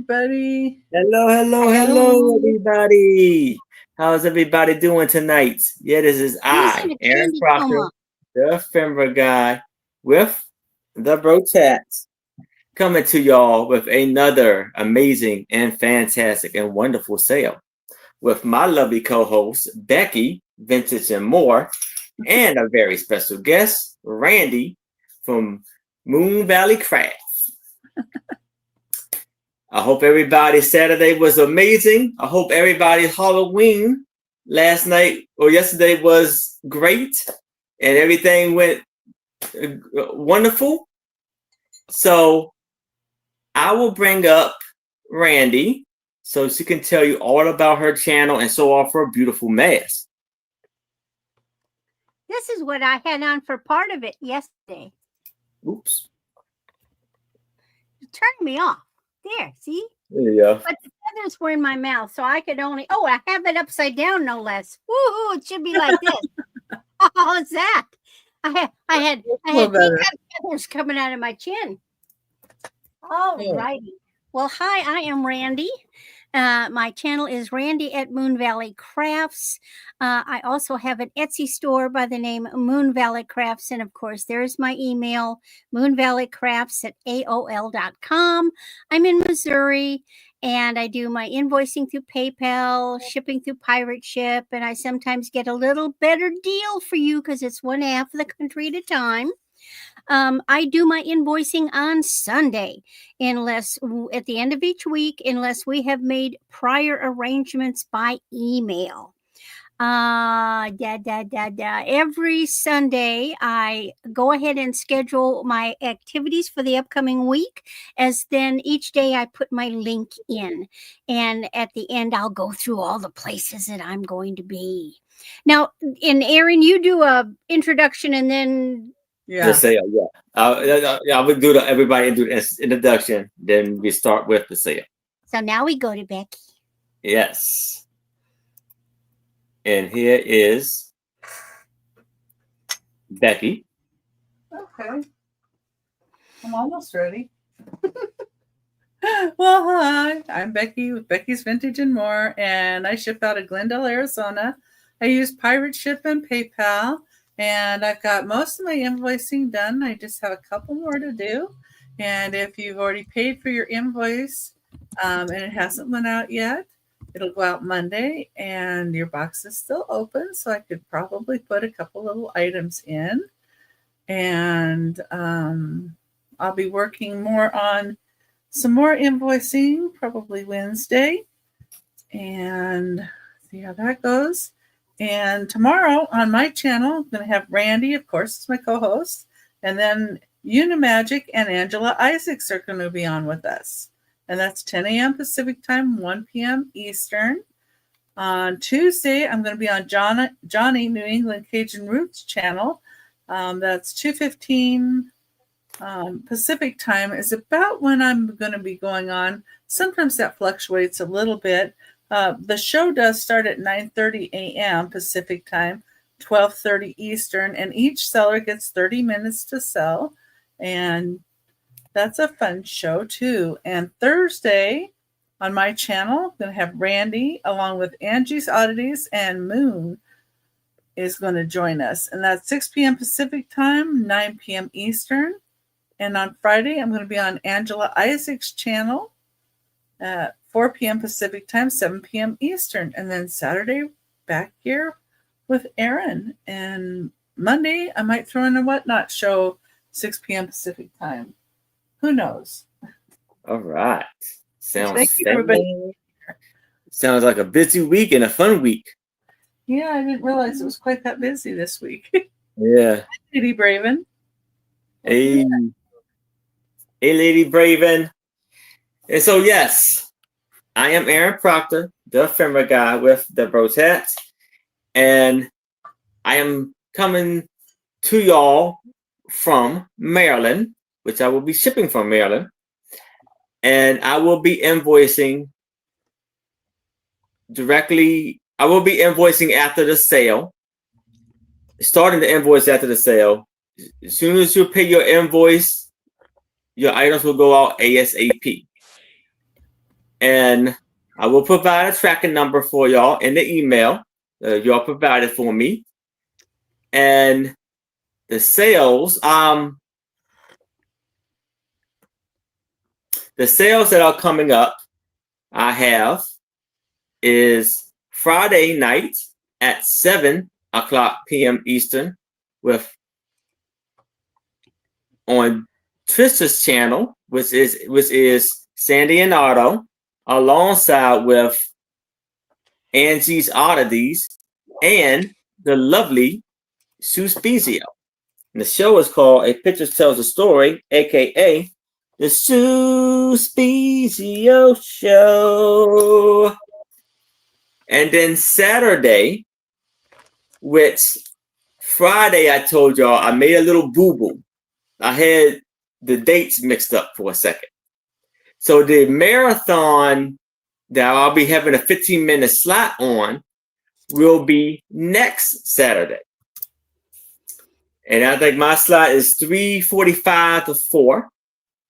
everybody. Hello, everybody. How's everybody doing tonight? Yeah, this is I, Listen to Aaron Candy come Proctor, up. the Fembra guy, with the Bro Chats, coming to y'all with another amazing and fantastic and wonderful sale with my lovely co-host, Becky, Vintage and More, and a very special guest, Randy from Moon Valley Crafts. I hope everybody's Saturday was amazing. I hope everybody's Halloween last night or yesterday was great and everything went wonderful. So I will bring up Randy so she can tell you all about her channel and show off her beautiful mask. This is what I had on for part of it yesterday. Oops. You turned me off. There, see? There you go. But the feathers were in my mouth, so I could only... Oh, I have it upside down, no less. Woohoo, it should be like this. How's that? I had feathers coming out of my chin. All righty. Well, hi, I am Randy. My channel is Randy at Moon Valley Crafts. I also have an Etsy store by the name Moon Valley Crafts. And of course, there's my email, moonvalleycrafts@aol.com. I'm in Missouri and I do my invoicing through PayPal, shipping through Pirate Ship. And I sometimes get a little better deal for you because it's one half of the country at a time. I do my invoicing on Sunday, unless at the end of each week, unless we have made prior arrangements by email. Every Sunday, I go ahead and schedule my activities for the upcoming week, as then each day I put my link in. And at the end, I'll go through all the places that I'm going to be. Now, Aaron, you do a introduction and then... The sale, yeah. I would do everybody do the introduction, then we start with the sale. So now we go to Becky. Yes. And here is Becky. Okay. I'm almost ready. Well, hi. I'm Becky with Becky's Vintage and More, and I ship out of Glendale, Arizona. I use Pirate Ship and PayPal. And I've got most of my invoicing done. I just have a couple more to do. And if you've already paid for your invoice and it hasn't went out yet, it'll go out Monday and your box is still open. So I could probably put a couple little items in. And I'll be working more on some more invoicing, probably Wednesday. And see how that goes. And tomorrow on my channel, I'm going to have Randy, of course, is my co-host. And then Unimagic and Angela Isaacs are going to be on with us. And that's 10 a.m. Pacific time, 1 p.m. Eastern. On Tuesday, I'm going to be on Johnny New England Cajun Roots channel. That's 2:15 Pacific time is about when I'm going to be going on. Sometimes that fluctuates a little bit. The show does start at 9:30 a.m. Pacific time, 12:30 Eastern, and each seller gets 30 minutes to sell. And that's a fun show, too. And Thursday on my channel, I'm going to have Randy, along with Angie's Oddities, and Moon is going to join us. And that's 6 p.m. Pacific time, 9 p.m. Eastern. And on Friday, I'm going to be on Angela Isaac's channel at 4 p.m. Pacific time, 7 p.m. Eastern. And then Saturday, back here with Aaron. And Monday, I might throw in a Whatnot show, 6 p.m. Pacific time. Who knows? All right. Thank you, everybody. Sounds like a busy week and a fun week. Yeah, I didn't realize it was quite that busy this week. Yeah. Lady Braven. Hey. Hey, Lady Braven. And so, yes, I am Aaron Proctor, the Fembra guy with the Bro Chats, and I am coming to y'all from Maryland, which I will be shipping from Maryland, and I will be invoicing directly. I will be invoicing after the sale, starting the invoice after the sale. As soon as you pay your invoice, your items will go out ASAP. And I will provide a tracking number for y'all in the email y'all provided for me. And the sales that are coming up, I have is Friday night at 7:00 p.m. Eastern on Trista's channel, which is Sandy and Otto, alongside with Angie's Oddities and the lovely Suspezio. And the show is called A Picture Tells a Story, aka the Suspezio Show. And then Saturday, which Friday I told y'all I made a little boo-boo. I had the dates mixed up for a second. So the marathon that I'll be having a 15-minute slot on will be next Saturday. And I think my slot is 3:45 to 4.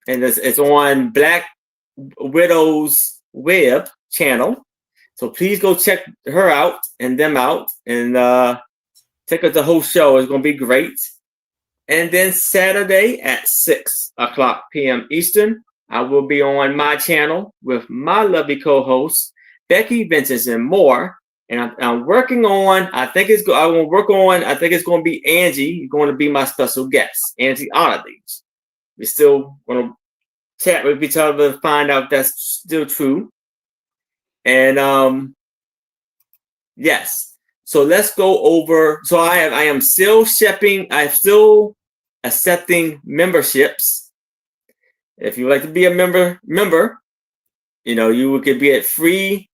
And it's on Black Widow's web channel. So please go check her out and them out. And check out the whole show. It's going to be great. And then Saturday at 6:00 p.m. Eastern, I will be on my channel with my lovely co-host, Becky Vincent and more. And I'm working on, I think it's going to be Angie, going to be my special guest, Angie Oddities. We're still going to chat with each other to find out if that's still true. And yes. So let's go over. So I am still shipping. I'm still accepting memberships. If you would like to be a member, you could be at free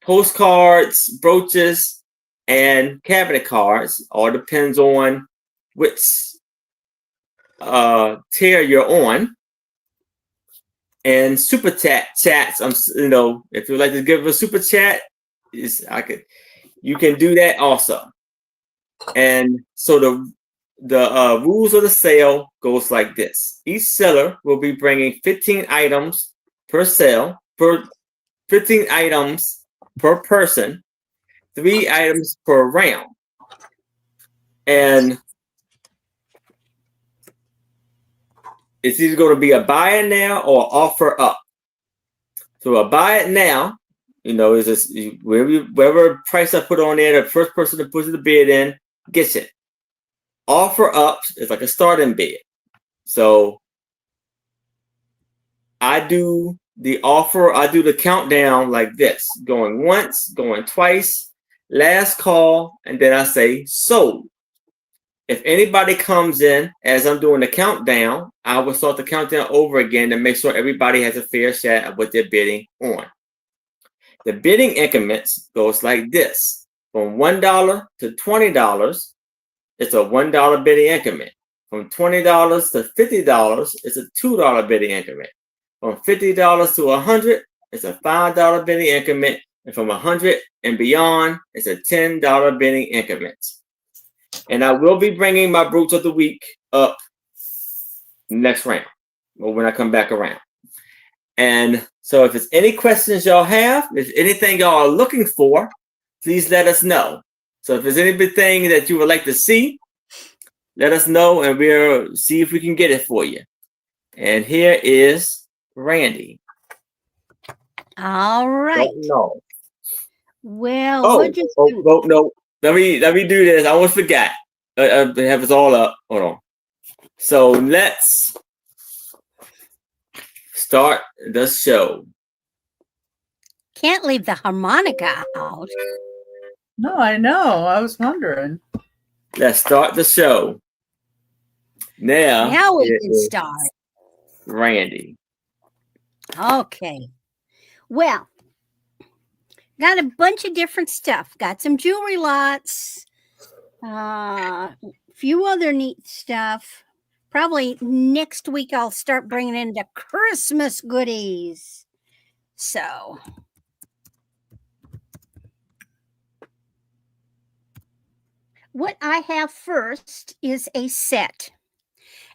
postcards, brooches, and cabinet cards. All depends on which tier you're on. And super chats. If you'd like to give a super chat, you can do that also. And so the rules of the sale goes like this. Each seller will be bringing 15 items per sale, 15 items per person, 3 items per round. And it's either going to be a buy it now or offer up. So a buy it now, is this whatever price I put on there, the first person to put the bid in gets it. Offer up is like a starting bid. So I do the countdown like this, going once, going twice, last call, and then I say sold. If anybody comes in as I'm doing the countdown, I will start the countdown over again to make sure everybody has a fair share of what they're bidding on. The bidding increments goes like this. From $1 to $20, it's a $1 bidding increment. From $20 to $50, it's a $2 bidding increment. From $50 to $100, it's a $5 bidding increment. And from $100 and beyond, it's a $10 bidding increment. And I will be bringing my brooch of the week up next round, or when I come back around. And so if there's any questions y'all have, if anything y'all are looking for, please let us know. So if there's anything that you would like to see, let us know and we'll see if we can get it for you. And here is Randy. All right. No. Well, no. Let me do this. I almost forgot. I have us all up. Hold on. So let's start the show. Can't leave the harmonica out. No, I know. I was wondering. Let's start the show. Now we can start. Randy. Okay. Well, got a bunch of different stuff. Got some jewelry lots. Few other neat stuff. Probably next week I'll start bringing in the Christmas goodies. So what I have first is a set.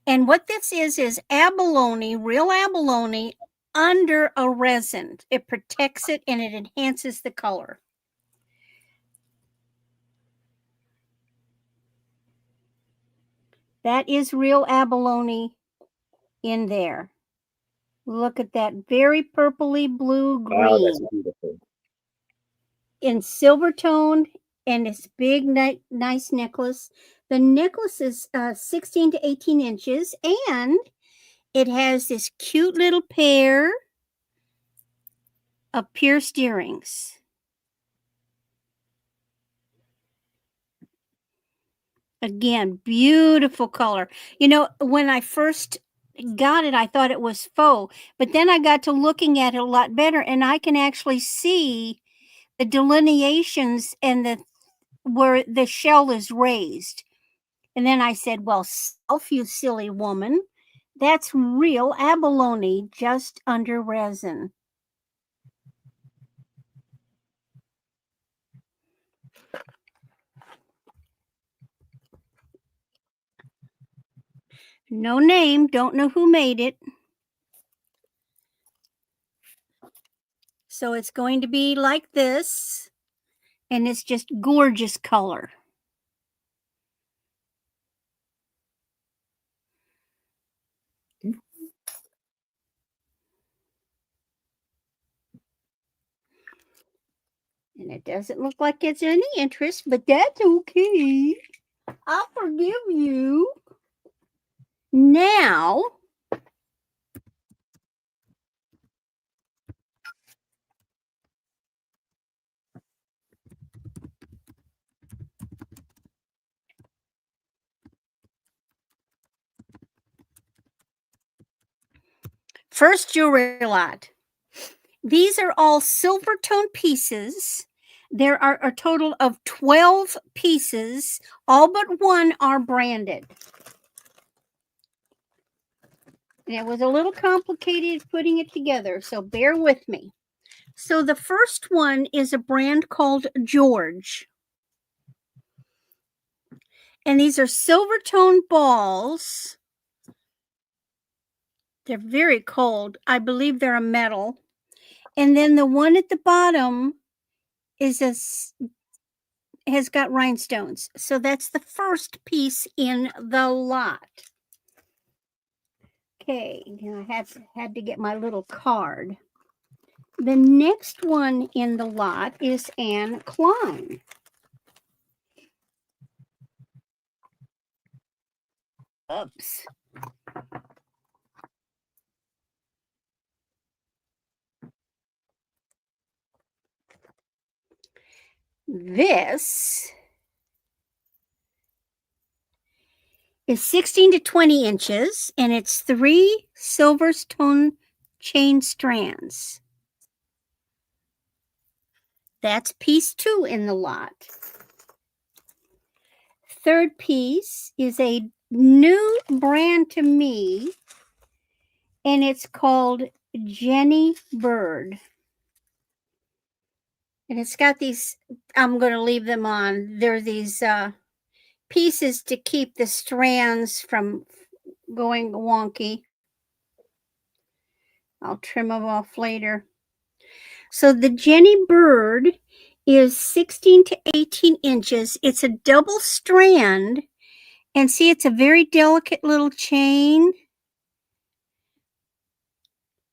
And what this is abalone, real abalone, under a resin. It protects it and it enhances the color. That is real abalone in there. Look at that, very purpley blue green. Wow, that's beautiful. In silver tone, and this big, nice necklace. The necklace is 16 to 18 inches, and it has this cute little pair of pierced earrings. Again, beautiful color. You know, when I first got it, I thought it was faux, but then I got to looking at it a lot better, and I can actually see the delineations and where the shell is raised. And then I said, well, self, you silly woman, that's real abalone just under resin. No name, don't know who made it. So it's going to be like this, and it's just gorgeous color. And it doesn't look like it's any interest, but that's okay. I'll forgive you. Now, first jewelry lot. These are all silver tone pieces. There are a total of 12 pieces. All but one are branded. And it was a little complicated putting it together, so bear with me. So the first one is a brand called George. And these are silver tone balls. They're very cold. I believe they're a metal. And then the one at the bottom has got rhinestones. So that's the first piece in the lot. Okay, now I had to get my little card. The next one in the lot is Anne Klein. Oops. This is 16 to 20 inches, and it's 3 silver tone chain strands. That's piece 2 in the lot. Third piece is a new brand to me, and it's called Jenny Bird. And it's got these, I'm going to leave them on. There are these pieces to keep the strands from going wonky. I'll trim them off later. So the Jenny Bird is 16 to 18 inches. It's a double strand. And see, it's a very delicate little chain.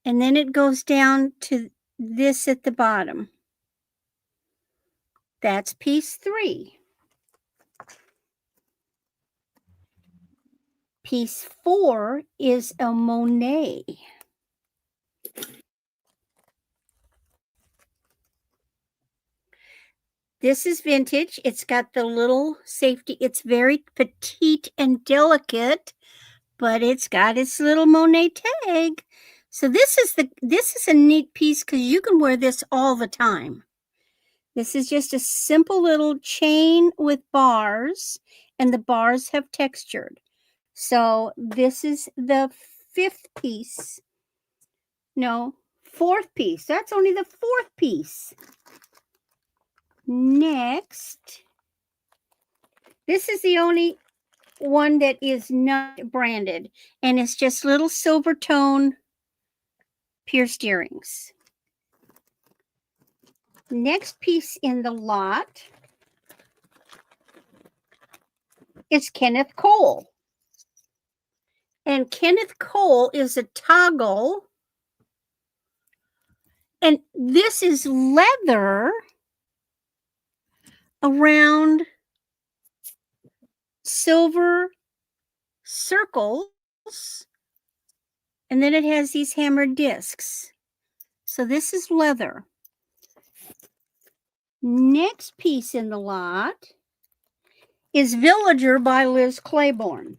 And then it goes down to this at the bottom. That's piece 3. Piece 4 is a Monet. This is vintage. It's got the little safety. It's very petite and delicate, but it's got its little Monet tag. So this is a neat piece because you can wear this all the time. This is just a simple little chain with bars, and the bars have textured. So this is the 5th piece. No, 4th piece. That's only the 4th piece. Next, this is the only one that is not branded, and it's just little silver tone pierced earrings. Next piece in the lot is Kenneth Cole. And Kenneth Cole is a toggle. And this is leather around silver circles. And then it has these hammered discs. So this is leather. Next piece in the lot is Villager by Liz Claiborne.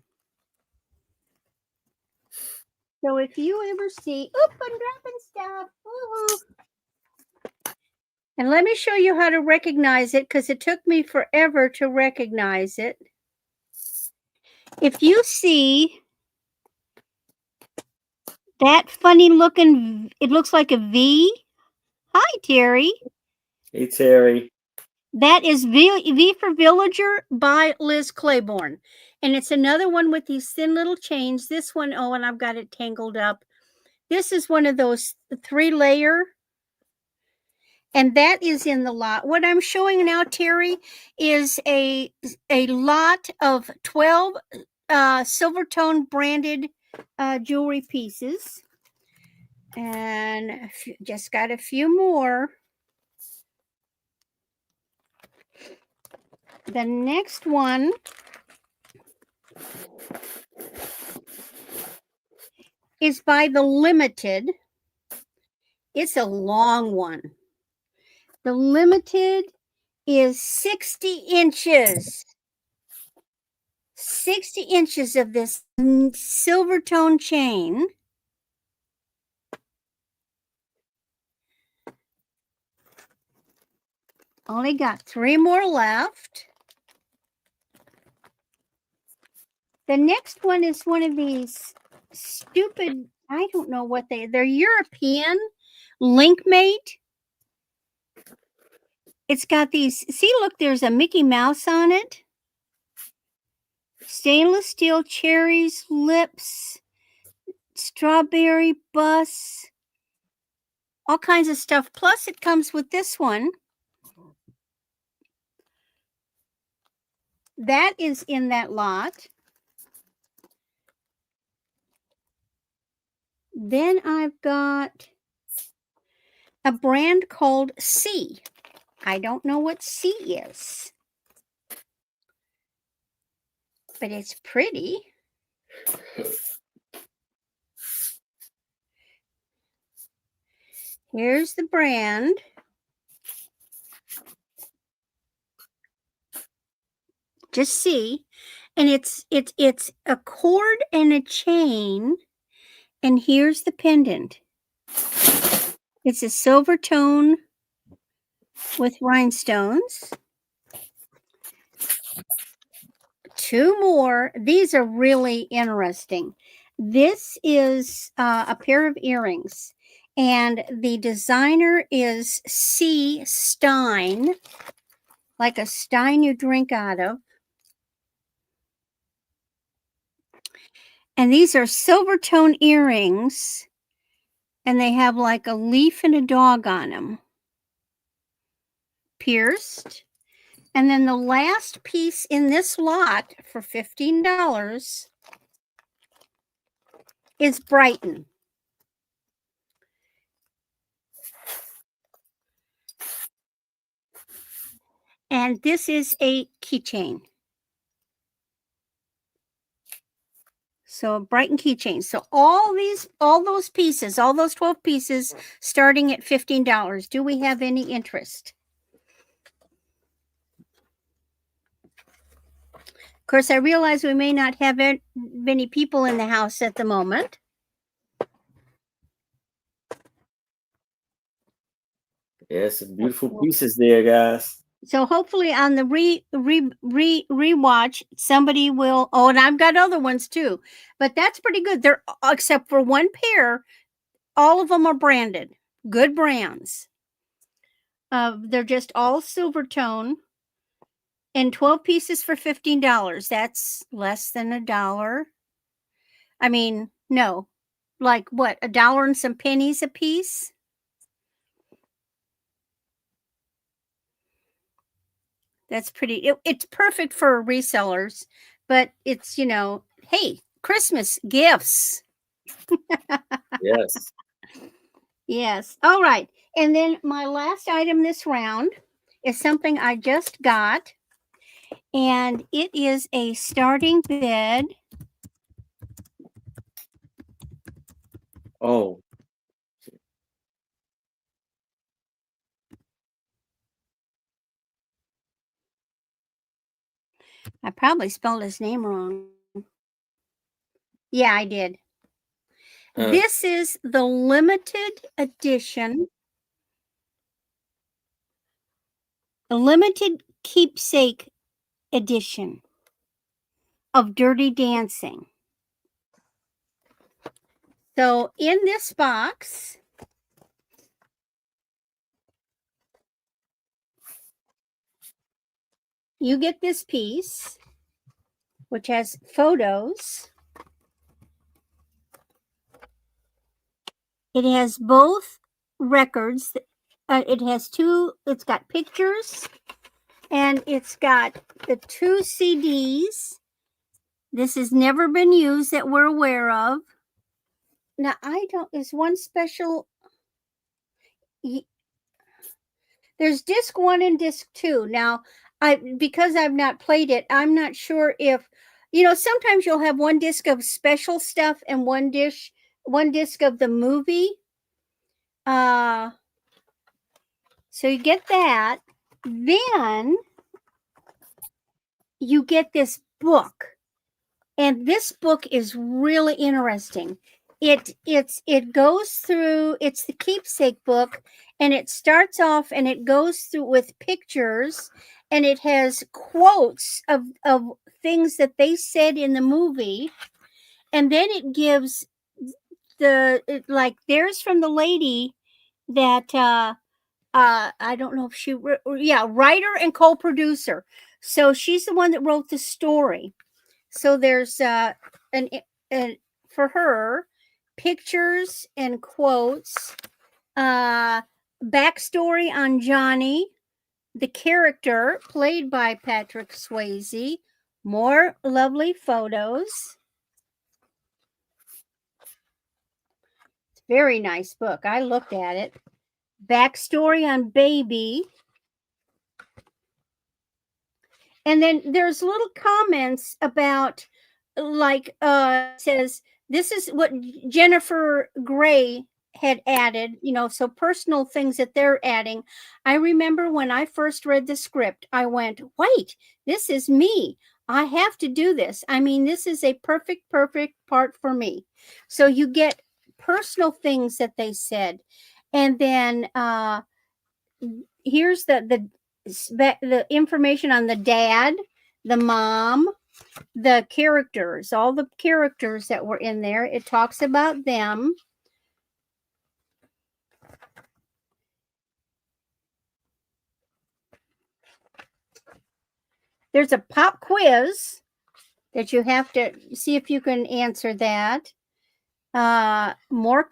So if you ever see, oop, I'm dropping stuff. Woo-hoo. And let me show you how to recognize it because it took me forever to recognize it. If you see that funny looking, it looks like a V. Hi, Terry. Hey, Terry. That is V for Villager by Liz Claiborne. And it's another one with these thin little chains. This one, oh, and I've got it tangled up. This is one of those 3-layer. And that is in the lot. What I'm showing now, Terry, is a lot of 12 Silvertone branded jewelry pieces. And just got a few more. The next one is by the Limited. It's a long one. The Limited is 60 inches. 60 inches of this Silvertone chain. Only got 3 more left. The next one is one of these stupid, I don't know what they're European Linkmate. It's got these, see, look, there's a Mickey Mouse on it. Stainless steel cherries, lips, strawberry bus, all kinds of stuff. Plus it comes with this one. That is in that lot. Then I've got a brand called C. I don't know what C is, but it's pretty. Here's the brand. Just see. And it's a cord and a chain. And here's the pendant. It's a Silvertone with rhinestones. 2 more. These are really interesting. This is a pair of earrings. And the designer is C. Stein, like a stein you drink out of. And these are Silvertone earrings. And they have like a leaf and a dog on them. Pierced. And then the last piece in this lot for $15 is Brighton. And this is a keychain. So a Brighton keychain. So all those pieces, all those 12 pieces starting at $15. Do we have any interest? Of course, I realize we may not have many people in the house at the moment. Yeah, some beautiful pieces there, guys. So hopefully on the rewatch, somebody will. Oh, and I've got other ones too, but that's pretty good. They're except for one pair, all of them are branded, good brands. They're just all Silvertone, and 12 pieces for $15. That's less than $1. I mean, no, like what, $1 and some pennies a piece. That's pretty. It's perfect for resellers, but it's, hey, Christmas gifts. Yes. Yes. All right. And then my last item this round is something I just got, and it is a starting bed. Oh. I probably spelled his name wrong. Yeah, I did. This is the limited edition, the limited keepsake edition of Dirty Dancing. So in this box, you get this piece, which has photos. It has both records. It has two, it's got pictures, and it's got the 2 CDs. This has never been used that we're aware of. Now, is one special. There's disc 1 and disc 2. Now, because I've not played it, I'm not sure if, sometimes you'll have one disc of special stuff and one disc of the movie. So you get that. Then you get this book. And this book is really interesting. It goes through, it's the keepsake book, and it starts off and it goes through with pictures, and it has quotes of things that they said in the movie. And then it gives there's from the lady that I don't know if she, writer and co-producer. So she's the one that wrote the story. So there's for her, pictures and quotes, backstory on Johnny, the character played by Patrick Swayze, more lovely photos. It's a very nice book. I looked at it. Backstory on Baby. And then there's little comments about, says, this is what Jennifer Grey had added, so personal things that they're adding. I remember when I first read the script, I went, wait, this is me. I have to do this. I mean, this is a perfect part for me. So you get personal things that they said. And then here's the information on the dad, the mom, the characters, all the characters that were in there. It talks about them. There's a pop quiz that you have to see if you can answer that. More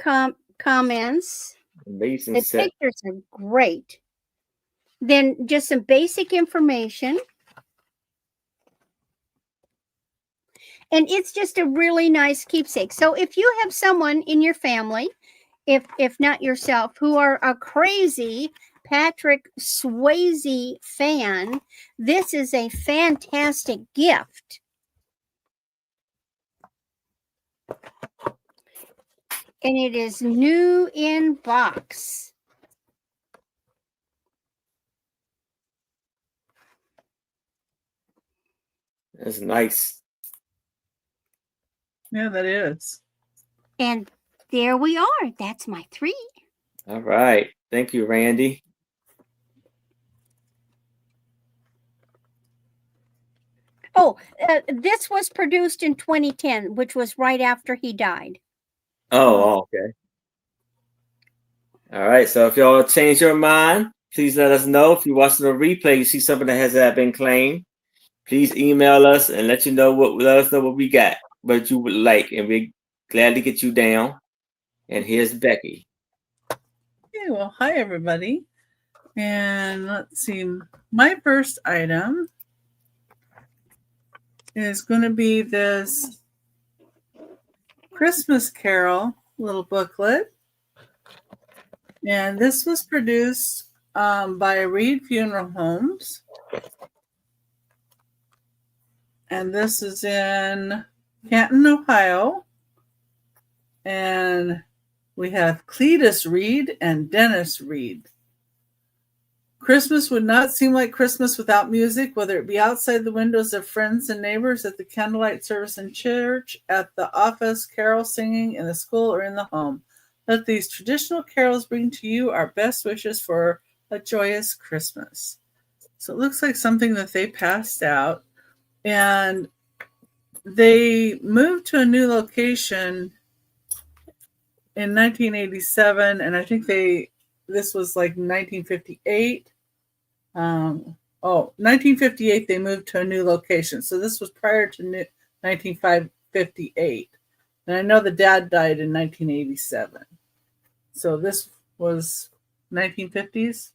comments. Amazing. The pictures are great. Then just some basic information. And it's just a really nice keepsake. So if you have someone in your family, if not yourself, who are a crazy Patrick Swayze fan, this is a fantastic gift. And it is new in box. That's nice. Yeah, that is. And there we are. That's my 3. All right. Thank you, Randy. Oh, this was produced in 2010, which was right after he died. Oh, okay. All right. So if y'all change your mind, please let us know. If you're watching the replay, you see something that has been claimed, please email us and let us know what we got, what you would like, and we're glad to get you down. And here's Becky. Okay, well, hi everybody. And let's see, my first item is going to be this Christmas Carol little booklet. And this was produced by Reed Funeral Homes. And this is in Canton, Ohio. And we have Cletus Reed and Dennis Reed. Christmas would not seem like Christmas without music, whether it be outside the windows of friends and neighbors, at the candlelight service in church, at the office, carol singing in the school, or in the home. Let these traditional carols bring to you our best wishes for a joyous Christmas. So it looks like something that they passed out. And they moved to a new location in 1987, and I think this was like 1958. 1958 they moved to a new location. So this was prior to 1958. And I know the dad died in 1987. So this was 1950s.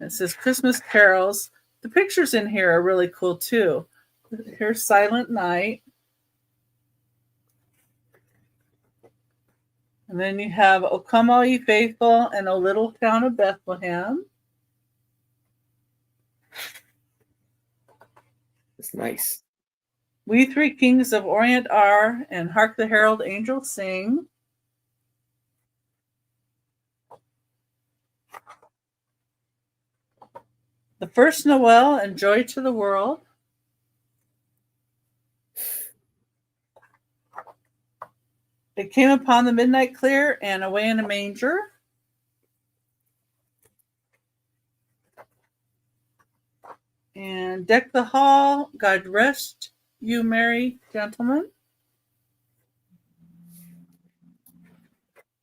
It says Christmas carols. The pictures in here are really cool too. Here's Silent Night. And then you have O Come All Ye Faithful and O Little Town of Bethlehem. It's nice. We Three Kings of Orient Are and Hark the Herald Angels Sing. The First Noel and Joy to the World. It Came Upon the Midnight Clear and Away in a Manger. And Deck the Hall, God Rest You Merry Gentlemen.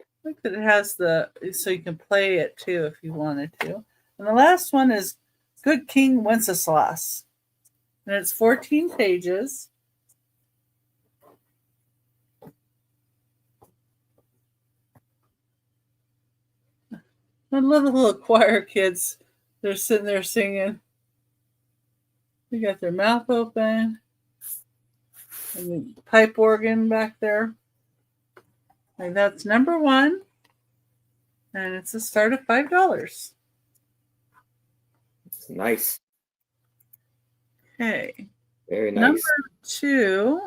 I think that it has so you can play it too if you wanted to. And the last one is Good King Wenceslas. And it's 14 pages. And little choir kids, they're sitting there singing. They got their mouth open. And the pipe organ back there. And that's number 1. And it's a start of $5. It's nice. Okay. Very nice. Number 2.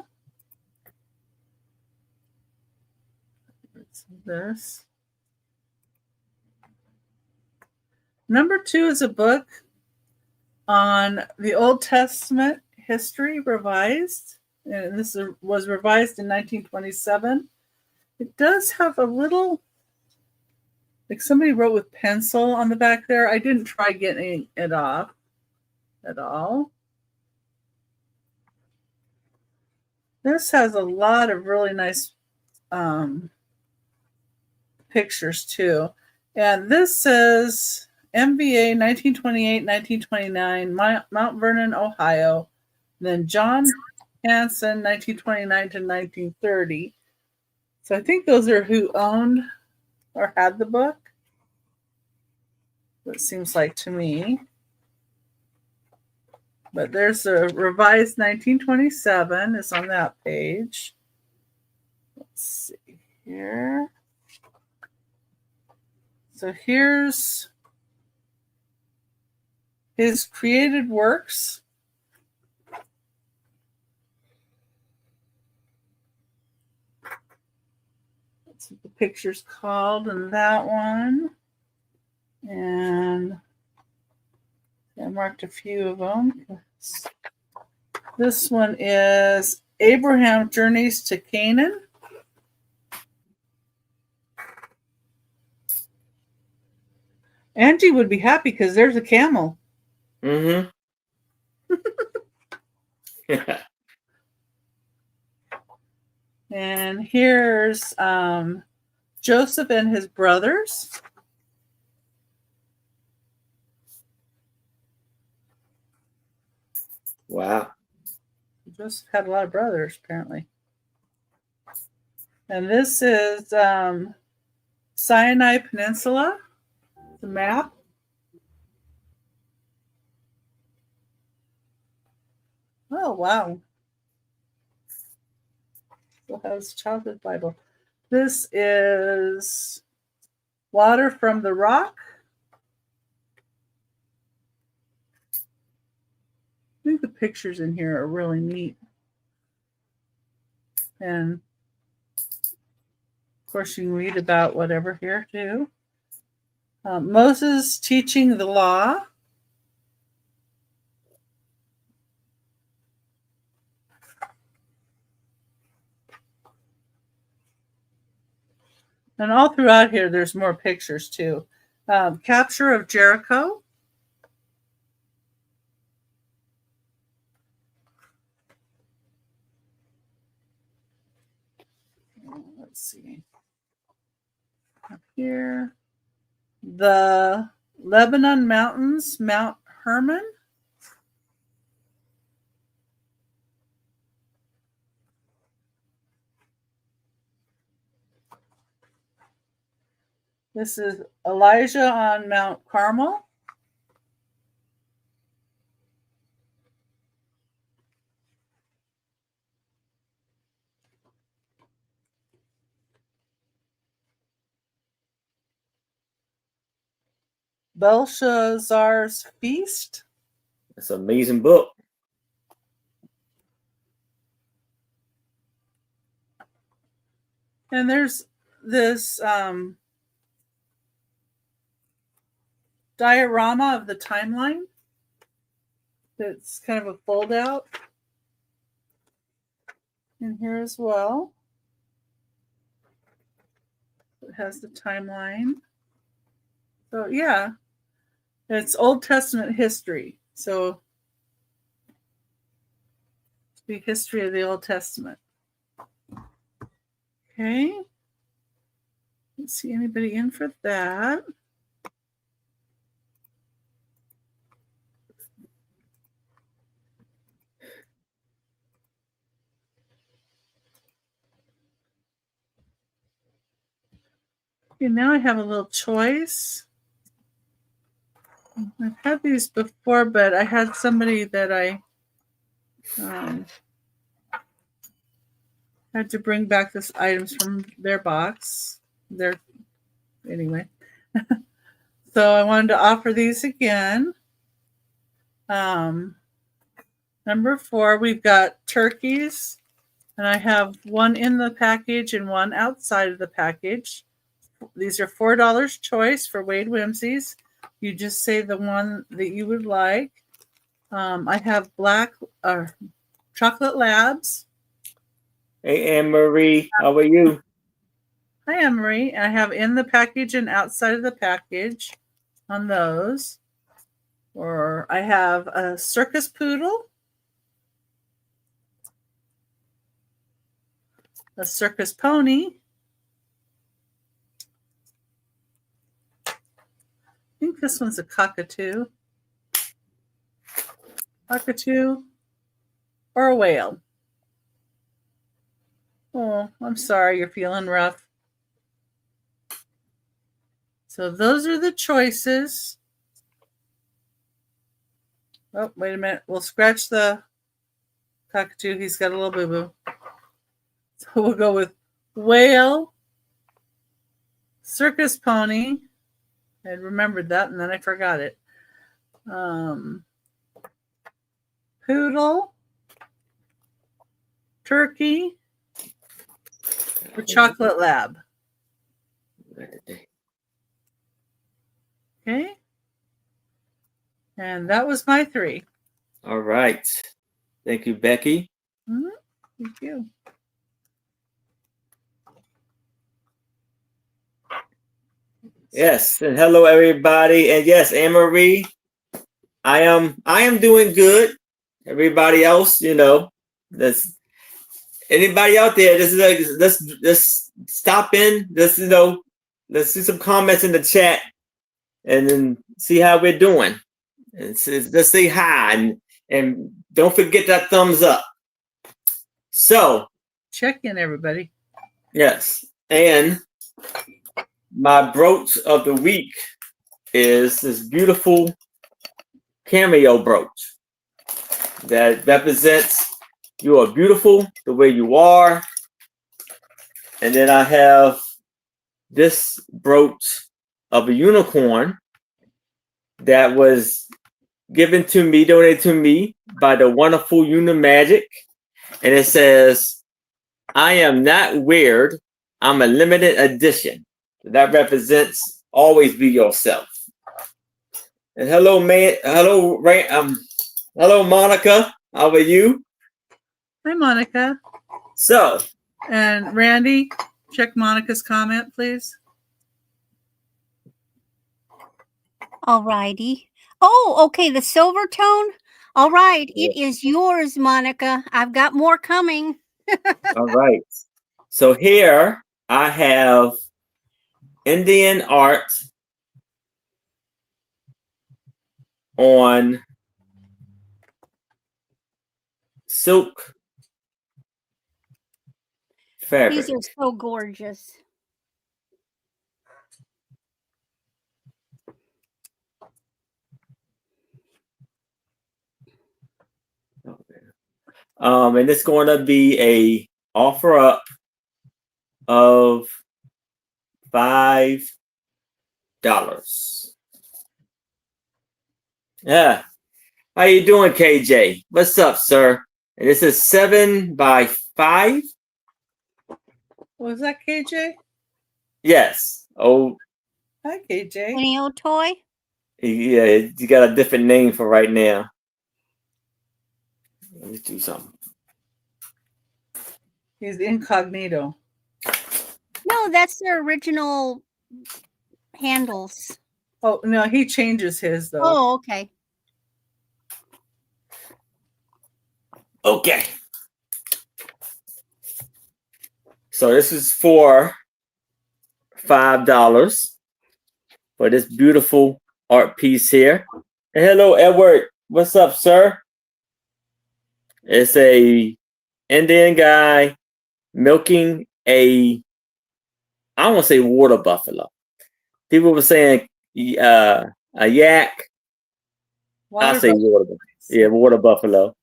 Let's see this. Number 2 is a book on the Old Testament history revised. And this was revised in 1927. It does have a little, like somebody wrote with pencil on the back there. I didn't try getting it off at all. This has a lot of really nice pictures too. And this says MVA 1928-1929, Mount Vernon, Ohio. Then John Hanson 1929 to 1930. So I think those are who owned or had the book. It seems like to me. But there's a revised 1927 is on that page. Let's see here. So here's his created works. That's what the picture's called in that one. And I marked a few of them. This one is Abraham Journeys to Canaan. Angie would be happy because there's a camel. Mm-hmm. And here's Joseph and his brothers. Wow. Joseph had a lot of brothers, apparently. And this is Sinai Peninsula, the map. Oh, wow. Still has Childhood Bible. This is Water from the Rock. I think the pictures in here are really neat. And of course, you can read about whatever here too. Moses teaching the law. And all throughout here, there's more pictures too. Capture of Jericho. Let's see. Up here. The Lebanon Mountains, Mount Hermon. This is Elijah on Mount Carmel. Belshazzar's Feast. It's an amazing book. And there's this diorama of the timeline. That's kind of a fold out in here as well. It has the timeline. So yeah, it's Old Testament history. So it's the history of the Old Testament. Okay. Don't see anybody in for that. Okay, now I have a little choice. I've had these before, but I had somebody that I had to bring back this items from their box. Anyway. So I wanted to offer these again. Number 4, we've got turkeys, and I have one in the package and one outside of the package. These are $4 choice for Wade Whimsies. You just say the one that you would like. I have chocolate labs. Hey, Anne Marie, how are you? Hi, Anne Marie. I have in the package and outside of the package on those. Or I have a circus poodle, a circus pony. I think this one's a cockatoo. Cockatoo or a whale. Oh, I'm sorry you're feeling rough. So those are the choices. Oh, wait a minute. We'll scratch the cockatoo. He's got a little boo-boo. So we'll go with whale, circus pony. I remembered that, and then I forgot it. Poodle, turkey, or chocolate lab. Okay. And that was my 3. All right. Thank you, Becky. Mm-hmm. Thank you. Yes, and hello everybody. And yes, Anne Marie, I am doing good. Everybody else, that's anybody out there. This is let's stop in. Let's see some comments in the chat, and then see how we're doing. And let's say hi, and don't forget that thumbs up. So check in, everybody. Yes, and my brooch of the week is this beautiful cameo brooch that represents you are beautiful the way you are. And then I have this brooch of a unicorn that was given to me, donated to me by the wonderful Unimagic. And it says, I am not weird. I'm a limited edition. That represents always be yourself. And hello, man. Hello, hello, Monica. How are you? Hi, Monica. So, And Randy, check Monica's comment, please. All righty. Oh, okay. The silver tone. All right. It is yours, Monica. I've got more coming. all right. So here I have Indian art on silk fabric. These are so gorgeous. And it's going to be a offer up of $5. Yeah. How you doing, KJ? What's up, sir? And this is 7 by 5. Was that KJ? Yes. Oh, Hi, KJ. Any old toy? yeah. You got a different name for right now. Let me do something. He's incognito. No, that's their original handles. Oh, no, he changes his, though. Oh, okay. Okay. So this is for $5 for this beautiful art piece here. And hello, Edward. What's up, sir? It's a Indian guy milking I don't want to say water buffalo. People were saying a yak. I say water buffalo. Yeah, water buffalo.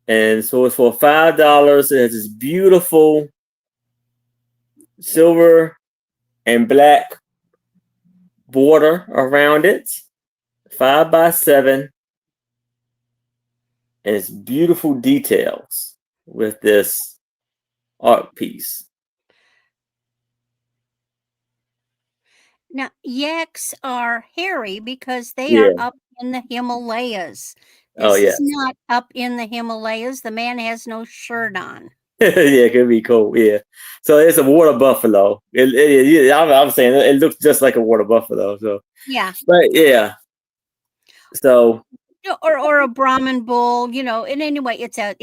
And so it's for $5. It has this beautiful silver and black border around it. 5 by 7. And it's beautiful details with this art piece. Now, yaks are hairy because they are up in the Himalayas. This is not up in the Himalayas. The man has no shirt on. Yeah, it could be cool. Yeah. So it's a water buffalo. I'm saying it looks just like a water buffalo. So yeah. But yeah. So or a Brahmin bull, you know. And anyway, it's a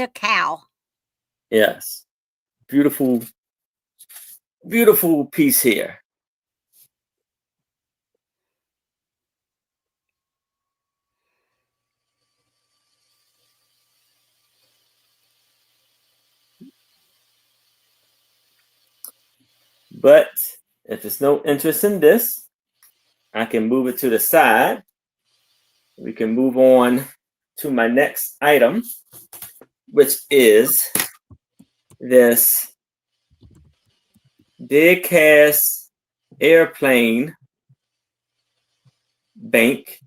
cow. Yes. Beautiful piece here. But if there's no interest in this, I can move it to the side. We can move on to my next item, which is this big cast airplane bank.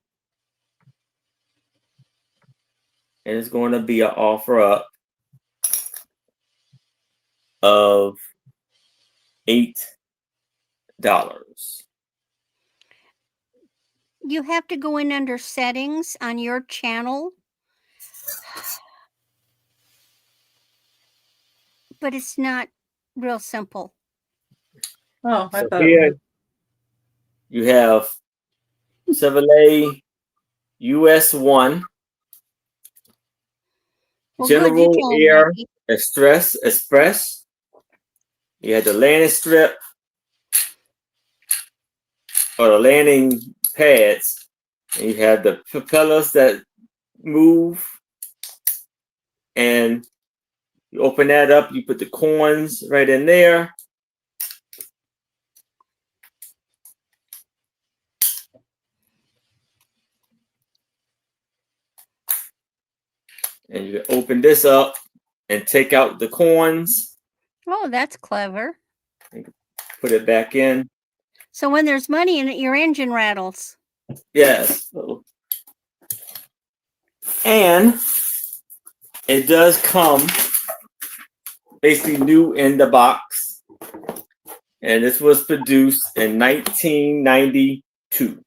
And it's going to be an offer up of $8. You have to go in under settings on your channel. But it's not real simple. Oh, I thought here you have Chevrolet US1 General Air Express. You had the landing strip or the landing pads, and you have the propellers that move, and you open that up, you put the coins right in there, And you can open this up and take out the coins. Oh, that's clever. Put it back in. So when there's money in it, your engine rattles. Yes. And it does come basically new in the box. And this was produced in 1992.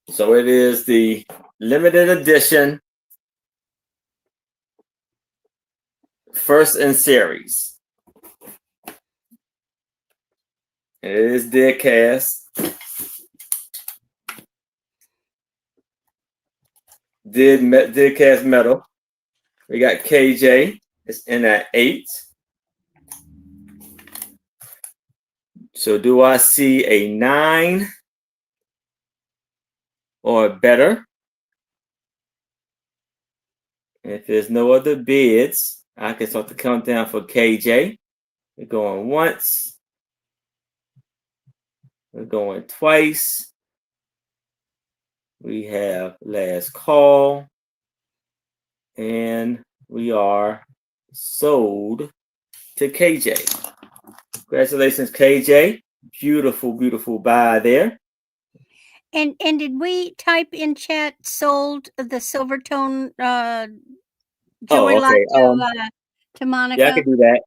So it is the limited edition, first in series. It is dead cast. Dead cast metal. We got KJ. It's in at 8. So do I see a 9 or better? If there's no other bids, I can start the countdown for KJ. We're going once. We're going twice. We have last call. And we are sold to KJ. Congratulations, KJ. Beautiful, beautiful buy there. And did we type in chat sold the Silvertone jewelry lot to Monica? Yeah, I can do that.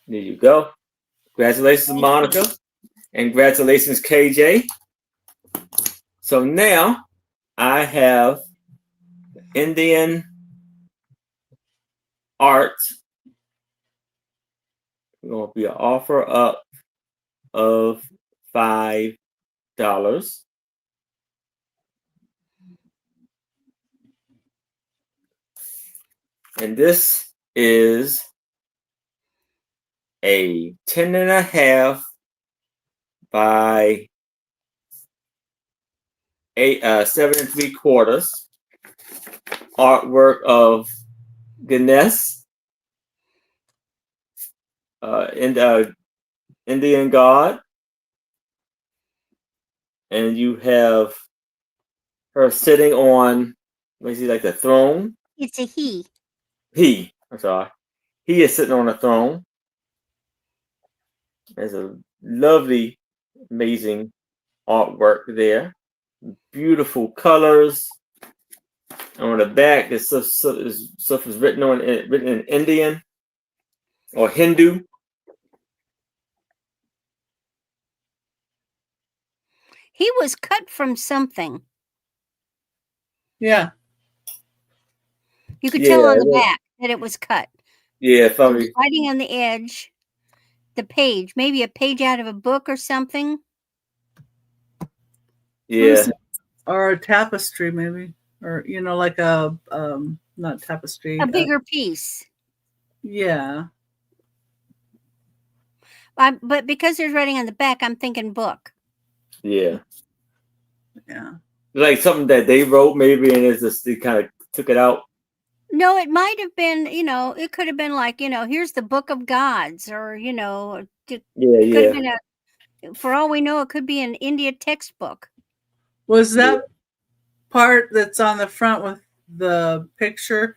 There you go. Congratulations, Monica. And congratulations, KJ. So now I have Indian art. We're going to be an offer up of $5. And this is a 10.5 by 7 3/4 artwork of Ganesh, Indian god, and you have her sitting on, basically like the throne. It's a he. I'm sorry. He is sitting on a throne. There's a lovely, amazing artwork there. Beautiful colors. On the back, this stuff is written in Indian or Hindu. He was cut from something. Yeah. You could tell on the back that it was cut. Yeah, probably. Writing on the edge, the page, maybe a page out of a book or something. Yeah. Or a tapestry, maybe. Or, like a, not tapestry. A bigger piece. Yeah. But because there's writing on the back, I'm thinking book. Yeah. Yeah. Like something that they wrote, maybe, and it's just they kind of took it out. No, it might have been, it could have been like, here's the Book of Gods, or, it could have been for all we know, it could be an India textbook. Was that part that's on the front with the picture,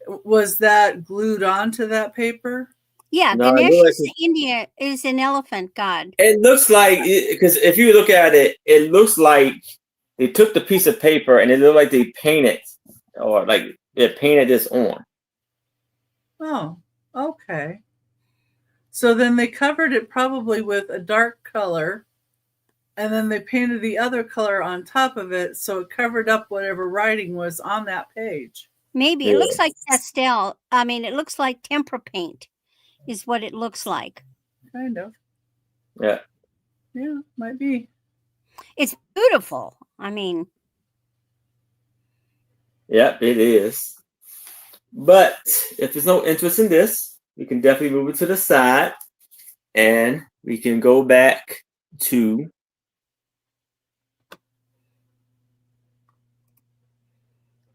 was that glued onto that paper? Yeah, No, Ganesh in India is an elephant god. It looks like, because if you look at it, it looks like they took the piece of paper and it looked like they painted, or like they painted this on. Oh, okay. So then they covered it probably with a dark color, and then they painted the other color on top of it, so it covered up whatever writing was on that page. Maybe. It looks like pastel. I mean, it looks like tempera paint is what it looks like. Kind of. Yeah. Yeah, might be. It's beautiful. I mean. Yep, it is. But if there's no interest in this, you can definitely move it to the side and we can go back to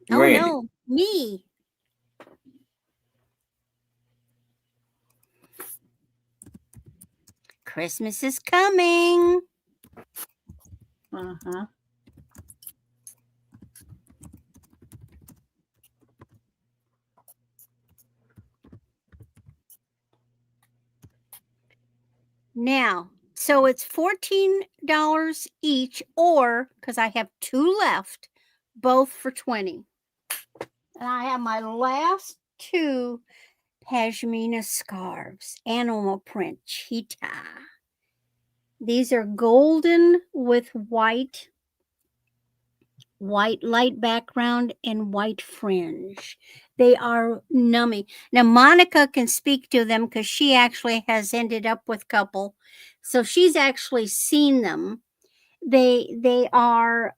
Randy. Oh no, me. Christmas is coming. Uh-huh. Now, so it's $14 each, or because I have 2 left, both for 20. And I have my last 2 pashmina scarves, animal print cheetah. These are golden with white light background and white fringe. They are nummy. Now Monica can speak to them because she actually has ended up with couple, so she's actually seen them. They are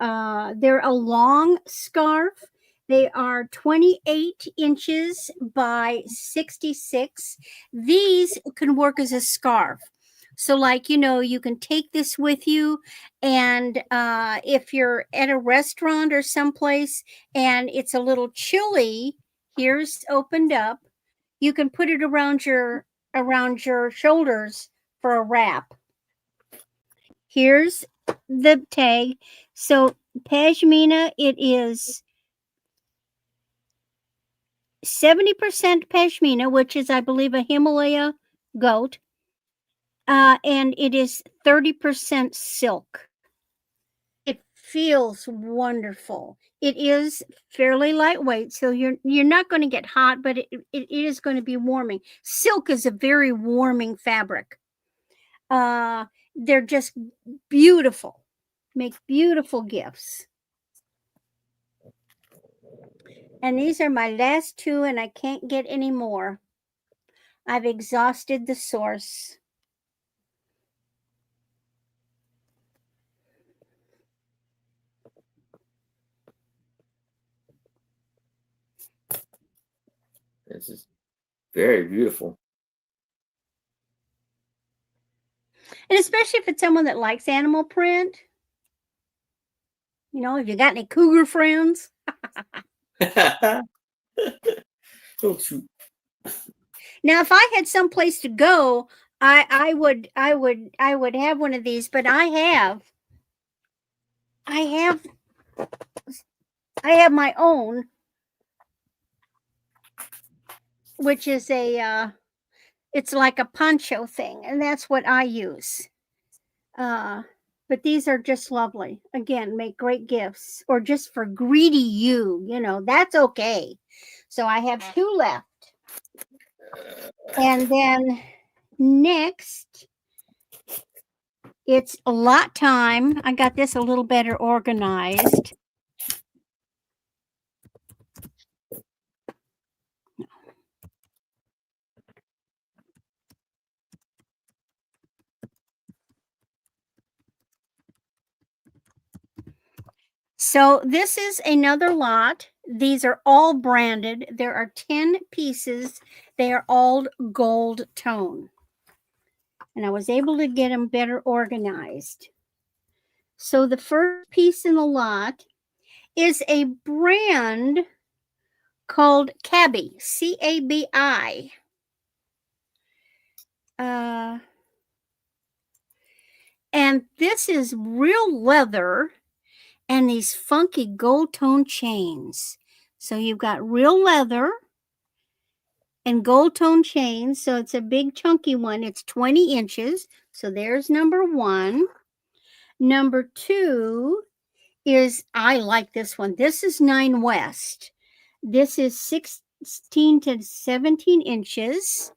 they're a long scarf. They are 28 inches by 66. These can work as a scarf. So, like, you can take this with you, and if you're at a restaurant or someplace and it's a little chilly, here's opened up. You can put it around your shoulders for a wrap. Here's the tag. So pashmina, it is 70% pashmina, which is, I believe, a Himalaya goat, and it is 30% silk. It feels wonderful. It is fairly lightweight, so you're not going to get hot, but it is going to be warming. Silk is a very warming fabric. They're just beautiful. Make beautiful gifts. And these are my last 2, and I can't get any more. I've exhausted the source. This is very beautiful. And especially if it's someone that likes animal print. If you got any cougar friends. Oh, shoot. Now, if I had someplace to go, I would have one of these, but I have my own, which is it's like a poncho thing, and that's what I use. But these are just lovely. Again, make great gifts, or just for greedy you, that's okay. So I have 2 left. And then next, it's a lot time. I got this a little better organized. So this is another lot. These are all branded. There are 10 pieces. They are all gold tone. And I was able to get them better organized. So the first piece in the lot is a brand called Cabi, C-A-B-I. And this is real leather and these funky gold tone chains. So you've got real leather and gold tone chains. So it's a big chunky one. It's 20 inches. So there's number 1. Number 2 is, I like this one. This is 9 West. This is 16 to 17 inches.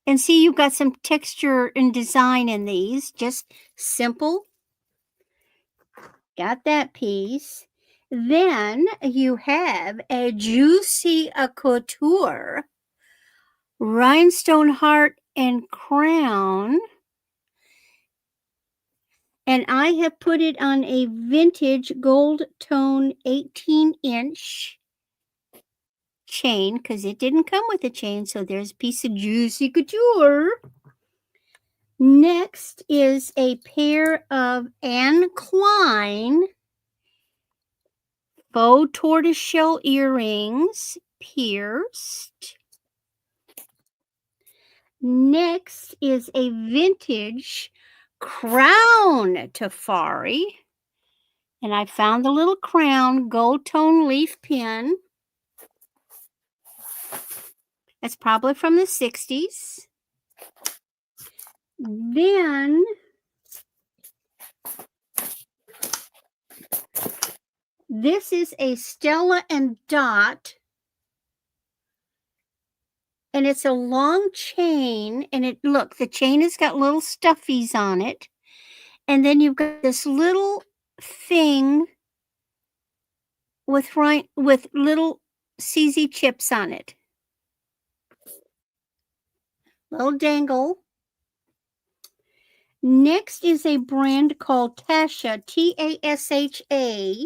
And see, you've got some texture and design in these. Just simple. Got that piece. Then you have a juicy couture, rhinestone heart and crown. And I have put it on a vintage gold tone 18-inch chain because it didn't come with a chain. So there's a piece of juicy couture. Next is a pair of Anne Klein faux tortoiseshell earrings, pierced. Next is a vintage crown tafari. And I found the little crown gold tone leaf pin. That's probably from the 60s. Then this is a Stella and Dot. And it's a long chain. And look, the chain has got little stuffies on it. And then you've got this little thing with little CZ chips on it. Little dangle. Next is a brand called Tasha, Tasha.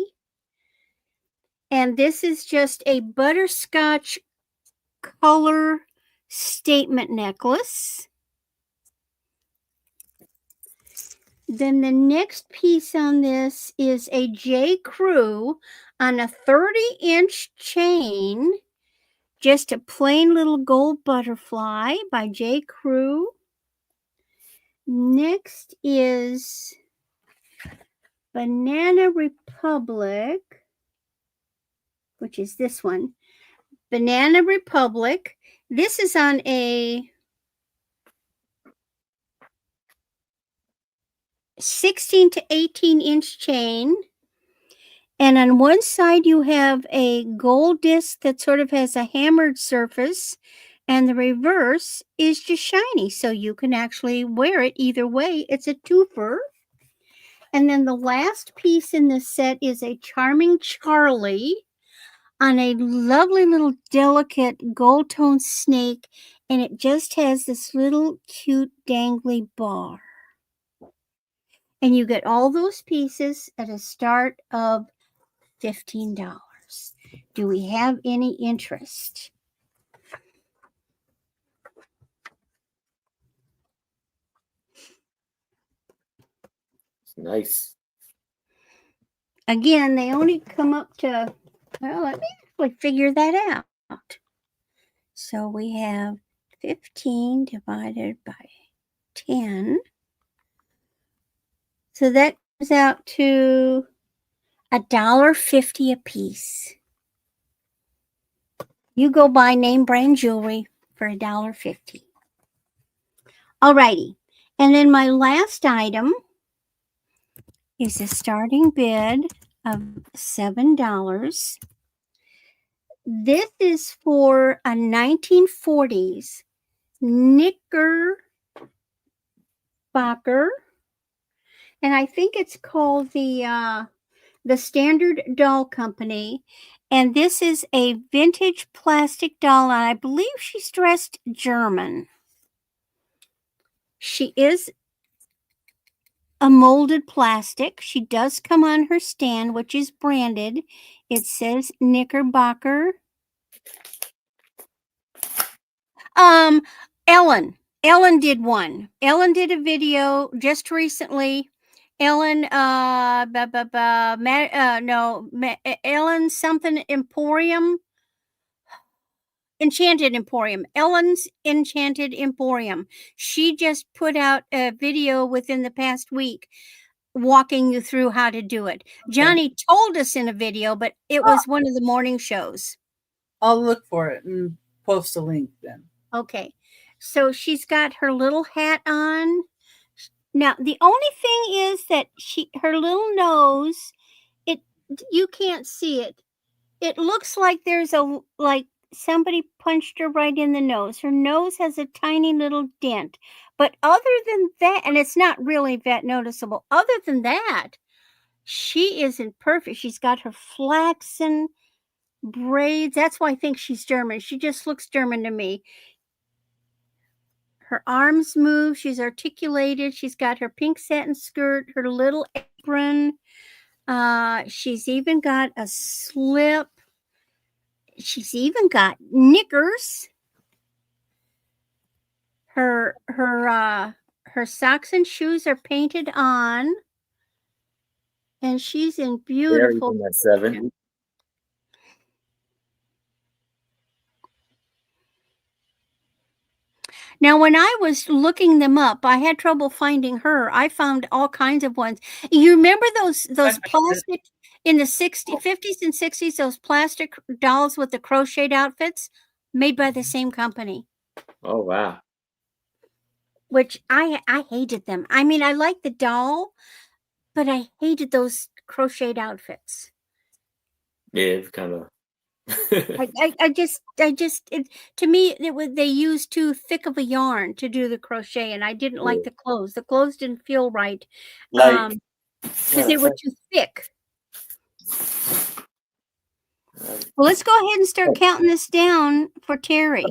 And this is just a butterscotch color statement necklace. Then the next piece on this is a J. Crew on a 30-inch chain. Just a plain little gold butterfly by J. Crew. Next is Banana Republic, which is this one. Banana Republic. This is on a 16 to 18-inch chain. And on one side you have a gold disc that sort of has a hammered surface. And the reverse is just shiny, so you can actually wear it either way. It's a twofer. And then the last piece in this set is a Charming Charlie on a lovely little delicate gold tone snake. And it just has this little cute dangly bar. And you get all those pieces at a start of $15. Do we have any interest? Nice. Again, they only come up to, well, let me actually figure that out. So we have 15 divided by 10. So that comes out to $1.50 a piece. You go buy name brand jewelry for $1.50. Alrighty. And then my last item is a starting bid of $7. This is for a 1940s Knickerbocker, and I think it's called the Standard Doll Company. And this is a vintage plastic doll, and I believe she's dressed German. She is a molded plastic. She does come on her stand, which is branded. It says Knickerbocker. Ellen did one. Ellen did a video just recently. Ellen, Ellen something Emporium. Enchanted Emporium. Ellen's Enchanted Emporium. She just put out a video within the past week walking you through how to do it. Okay. Johnny told us in a video, but it was one of the morning shows. I'll look for it and post a link then. Okay. So she's got her little hat on. Now, the only thing is that her little nose, you can't see it. It looks like there's somebody punched her right in the nose. Her nose has a tiny little dent. But other than that, and it's not really that noticeable, other than that, she isn't perfect. She's got her flaxen braids. That's why I think she's German. She just looks German to me. Her arms move. She's articulated. She's got her pink satin skirt, her little apron. She's even got a slip. She's even got knickers. Her Her socks and shoes are painted on. And she's in beautiful. That 7. Now, when I was looking them up, I had trouble finding her. I found all kinds of ones. You remember those plastic in the 50s and 60s, those plastic dolls with the crocheted outfits made by the same company? Oh, wow. Which I hated them. I mean, I liked the doll, but I hated those crocheted outfits. Yeah, it's kind of. I just to me they used too thick of a yarn to do the crochet, and I didn't like the clothes. The clothes didn't feel right, Like, because they were too thick. Well, let's go ahead and start counting this down for Terry.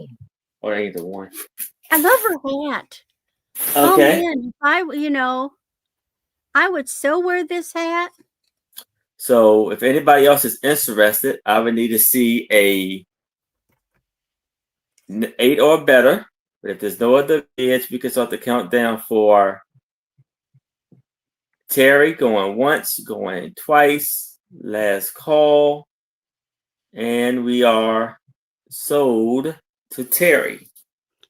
Oh, I need the one. I love her hat. Okay. Oh man, I would so wear this hat. So if anybody else is interested, I would need to see a 8 or better. But if there's no other bids, we can start the countdown for Terry going once, going twice, last call. And we are sold to Terry.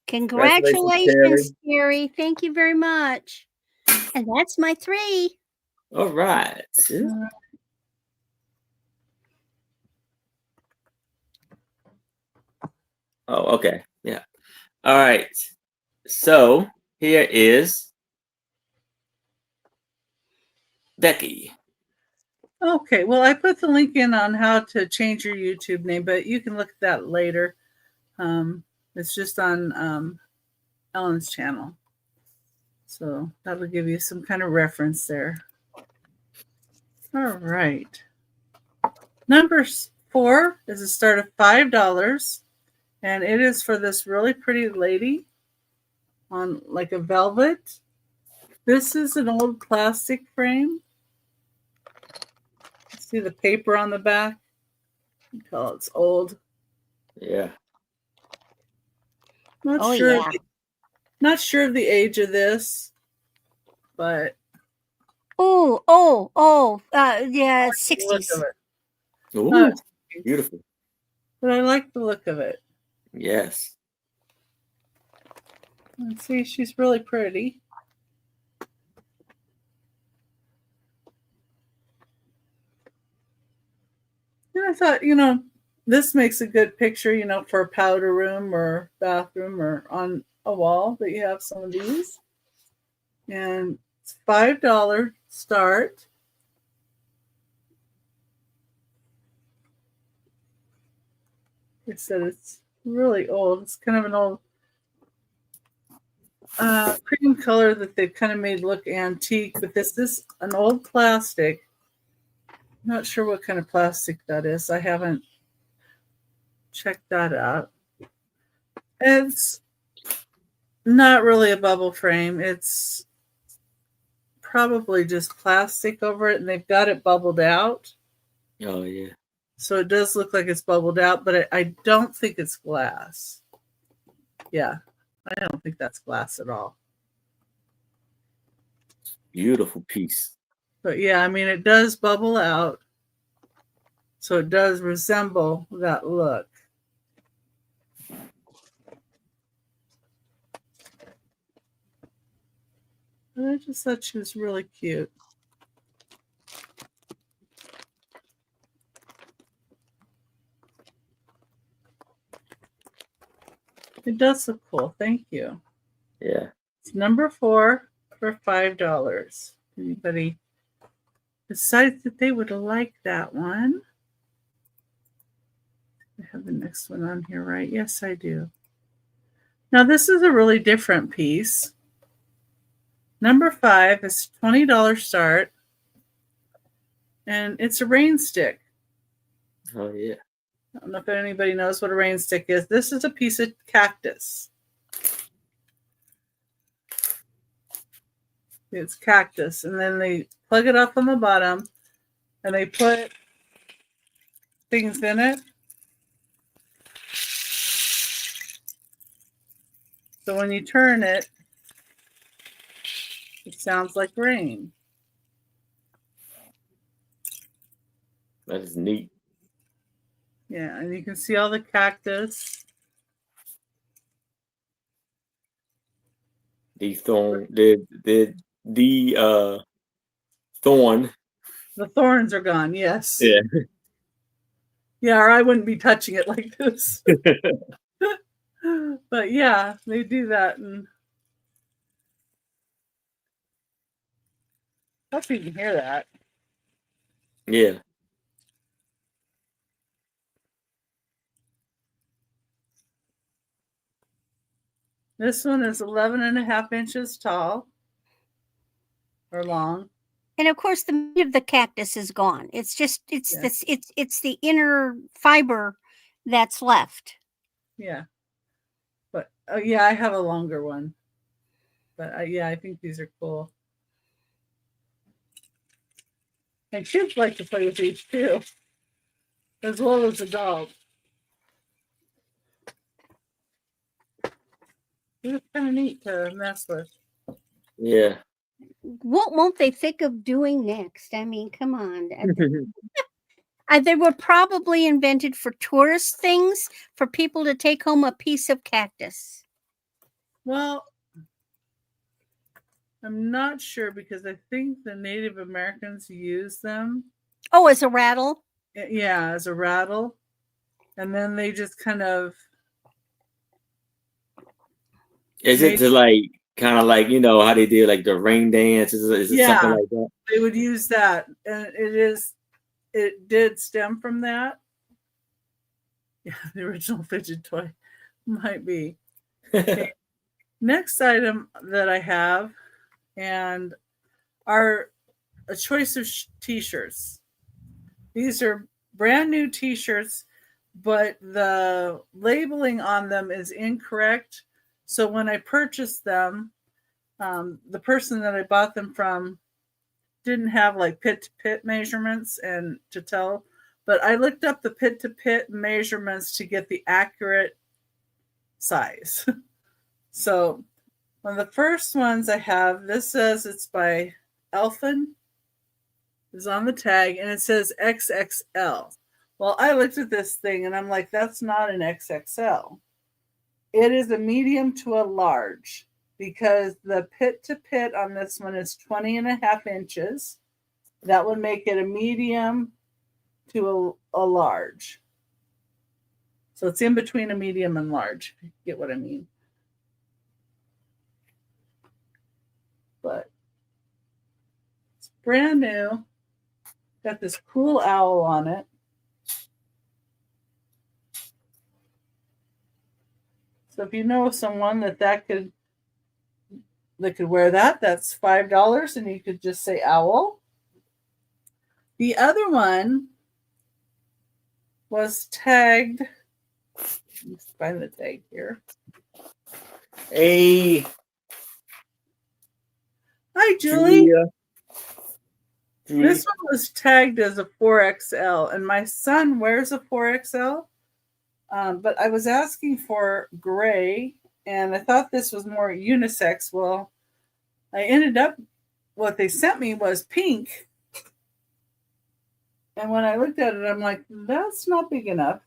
Congratulations, Terry. Thank you very much. And that's my 3. All right. Oh, okay. Yeah. All right. So here is Becky. Okay, well, I put the link in on how to change your YouTube name, but you can look at that later. It's just on Ellen's channel. So that'll give you some kind of reference there. All right. Number 4 is a start of $5. And it is for this really pretty lady on like a velvet. This is an old plastic frame. See the paper on the back? You can tell it's old. Yeah. Not sure of the age of this, but yeah, 60s. Ooh, beautiful. But I like the look of it. Yes. Let's see, she's really pretty. And I thought, this makes a good picture, for a powder room or bathroom or on a wall that you have some of these. And it's $5 start. Like I said, it's really old. It's kind of an old cream color that they've kind of made look antique, but this is an old plastic. I'm not sure what kind of plastic that is. I haven't checked that out. It's not really a bubble frame. It's probably just plastic over it, and they've got it bubbled out. Oh, yeah. So it does look like it's bubbled out, but I don't think it's glass. Yeah, I don't think that's glass at all. Beautiful piece. But yeah, I mean, it does bubble out. So it does resemble that look. But I just thought she was really cute. It does look cool. Thank you. Yeah. It's number 4 for $5. Anybody decides that they would like that one? I have the next one on here, right? Yes, I do. Now, this is a really different piece. Number 5 is $20 start. And it's a rain stick. Oh, yeah. I don't know if anybody knows what a rain stick is. This is a piece of cactus. It's cactus. And then they plug it up on the bottom and they put things in it. So when you turn it, It sounds like rain. That is neat. Yeah, and you can see all the cactus. The thorn, the thorn. The thorns are gone, yes. Yeah. Yeah, or I wouldn't be touching it like this. But yeah, they do that. And I hope you can hear that. Yeah. This one is 11.5 inches tall or long. And of course, the meat of the cactus is gone. It's just it's Yeah. this it's the inner fiber that's left. Yeah. But yeah, I have a longer one. But yeah, I think these are cool. And kids like to play with these too, as well as adults. It's kind of neat to mess with. Yeah. What won't they think of doing next? I mean, come on. They were probably invented for tourist things, for people to take home a piece of cactus. Well, I'm not sure because I think the Native Americans use them. Oh, as a rattle? Yeah, as a rattle. And then they just kind of. Is it to like kind of like, you know, how they do like the rain dance? Is it something like that? They would use that. And it did stem from that. Yeah, the original fidget toy might be. Okay. Next item that I have and are a choice of t-shirts. These are brand new t-shirts, but the labeling on them is incorrect. So when I purchased them, the person that I bought them from didn't have like pit to pit measurements and to tell, but I looked up the pit to pit measurements to get the accurate size. So one of the first ones I have, this says it's by Elfin, is on the tag, and it says XXL. Well, I looked at this thing and I'm like, that's not an XXL. It is a medium to a large because the pit to pit on this one is 20.5 inches. That would make it a medium to a large. So it's in between a medium and large, if you get what I mean. But it's brand new. Got this cool owl on it. So if you know someone that could wear that, that's $5, and you could just say owl. The other one was tagged. Let's find the tag here. Hey. Hi, Julie. Julia. This one was tagged as a 4XL, and my son wears a 4XL. But I was asking for gray, and I thought this was more unisex. Well, I ended up, what they sent me was pink. And when I looked at it, I'm like, that's not big enough.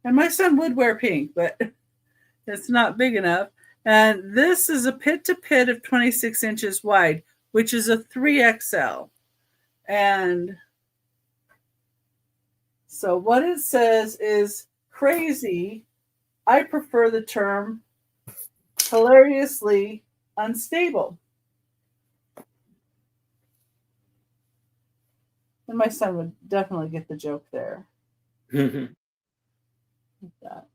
And my son would wear pink, but it's not big enough. And this is a pit to pit of 26 inches wide, which is a 3XL. And so what it says is crazy. I prefer the term hilariously unstable. And my son would definitely get the joke there. Like that.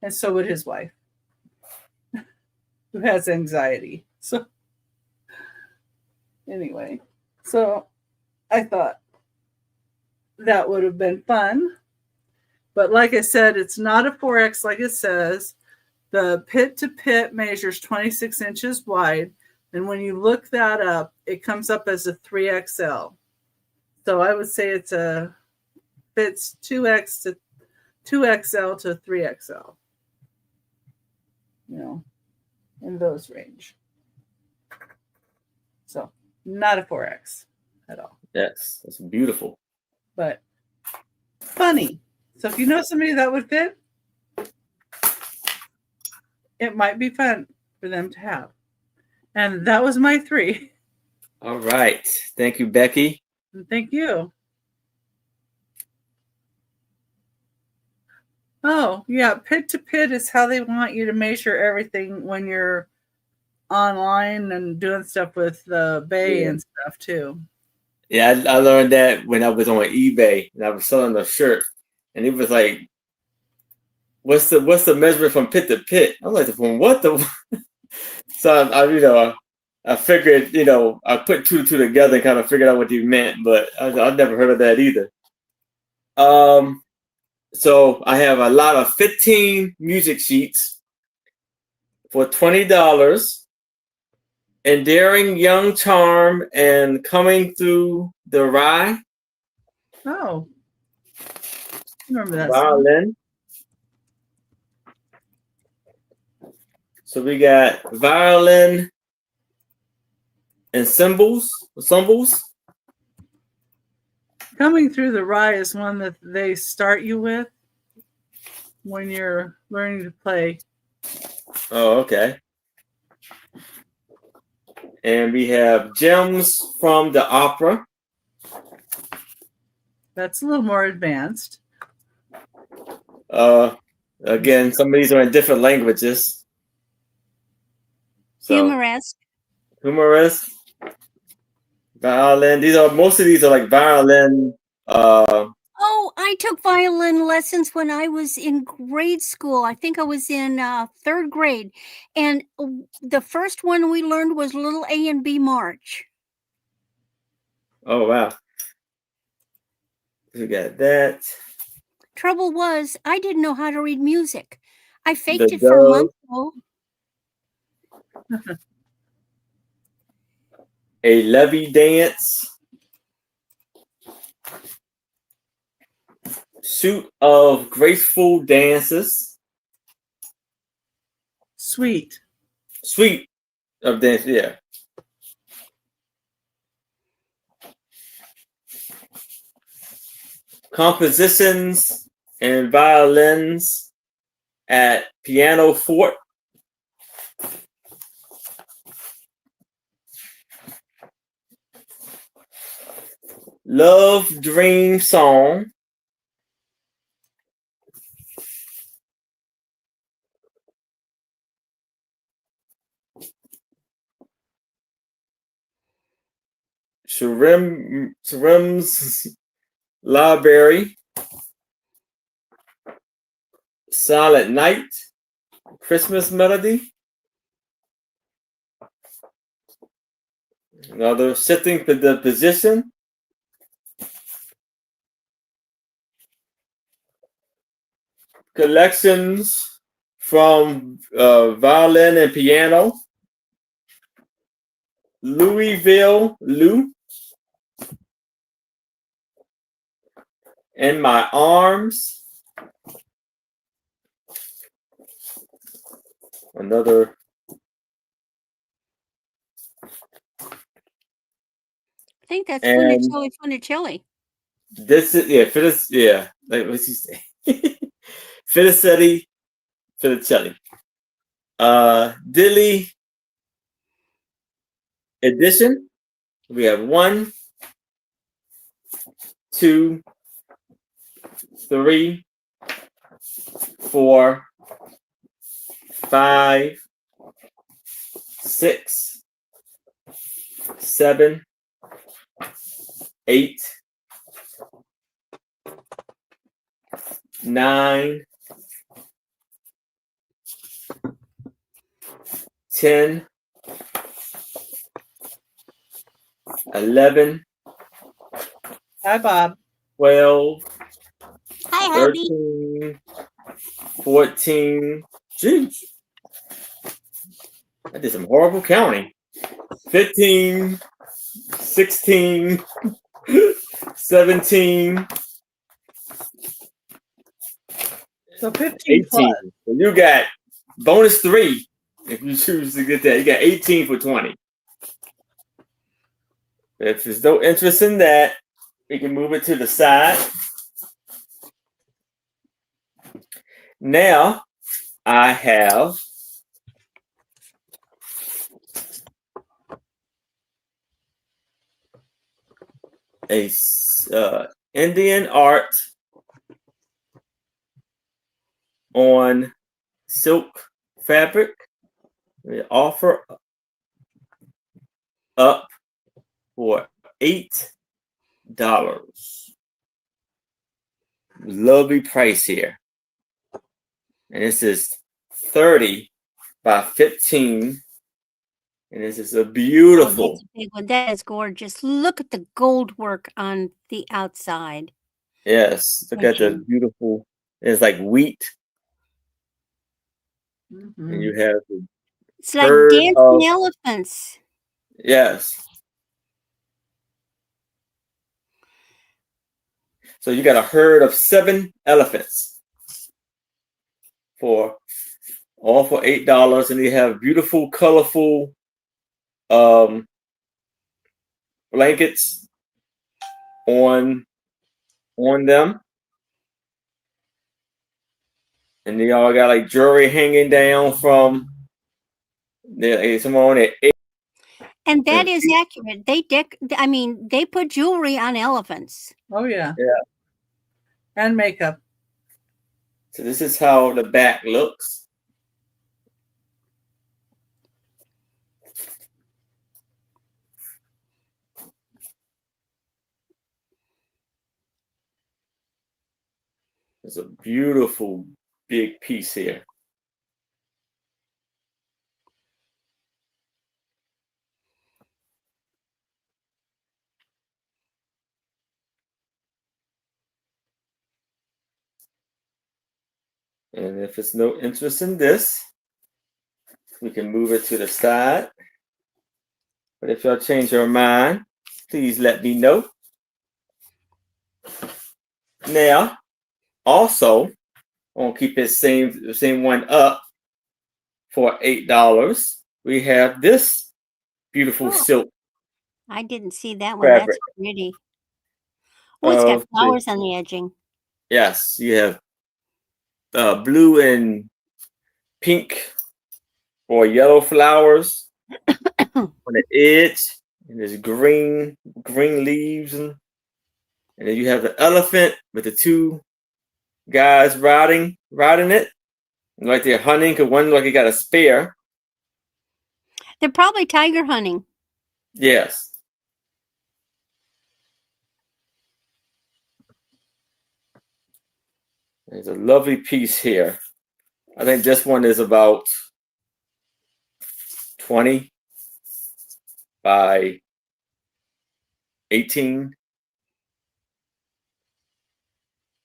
And so would his wife, who has anxiety. So anyway, so I thought that would have been fun. But like I said, it's not a 4X like it says. The pit to pit measures 26 inches wide. And when you look that up, it comes up as a 3XL. So I would say fits 2XL to 3XL. in those range. So not a 4X at all. Yes, that's beautiful. But funny. So if you know somebody that would fit, it might be fun for them to have. And that was my 3. All right. Thank you, Becky. And thank you. Oh, yeah. Pit to pit is how they want you to measure everything when you're online and doing stuff with the Bay and stuff too. Yeah, I learned that when I was on eBay and I was selling a shirt, and it was like, "What's the measurement from pit to pit?" I was like, "From what the?" So I figured, I put two together and kind of figured out what you meant, but I've never heard of that either. So I have a lot of 15 music sheets for $20. Endearing Young Charm and Coming Through the Rye. Oh. Remember that Violin. Song. So we got violin and cymbals. Coming Through the Rye is one that they start you with when you're learning to play. Oh, okay. And we have Gems from the Opera. That's a little more advanced. Again, some of these are in different languages. So, humorous. Violin. Most of these are like violin. Oh, I took violin lessons when I was in grade school. I think I was in 3rd grade. And the first one we learned was Little A and B March. Oh, wow. We got that. Trouble was, I didn't know how to read music. I faked it for a month, though. A levee dance. Suit of graceful dances. Suite of dance, yeah. Compositions and violins at Piano Fort. Love Dream Song. Shrim's Library. Silent Night. Christmas Melody. Another Shifting to the Position. Collections from violin and piano. Louisville Lou. In My Arms. Another. I think that's Funicelli. This is like what's he say? Funicelli. Dilly edition. We have 1, 2, 3, 4, 5, 6, 7, 8, 9, 10, 11. Hi, Bob. 12. Hi, 13. 14. Jeez. I did some horrible counting. 15. 16. 17. So 15 18. plus. So you got bonus 3 if you choose to get that. You got 18 for 20. If there's no interest in that, we can move it to the side. Now I have a Indian art on silk fabric. We offer up for $8. Lovely price here. And this is 30 by 15. And this is a beautiful. Oh, that's a big one. That is gorgeous. Look at the gold work on the outside. Yes, look at the beautiful. It's like wheat. Mm-hmm. And you have it's like dancing elephants. Yes. So you got a herd of 7 elephants for $8, and you have beautiful, colorful blankets on them, and they all got like jewelry hanging down from someone. And that is accurate. They put jewelry on elephants. Oh yeah. Yeah. And makeup. So this is how the back looks. It's a beautiful big piece here. And if it's no interest in this, we can move it to the side. But if y'all change your mind, please let me know. Now, also, I'm gonna keep the same one up for $8. We have this beautiful silk. I didn't see that one. Fabric. That's pretty. Oh, it's got flowers on the edging. Yes, you have blue and pink or yellow flowers on the edge, and there's green leaves, and then you have the elephant with the 2 guys riding it, like they're hunting. Cause one like he got a spear. They're probably tiger hunting. Yes. There's a lovely piece here. I think this one is about 20 by 18.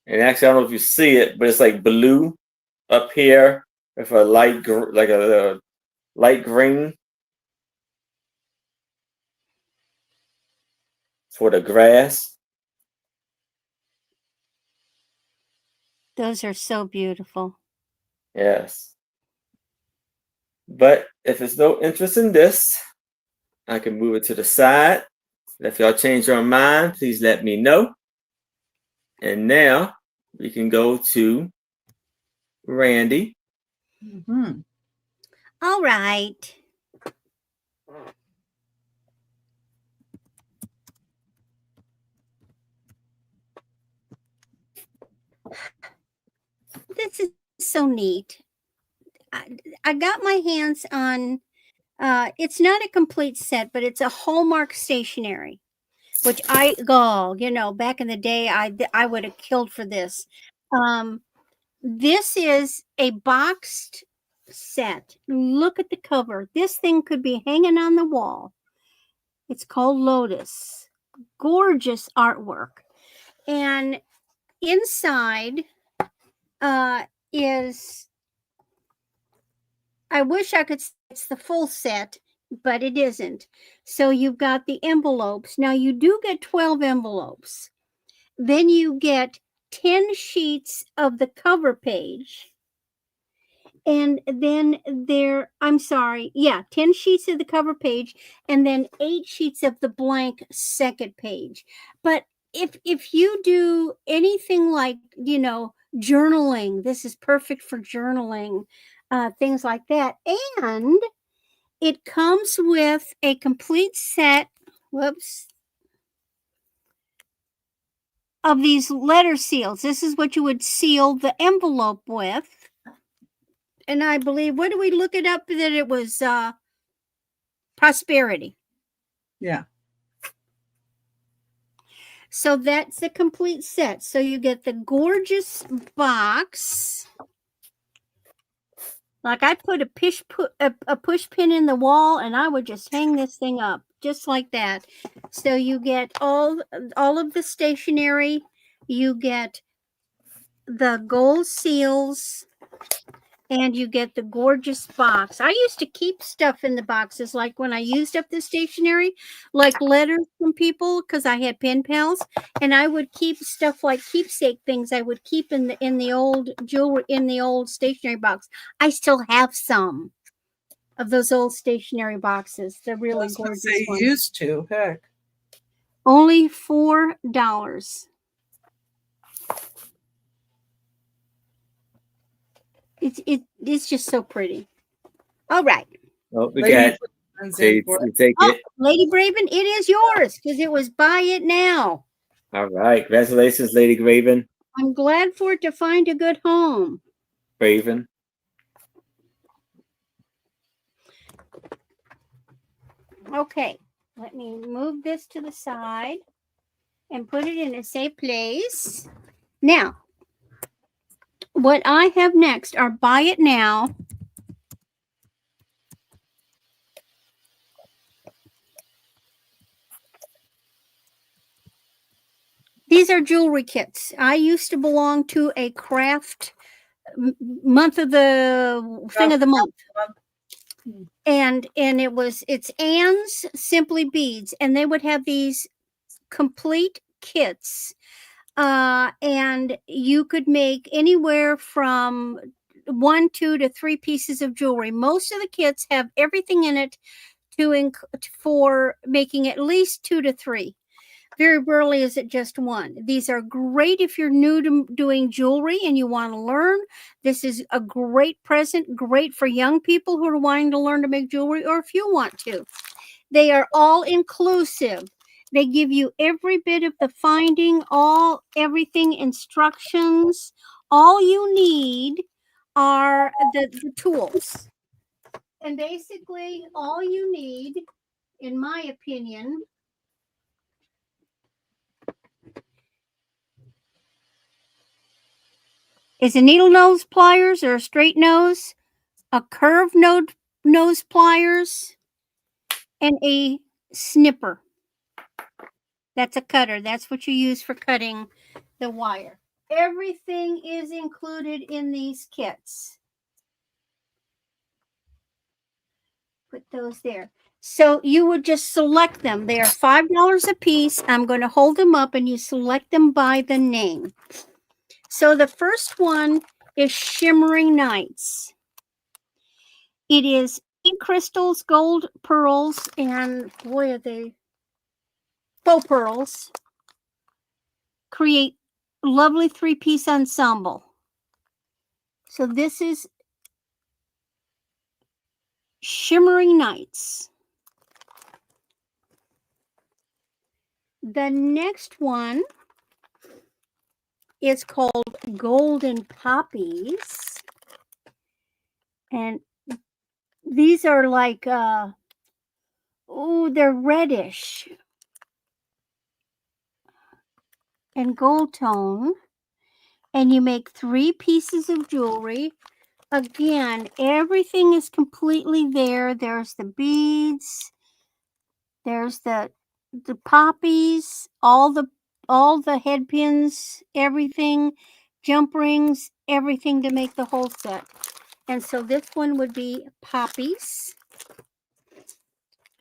And actually, I don't know if you see it, but it's like blue up here with a light, like a light green for the grass. Those are so beautiful. Yes. But if there's no interest in this, I can move it to the side. If y'all change your mind, please let me know. And now we can go to Randy. Mm-hmm. All right. This is so neat. I got my hands on, it's not a complete set, but it's a Hallmark stationery, which back in the day, I would have killed for this. This is a boxed set. Look at the cover. This thing could be hanging on the wall. It's called Lotus. Gorgeous artwork. And inside is, I wish I could say it's the full set, but it isn't. So you've got the envelopes. Now you do get 12 envelopes. Then you get 10 sheets of the cover page. And then I'm sorry, 10 sheets of the cover page, and then 8 sheets of the blank second page. But if you do anything like, journaling, this is perfect for journaling, things like that. And it comes with a complete set, of these letter seals. This is what you would seal the envelope with. And I believe, what did we look it up that it was prosperity. Yeah. So that's the complete set. So you get the gorgeous box. Like I put a push pin in the wall, and I would just hang this thing up just like that. So you get all of the stationery. You get the gold seals, and you get the gorgeous box. I used to keep stuff in the boxes, like when I used up the stationery, like letters from people, because I had pen pals, and I would keep stuff like keepsake things I would keep in the old jewelry, in the old stationery box. I still have some of those old stationery boxes. They're really gorgeous ones. Used to, heck. Only $4. It's just so pretty. All right. Oh, we got you take it. Lady Braven, it is yours because it was buy it now. All right. Congratulations, Lady Graven. I'm glad for it to find a good home. Braven. Okay. Let me move this to the side and put it in a safe place. Now, what I have next are buy it now. These are jewelry kits. I used to belong to a craft month of the thing of the month. And it's Anne's Simply Beads, and they would have these complete kits. And you could make anywhere from 1, 2 to 3 pieces of jewelry. Most of the kits have everything in it for making at least 2 to 3. Very rarely is it just one. These are great if you're new to doing jewelry and you want to learn. This is a great present, great for young people who are wanting to learn to make jewelry, or if you want to. They are all inclusive. They give you every bit of the finding, everything, instructions. All you need are the tools. And basically, all you need, in my opinion, is a needle nose pliers or a straight nose, a curved nose pliers, and a snipper. That's a cutter. That's what you use for cutting the wire. Everything is included in these kits. Put those there. So you would just select them. They are $5 a piece. I'm going to hold them up and you select them by the name. So the first one is Shimmering Nights. It is pink crystals, gold pearls, and boy, are they faux pearls. Create lovely 3-piece ensemble. So this is Shimmering Nights. The next one is called Golden Poppies. And these are like, they're reddish and gold tone. And you make 3 pieces of jewelry. Again, everything is completely there. There's the beads. There's the poppies, all the head pins, everything, jump rings, everything to make the whole set. And so this one would be poppies.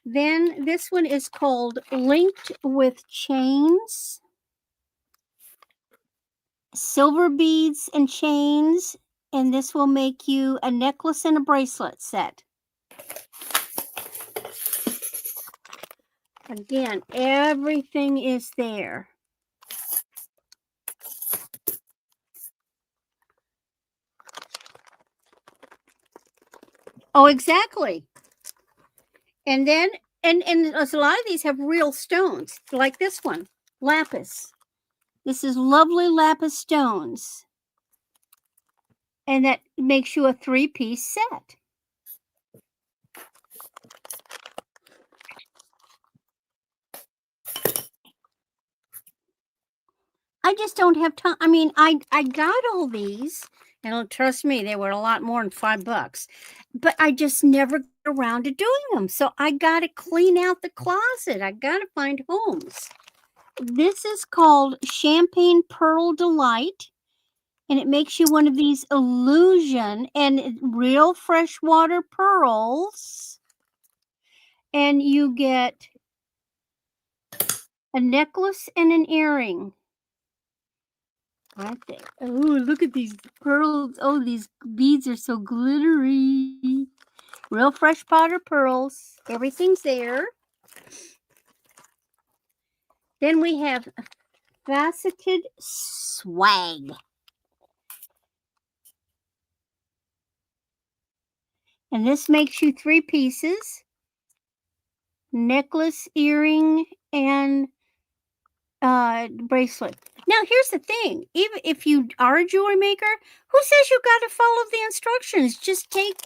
Then this one is called Linked with Chains. Silver beads and chains And this will make you a necklace and a bracelet set. Again, everything is there. Oh, exactly. And then, and a lot of these have real stones, like this one, lapis. This is lovely lapis stones. And that makes you a 3-piece set. I just don't have time. I mean, I got all these, and trust me, they were a lot more than $5. But I just never got around to doing them. So I got to clean out the closet. I got to find homes. This is called Champagne Pearl Delight. And it makes you one of these illusion and real freshwater pearls. And you get a necklace and an earring. Aren't they? Oh, look at these pearls. Oh, these beads are so glittery. Real freshwater pearls. Everything's there. Then we have faceted swag. And this makes you 3 pieces. Necklace, earring, and bracelet. Now, here's the thing. Even if you are a jewelry maker, who says you got to follow the instructions? Just take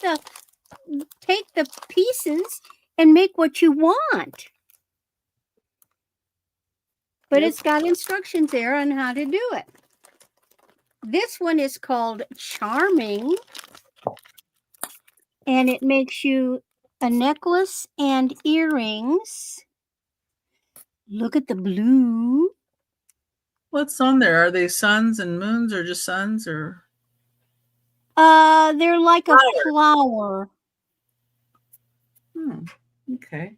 the pieces and make what you want. But it's got instructions there on how to do it. This one is called Charming. And it makes you a necklace and earrings. Look at the blue. What's on there? Are they suns and moons or just suns or? They're like a flower. Okay.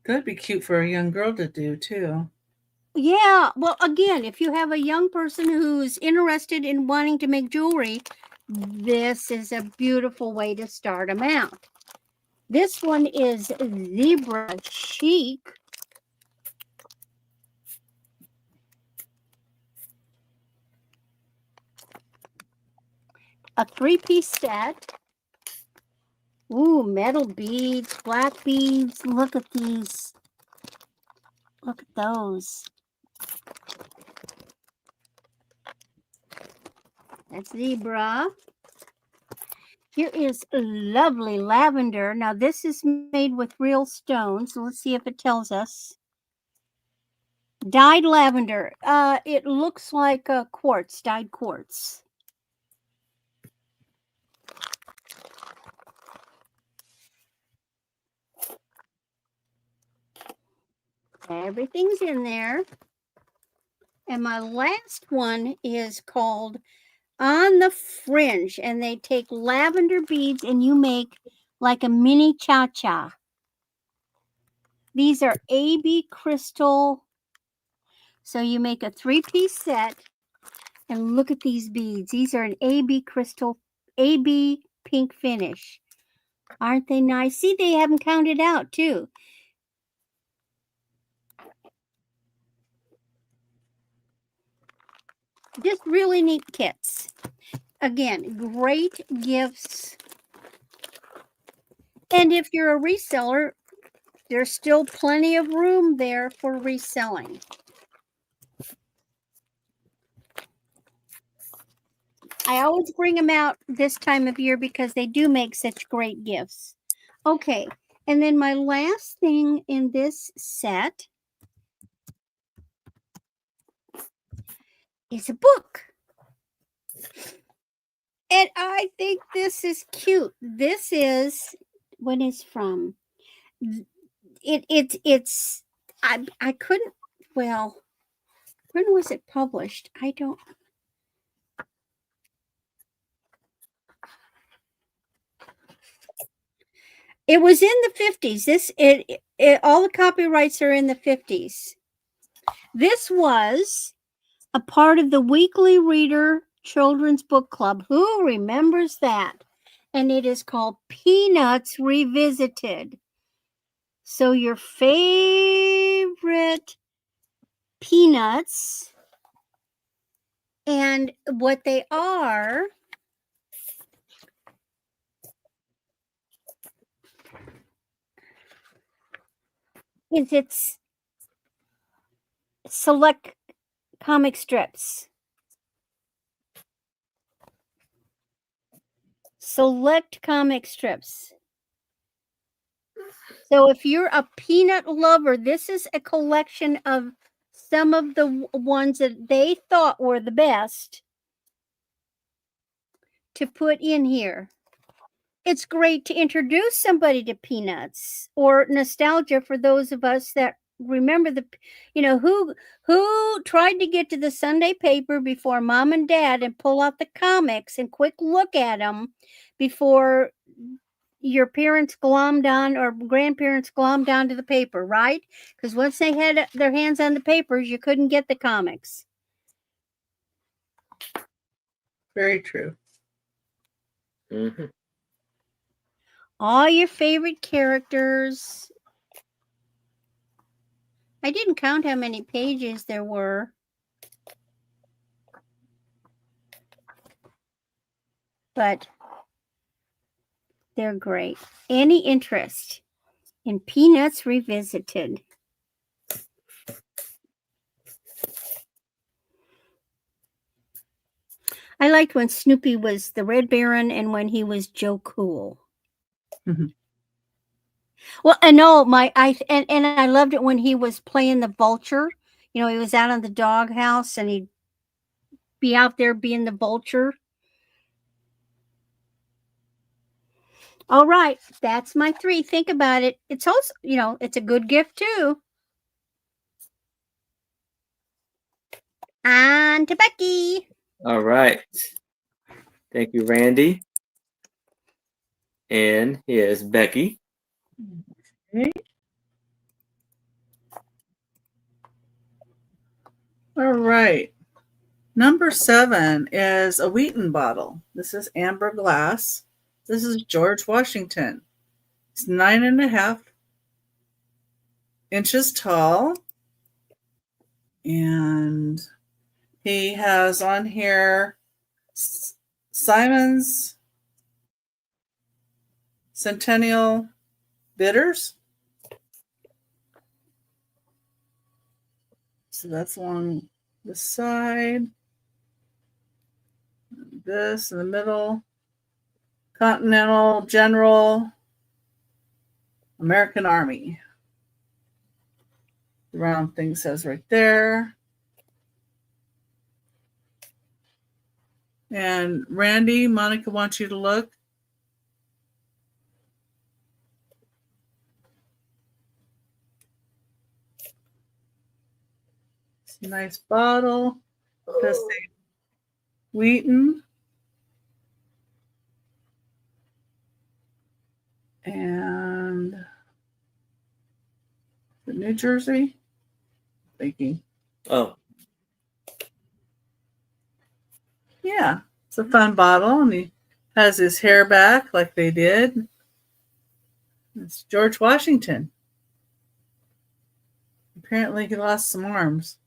That'd be cute for a young girl to do too. Yeah. Well, again, if you have a young person who's interested in wanting to make jewelry, this is a beautiful way to start them out. This one is Zebra Chic. A 3-piece set. Ooh, metal beads, black beads. Look at these. Look at those. That's zebra. Here is lovely lavender. Now, this is made with real stones. Let's see if it tells us. Dyed lavender. It looks like a quartz, dyed quartz. Everything's in there. And my last one is called On the Fringe. And they take lavender beads and you make like a mini cha-cha. These are AB crystal. So you make a 3-piece set. And look at these beads. These are an AB crystal, AB pink finish. Aren't they nice? See, they have them counted out too. Just really neat kits. Again, great gifts. And if you're a reseller, there's still plenty of room there for reselling. I always bring them out this time of year because they do make such great gifts. Okay, and then my last thing in this set is a book. And I think this is cute. This is when it's from. It's I couldn't, well, when was it published? I don't. It was in the 50s. All the copyrights are in the 50s. This was a part of the Weekly Reader children's book club. Who remembers that? And it is called Peanuts Revisited. So your favorite peanuts, and what they are is it's select comic strips. Select comic strips. So if you're a peanut lover, this is a collection of some of the ones that they thought were the best to put in here. It's great to introduce somebody to Peanuts, or nostalgia for those of us that remember who tried to get to the Sunday paper before mom and dad and pull out the comics and quick look at them before your parents glommed on or grandparents glommed onto the paper, right? Because once they had their hands on the papers, you couldn't get the comics. Very true. Mm-hmm. All your favorite characters. I didn't count how many pages there were. But they're great. Any interest in Peanuts Revisited? I liked when Snoopy was the Red Baron and when he was Joe Cool. Mm-hmm. Well, I know and I loved it when he was playing the vulture. He was out on the doghouse and he'd be out there being the vulture. All right, that's my 3. Think about it. It's also, it's a good gift too. On to Becky. All right. Thank you, Randy. And here's Becky. Okay. All right. Number 7 is a Wheaton bottle. This is amber glass. This is George Washington. It's 9.5 inches tall. And he has on here Simon's Centennial Bitters. So that's along the side. This in the middle. Continental General American Army. The round thing says right there. And Randy, Monica wants you to look. It's a nice bottle. It does say Wheaton. And the New Jersey. Thinking. Oh. Yeah, it's a fun bottle, and he has his hair back like they did. It's George Washington. Apparently he lost some arms.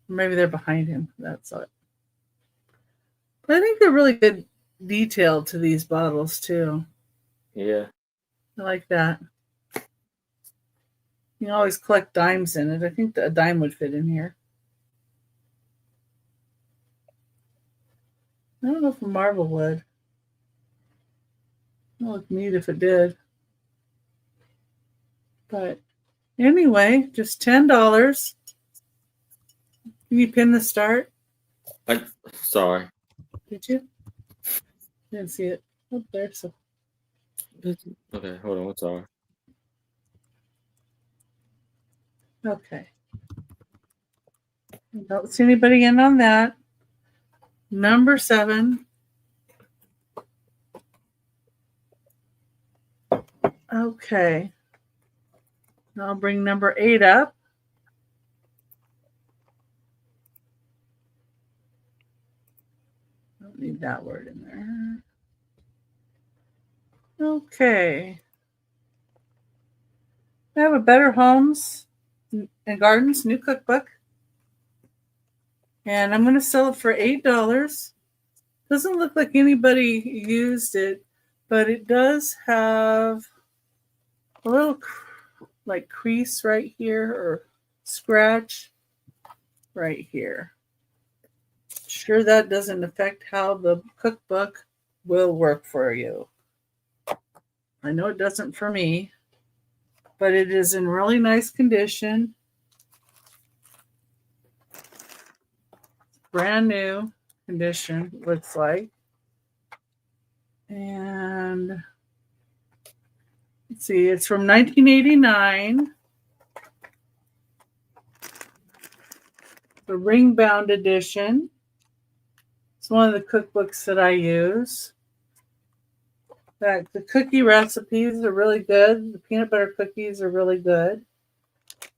Maybe they're behind him. That's it. But I think they're really good detail to these bottles too. Yeah. I like that. You can always collect dimes in it. I think a dime would fit in here. I don't know if a marble would. It would look neat if it did. But anyway, just $10. Can you pin the start? Sorry. Did you? Didn't see it. Oh, there. So. Okay, hold on. Sorry. Okay. Don't see anybody in on that. Number 7. Okay. I'll bring number 8 up. don't need that word in there. Okay. I have a Better Homes and Gardens new cookbook. And I'm going to sell it for $8. Doesn't look like anybody used it, but it does have a little like crease right here or scratch right here. Sure, that doesn't affect how the cookbook will work for you. I know it doesn't for me, but it is in really nice condition. Brand new condition, looks like. And let's see, it's from 1989. The ring bound edition. It's one of the cookbooks that I use. In fact, the cookie recipes are really good. The peanut butter cookies are really good.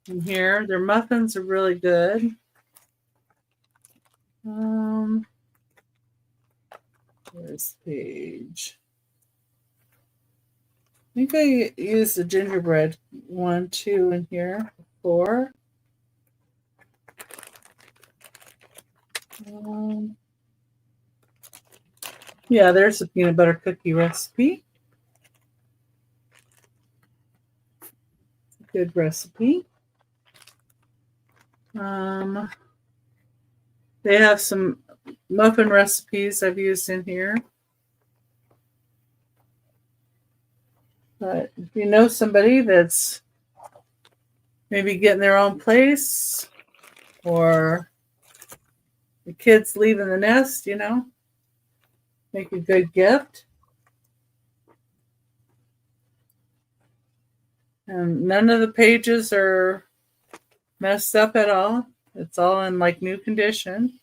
In here, their muffins are really good. There's the page. I think I used the gingerbread 1, 2 in here. 4. Yeah, there's the peanut butter cookie recipe. Good recipe. They have some muffin recipes I've used in here. But if you know somebody that's maybe getting their own place or the kids leaving the nest, you know, make a good gift. And none of the pages are messed up at all. It's all in like new condition.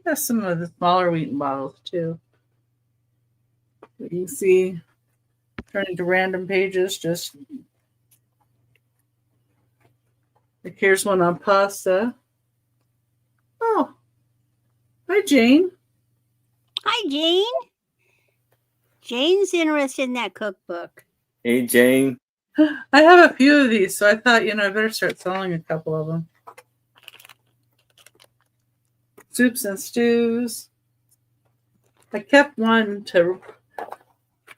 There's some of the smaller Wheaton bottles too. You can see turning to random pages. Just like here's one on pasta. Oh, hi Jane. Hi Jane. Jane's interested in that cookbook. Hey, Jane. I have a few of these, so I thought, I better start selling a couple of them. Soups and stews. I kept one to...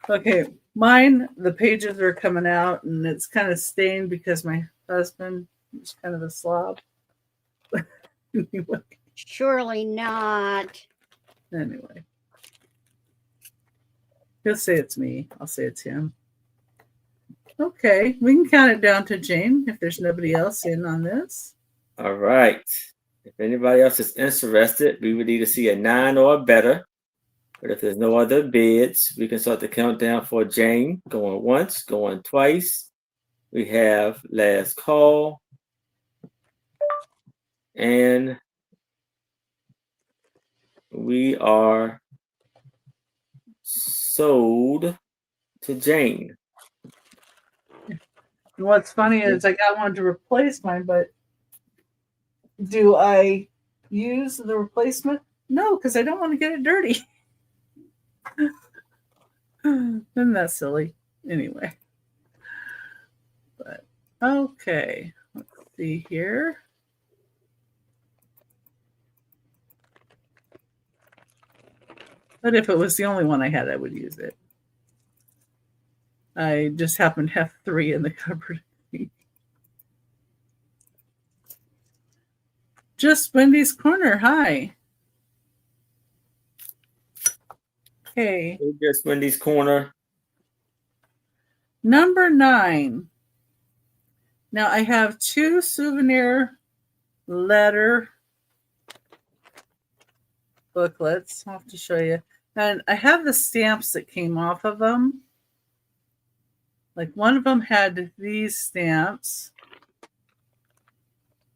Okay, mine, the pages are coming out, and it's kind of stained because my husband is kind of a slob. Anyway. Surely not. Anyway. He'll say it's me. I'll say it's him. Okay, we can count it down to Jane if there's nobody else in on this. All right. If anybody else is interested, we would either see a 9 or better. But if there's no other bids, we can start the countdown for Jane. Going once, going twice. We have last call. And we are sold to Jane. And what's funny is I got one to replace mine, but do I use the replacement? No, because I don't want to get it dirty. Isn't that silly? Anyway. But okay. Let's see here. But if it was the only one I had, I would use it. I just happen to have 3 in the cupboard. Just Wendy's Corner. Hi. Okay. Just Wendy's Corner. Number 9. Now I have 2 souvenir letter booklets. I'll have to show you. And I have the stamps that came off of them. Like one of them had these stamps.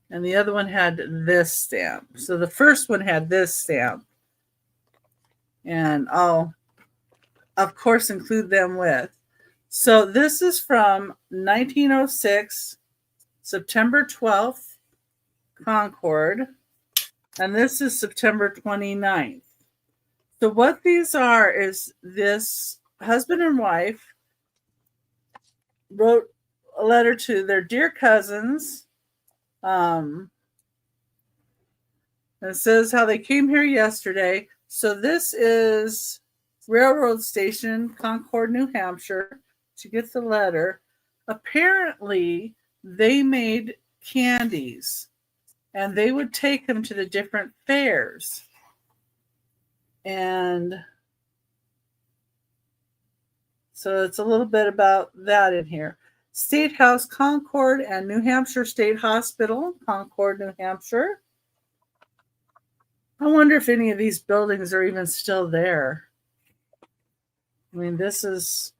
And the other one had this stamp. So the first one had this stamp. And I'll, of course, include them with. So this is from 1906. September 12th, Concord. And this is September 29th. So what these are is this husband and wife wrote a letter to their dear cousins. It says how they came here yesterday. So this is Railroad Station, Concord, New Hampshire. To get the letter, apparently they made candies, and they would take them to the different fairs. And so it's a little bit about that in here. State House, Concord, and New Hampshire State Hospital, Concord, New Hampshire. I wonder if any of these buildings are even still there. I mean, this is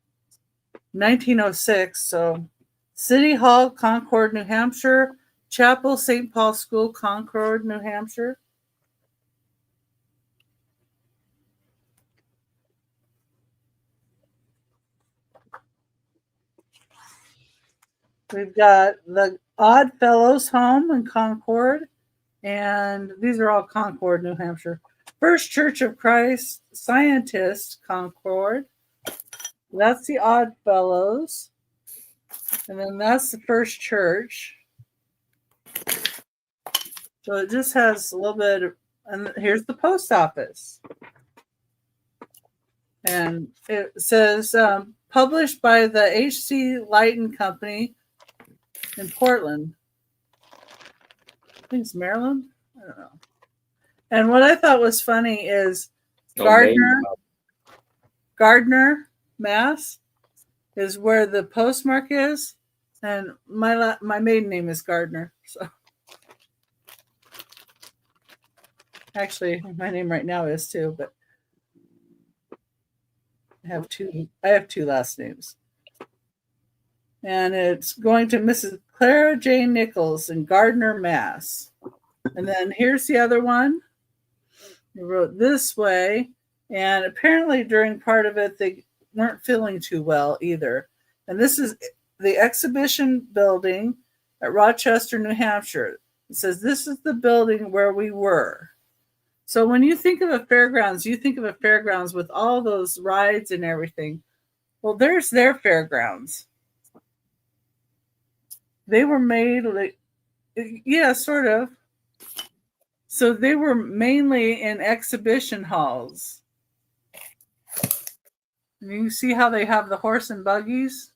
1906, so City Hall, Concord, New Hampshire. Chapel, St. Paul School, Concord, New Hampshire. We've got the Odd Fellows Home in Concord, and these are all Concord, New Hampshire. First Church of Christ Scientist, Concord. That's the Odd Fellows. And then that's the First Church. So it just has a little bit of, and here's the post office. And it says published by the H.C. Lighton Company in Portland. I think it's Maryland. I don't know. And what I thought was funny is Gardner, Mass. is where the postmark is, and my maiden name is Gardner. So actually, my name right now is too, but I have two last names. And it's going to Mrs. Clara J. Nichols in Gardner, Mass. And then here's the other one. They wrote this way, and apparently during part of it, they weren't feeling too well either. And this is the exhibition building at Rochester, New Hampshire. It says this is the building where we were. So when you think of a fairgrounds, you think of a fairgrounds with all those rides and everything. Well, there's their fairgrounds. They were made like, yeah, sort of. So they were mainly in exhibition halls. And you see how they have the horse and buggies?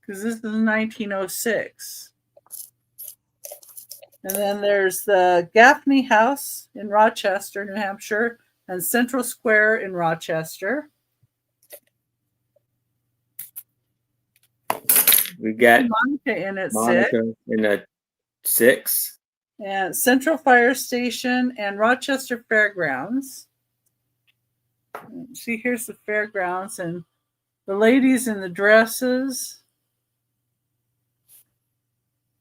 Because this is 1906. And then there's the Gaffney House in Rochester, New Hampshire, and Central Square in Rochester. We got Monica in at Monica in at 6. And Central Fire Station and Rochester Fairgrounds. See, here's the fairgrounds and the ladies in the dresses.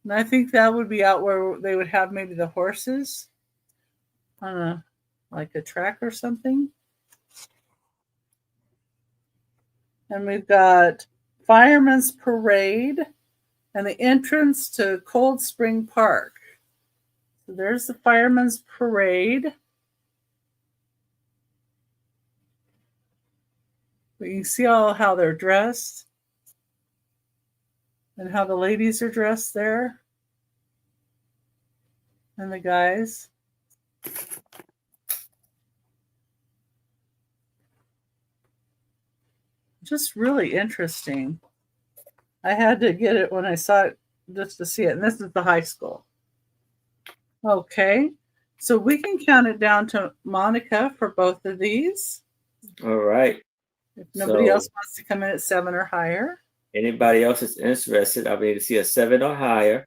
And I think that would be out where they would have maybe the horses on like a track or something. And we've got Fireman's Parade and the entrance to Cold Spring Park. So there's the Fireman's Parade. But you can see all how they're dressed and how the ladies are dressed there and the guys. Just really interesting. I had to get it when I saw it just to see it. And this is the high school. Okay. So we can count it down to Monica for both of these. All right. If nobody else wants to come in at 7 or higher. Anybody else is interested, I'll be able to see a 7 or higher.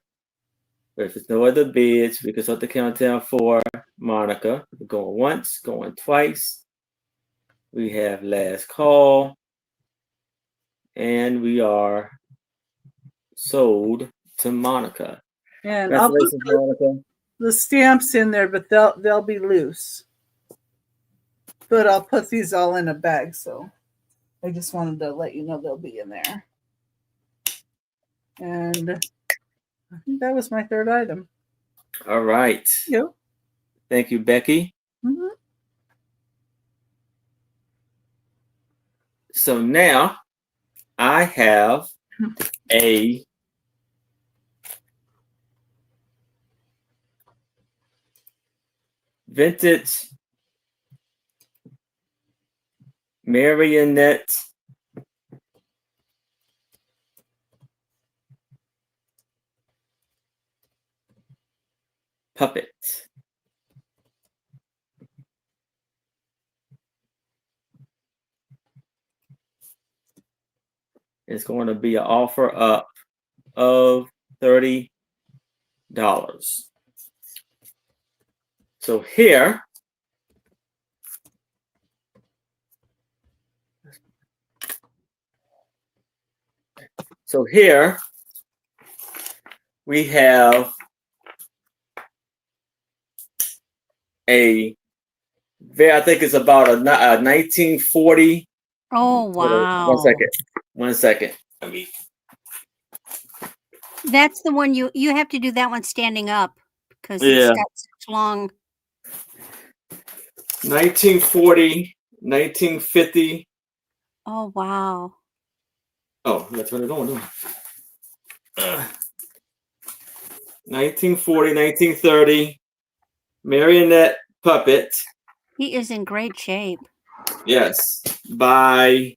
But if there's no other bids, we can start the countdown for Monica. We're going once, going twice. We have last call. And we are sold to Monica. And I'll put the stamps in there, but they'll be loose. But I'll put these all in a bag, so I just wanted to let you know they'll be in there. And I think that was my third item. All right. Yep. Thank you, Becky. Mm-hmm. So now I have a vintage marionette puppet. It's going to be an offer up of $30. So here, we have I think it's about a 1940. Oh, wow. One second. That's the one you have to do that one standing up because Yeah. it's got such long. 1940, 1950. Oh, wow. Oh, that's what it's on. 1940, 1930 marionette puppet. He is in great shape. Yes, by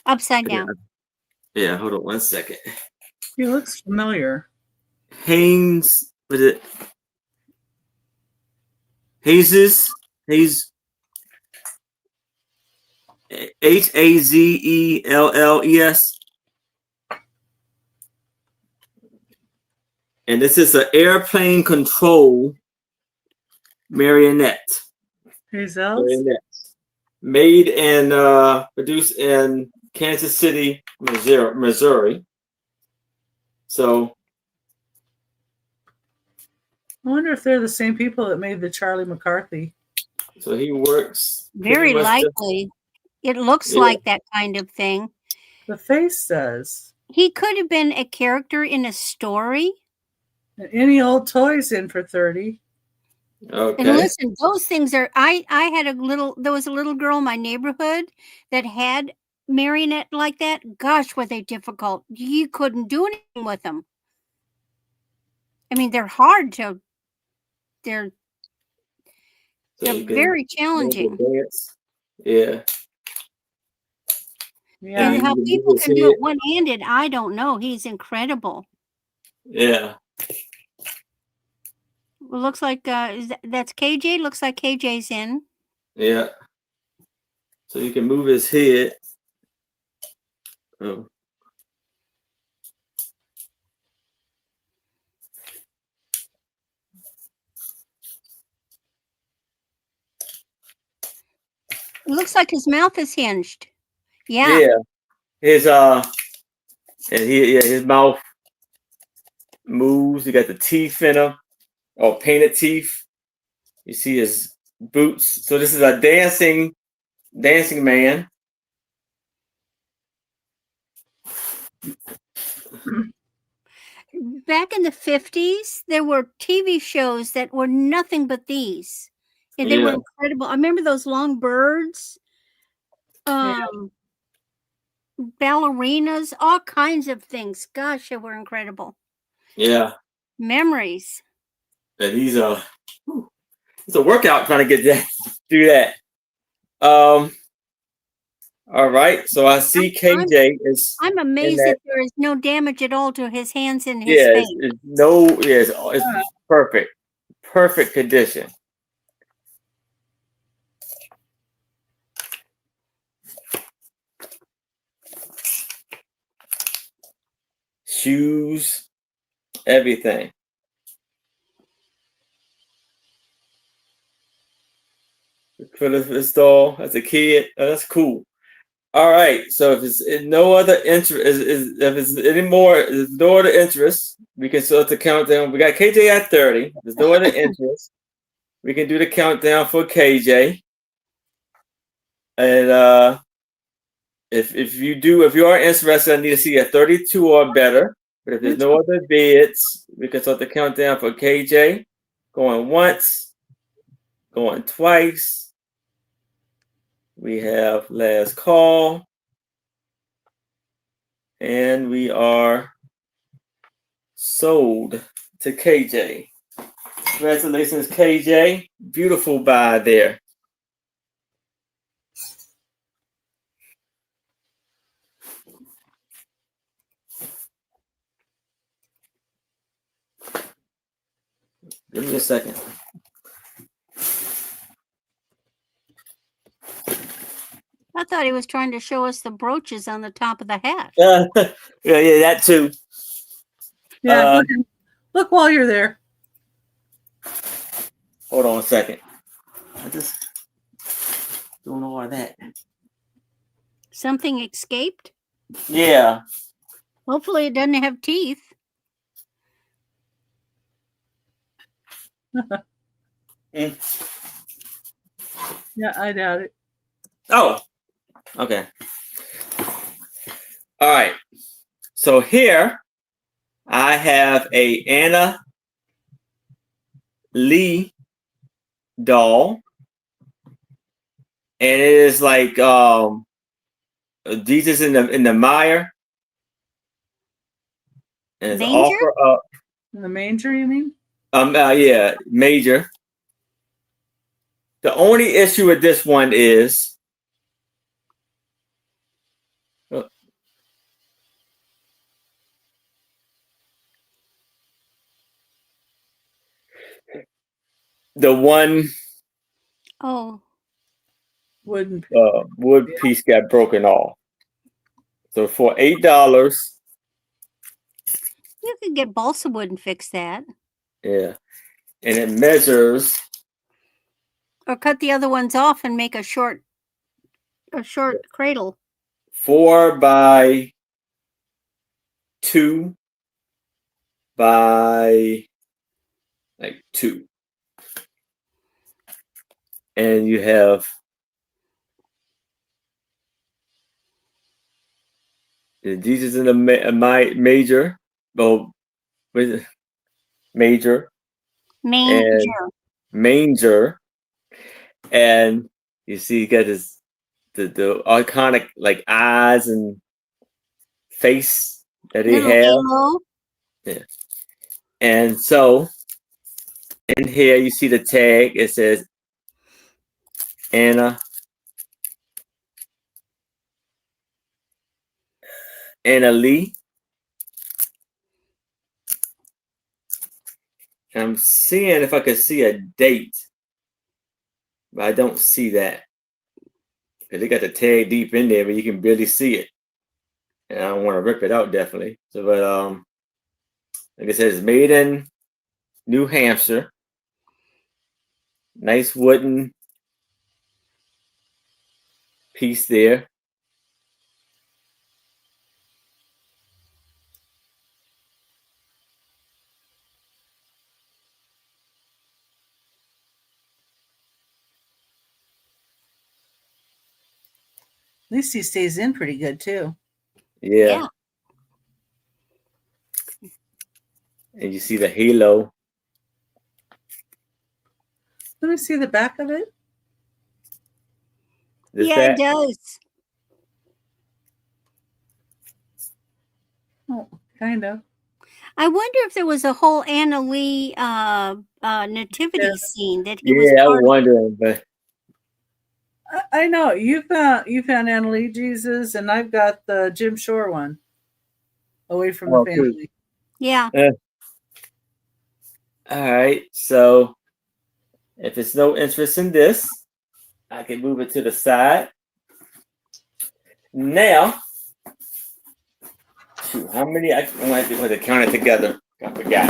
Upside down. Yeah, hold on one second. He looks familiar. Haynes, was it? Hayes Hazelles. And this is an airplane control marionette. Hazels? Made and produced in Kansas City, Missouri. So I wonder if they're the same people that made the Charlie McCarthy. So he works. Very likely. It looks like that kind of thing. The face does. He could have been a character in a story. And any old toys in for 30. Okay. And listen, those things are. I had there was a little girl in my neighborhood that had marionette like that. Gosh, were they difficult? You couldn't do anything with them. I mean, they're hard to. They're very challenging. Yeah. Yeah. And how people can do it one-handed, I don't know. He's incredible. Yeah. Well, looks like that's KJ. Looks like KJ's in. Yeah. So you can move his head. Oh. It looks like his mouth is hinged. Yeah. Yeah. His mouth moves. He got the teeth in him, or painted teeth. You see his boots. So this is a dancing man. Back in the 50s, there were TV shows that were nothing but these. And they were incredible. I remember those long birds, ballerinas, all kinds of things. Gosh, they were incredible. Yeah. Memories. And it's a workout trying to do that. All right. So I see KJ is. I'm amazed that there is no damage at all to his hands and his face. It's perfect. Perfect condition. Shoes, everything. For the stall as a kid. Oh, that's cool. All right. So if it's no other interest, there's no other interest, we can start the countdown. We got KJ at 30. There's no other interest. We can do the countdown for KJ. And if you are interested, I need to see a 32 or better. But if there's no other bids, we can start the countdown for KJ. Going once, going twice. We have last call. And we are sold to KJ. Congratulations, KJ. Beautiful buy there. Give me a second. I thought he was trying to show us the brooches on the top of the hat. Yeah, that too. Yeah, look while you're there. Hold on a second. I just doing all of that. Something escaped? Yeah. Hopefully it doesn't have teeth. Mm. Yeah, I doubt it. Oh, okay. All right. So here I have a Anna Lee doll, and it is like Jesus in the mire, and it's all Manger? for up. In the manger, you mean? Yeah, major. The only issue with this one is the one Wooden wood piece got broken off. So for $8, You could get balsa wood and fix that. yeah, and it measures Or cut the other ones off and make a short cradle. 4 by 2 by like 2, and you have the Jesus in the major, well, major Manger. and manger, and you see you got this the iconic like eyes and face that he Little have. halo. Yeah. And so in here you see the tag. It says Anna Lee. And I'm seeing if I can see a date, but I don't see that. Because they got the tag deep in there, but you can barely see it. And I don't want to rip it out, definitely. So, but like I said, it's made in New Hampshire. Nice wooden piece there. At least he stays in pretty good too. Yeah. And you see the halo. Let me see the back of it. It does. Oh, kind of. I wonder if there was a whole Anna Lee nativity scene that he was Yeah, part I'm wondering, but I know you found Anna Lee Jesus, and I've got the Jim Shore one. Away from the family. Cool. Yeah. All right. So if it's no interest in this, I can move it to the side. Now, how many? I might want to count it together. I forgot.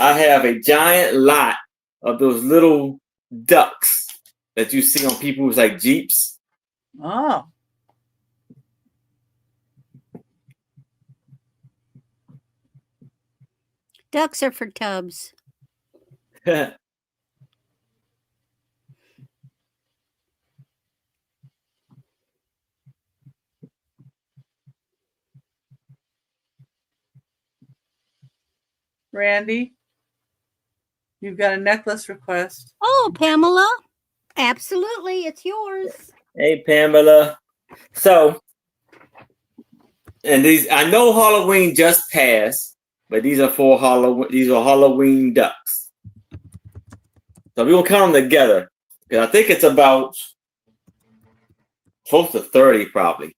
I have a giant lot of those little ducks that you see on people's like Jeeps. Oh. Ducks are for tubs. Randy, you've got a necklace request. Oh, Pamela. Absolutely. It's yours. Hey, Pamela. So, and these, I know Halloween just passed, but these are for Halloween. These are Halloween ducks. So we're gonna count them together. Because I think it's about close to 30 probably.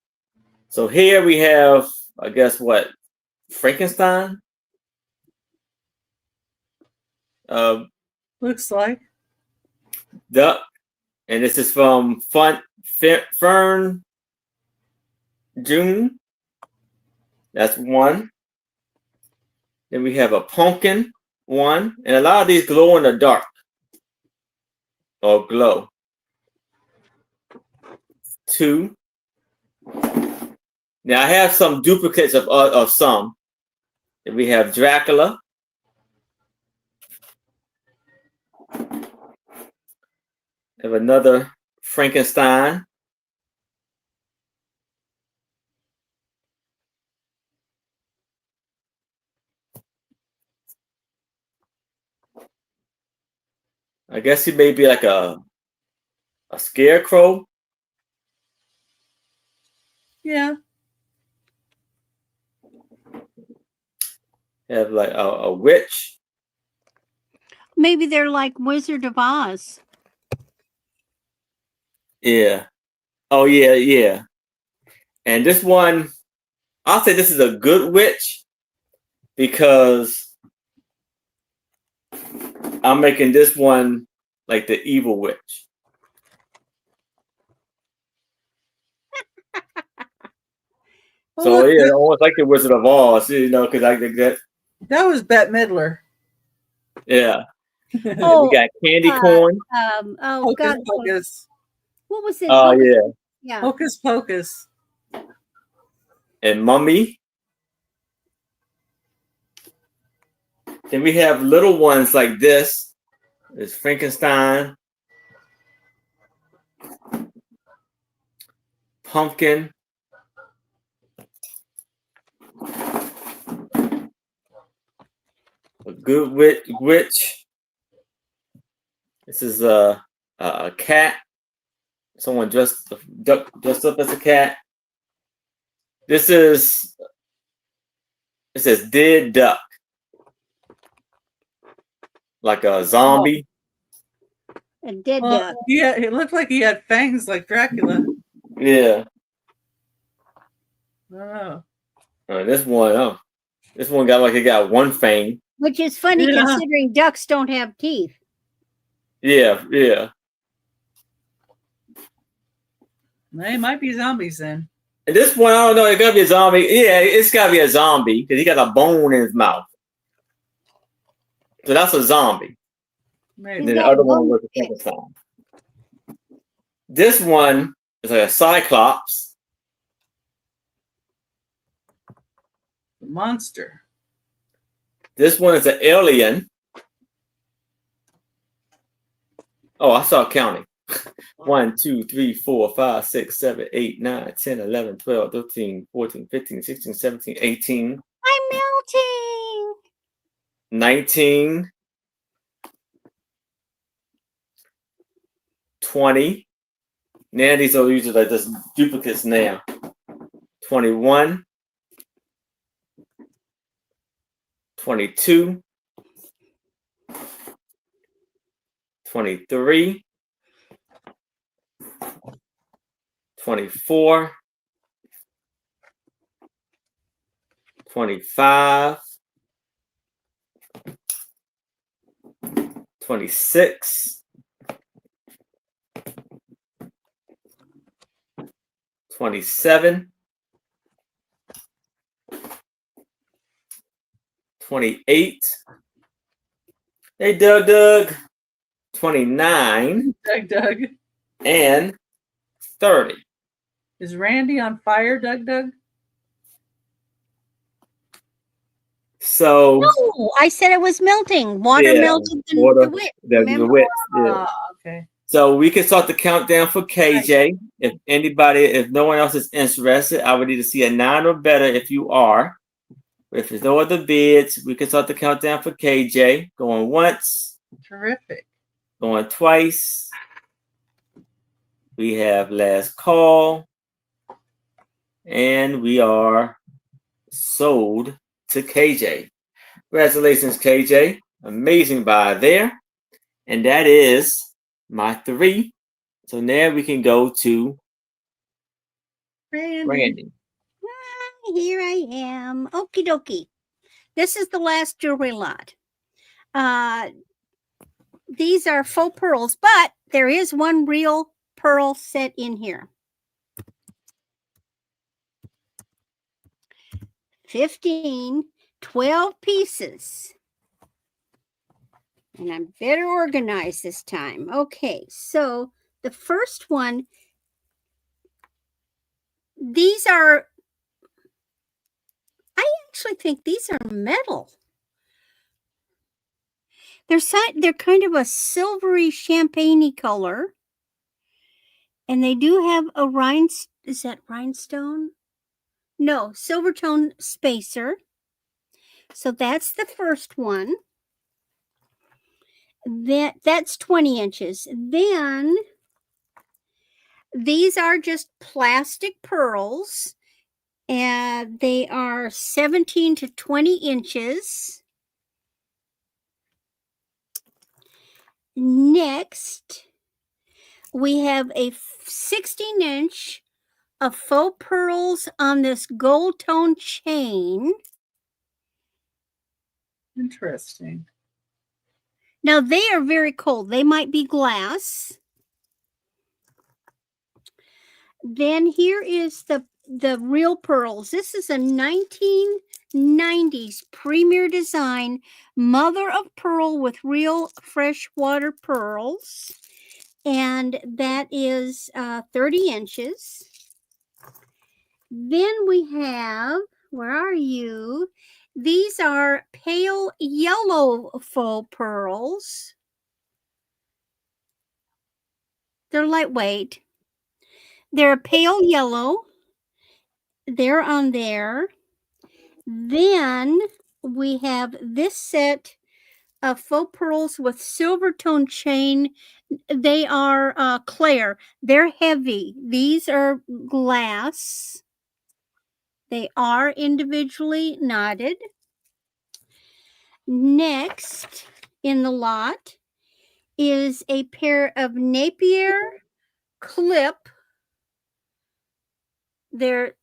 So here we have, I guess what, Frankenstein? Looks like. Duck. And this is from Fern June. That's one. Then we have a pumpkin, one. And a lot of these glow in the dark. Or glow. Two. Now I have some duplicates of some. And we have Dracula. Have another Frankenstein. I guess he may be like a scarecrow. Yeah. Have like a witch. Maybe they're like Wizard of Oz. Yeah. Oh yeah, yeah. And this one, I'll say this is a good witch because I'm making this one like the evil witch. So yeah, almost like the Wizard of Oz, you know, because I think that. That was Bette Midler. Yeah. Oh, we got candy corn. oh God. Pocus. What was it? Oh yeah. Yeah. Hocus Pocus. And Mummy. Then we have little ones like this. There's Frankenstein. Pumpkin. A good witch. This is a cat. Someone dressed up as a cat. It says dead duck. Like a zombie. A dead duck. Yeah, it looked like he had fangs like Dracula. Yeah. Oh. This one got like it got one fang. Which is funny considering ducks don't have teeth. Yeah, yeah. They might be zombies then. And this one, I don't know, it gotta be a zombie. Yeah, it's gotta be a zombie because he got a bone in his mouth. So that's a zombie. Maybe. And then the other one was a Frankenstein. This one is like a cyclops. Monster. This one is an alien. Oh, I start counting. 1, 2, 3, 4, 5, 6, 7, 8, 9, 10, 11, 12, 13, 14, 15, 16, 17, 18. I'm melting. 19. 20. Now these are usually like just duplicates now. 21. 22. 23. 24. 25. 26. 27. 28. Hey, Doug. 29. Doug. And 30. Is Randy on fire, Doug? So. No, I said it was melting. Water melted the witch. The witch. Yeah. Okay. So we can start the countdown for KJ. If no one else is interested, I would need to see a 9 or better if you are. If there's no other bids, we can start the countdown for KJ. Going once. Terrific. Going twice. We have last call. And we are sold to KJ. Congratulations, KJ. Amazing buy there. And that is my 3. So now we can go to Randy. Here I am. Okie dokie. This is the last jewelry lot. These are faux pearls, but there is one real pearl set in here. 12 pieces. And I'm better organized this time. Okay, so the first one, these are, I actually think these are metal. They're kind of a silvery champagne-y color. And they do have a is that rhinestone? No, silver tone spacer. So that's the first one. That's 20 inches. Then these are just plastic pearls, and they are 17 to 20 inches. Next, we have a 16-inch of faux pearls on this gold tone chain. Interesting. Now, they are very cold. They might be glass. Then here is the real pearls. This is a 1990s premier design, mother of pearl with real freshwater pearls. And that is 30 inches. Then we have, where are you? These are pale yellow faux pearls. They're lightweight. They're pale yellow. They're on there. Then we have this set of faux pearls with silver tone chain. They are Claire. They're heavy. These are glass. They are individually knotted. Next in the lot is a pair of Napier clip. They're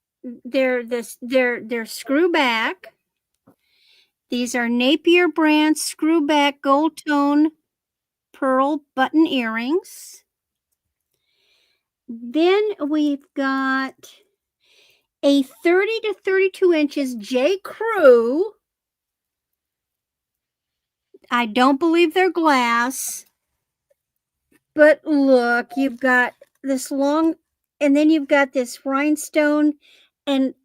screw back. These are Napier brand screw back gold tone pearl button earrings. Then we've got a 30 to 32 inches J. Crew. I don't believe they're glass, but look, you've got this long, and then you've got this rhinestone and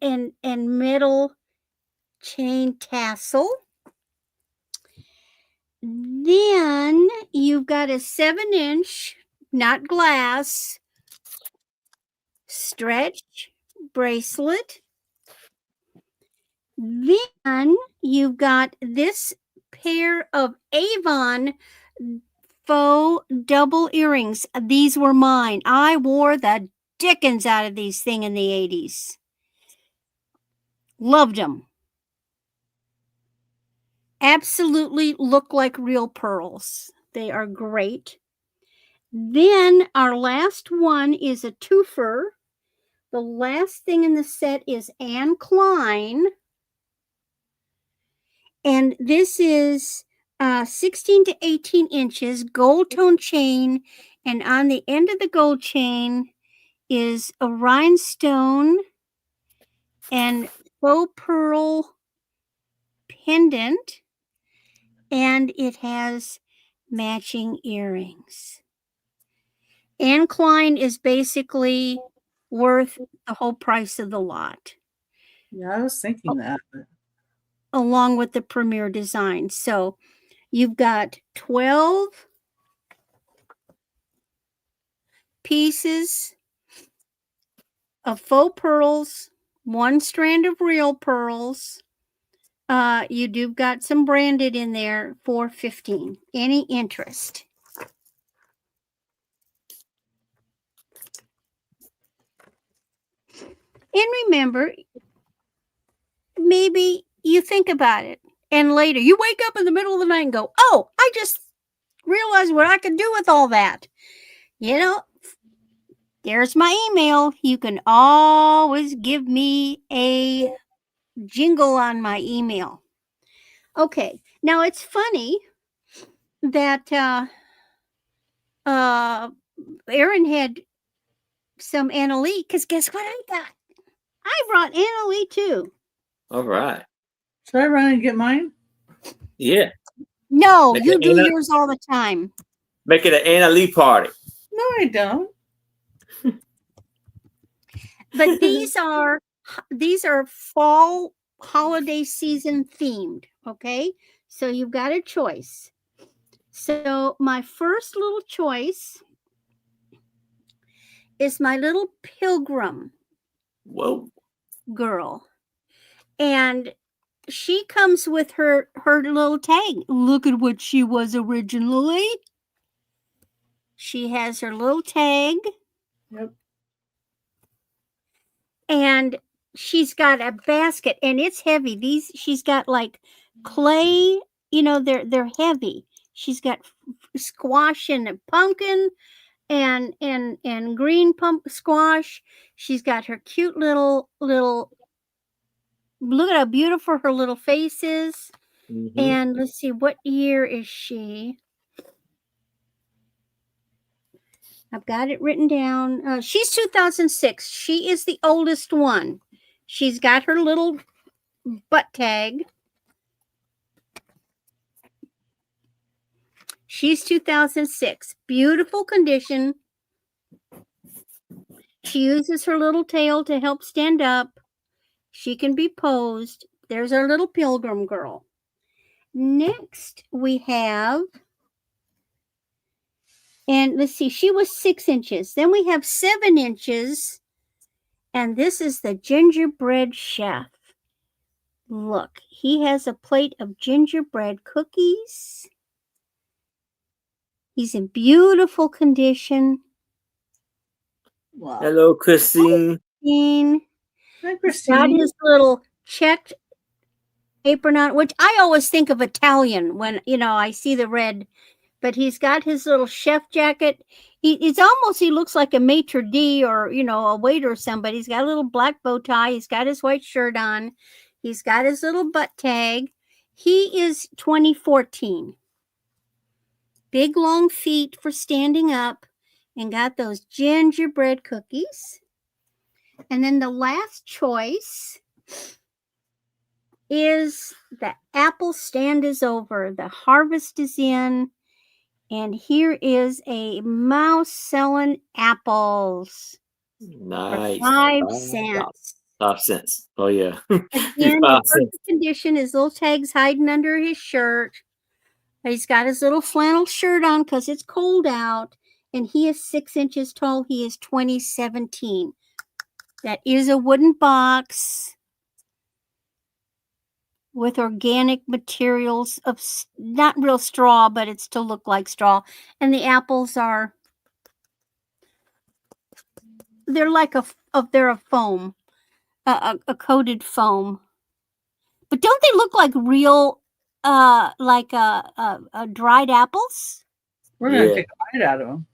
metal chain tassel. Then you've got a 7-inch, not glass, stretch bracelet. Then you've got this pair of Avon faux double earrings. These were mine. I wore the dickens out of these things in the 80s. Loved them. Absolutely look like real pearls. They are great. Then our last one is a twofer. The last thing in the set is Anne Klein. And this is 16 to 18 inches, gold tone chain. And on the end of the gold chain is a rhinestone and faux pearl pendant. And it has matching earrings. Anne Klein is basically worth the whole price of the lot. Yeah, I was thinking that. Along with the premier design. So you've got 12 pieces of faux pearls, one strand of real pearls, You do got some branded in there for $15. Any interest? And remember, maybe you think about it, and later you wake up in the middle of the night and go, "Oh, I just realized what I could do with all that." You know, there's my email. You can always give me a jingle on my email. Okay, now it's funny that Erin had some Anna Lee, because guess what I got? I brought Anna Lee too. All right. Should I run and get mine? Yeah. No, Make you it do Anna- yours all the time. Make it an Anna Lee party. No, I don't. But these are fall holiday season themed, okay? So you've got a choice. So my first little choice is my little pilgrim Whoa. girl. And she comes with her little tag. Look at what she was originally. She has her little tag. Yep. And she's got a basket, and it's heavy. She's got like clay, they're heavy. She's got squash and pumpkin and green squash. She's got her cute little look at how beautiful her little face is. Mm-hmm. And let's see, what year is she? I've got it written down. She's 2006. She is the oldest one. She's got her little butt tag. She's 2006. Beautiful condition. She uses her little tail to help stand up. She can be posed. There's our little pilgrim girl. Next, we have, and let's see, she was 6 inches. Then we have 7 inches, and this is the gingerbread chef. Look, he has a plate of gingerbread cookies. He's in beautiful condition. Wow. Hello, Christine. Hi, Hi, got Christine. his little checked apron on, which I always think of Italian when, I see the red. But he's got his little chef jacket. He looks like a maitre d' or, a waiter or somebody. He's got a little black bow tie. He's got his white shirt on. He's got his little butt tag. He is 2014. Big, long feet for standing up, and got those gingerbread cookies. And then the last choice is the apple stand is over. The harvest is in. And here is a mouse selling apples. Nice. For 5 cents. 5 cents. Oh, yeah. Again, 5 in cents. perfect condition. His little tag's hiding under his shirt. He's got his little flannel shirt on because it's cold out. And he is 6 inches tall. He is 2017. That is a wooden box with organic materials of not real straw, but it's to look like straw. And the apples they're like they're a foam, a coated foam. But don't they look like real, like dried apples? We're going to Yeah. take a bite out of them.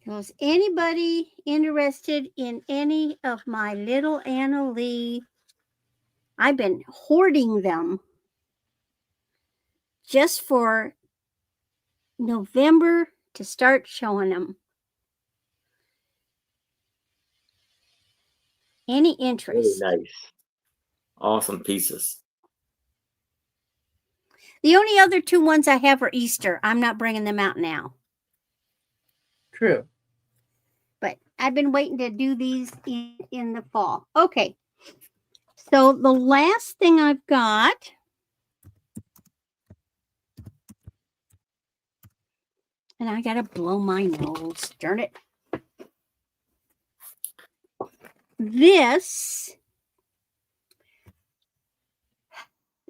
Was anybody interested in any of my little Anna Lee? I've been hoarding them just for November to start showing them. Any interest? Really nice. Awesome pieces. The only other 2 ones I have are Easter. I'm not bringing them out now. True. But I've been waiting to do these in the fall. Okay. So the last thing I've got, and I got to blow my nose. Darn it.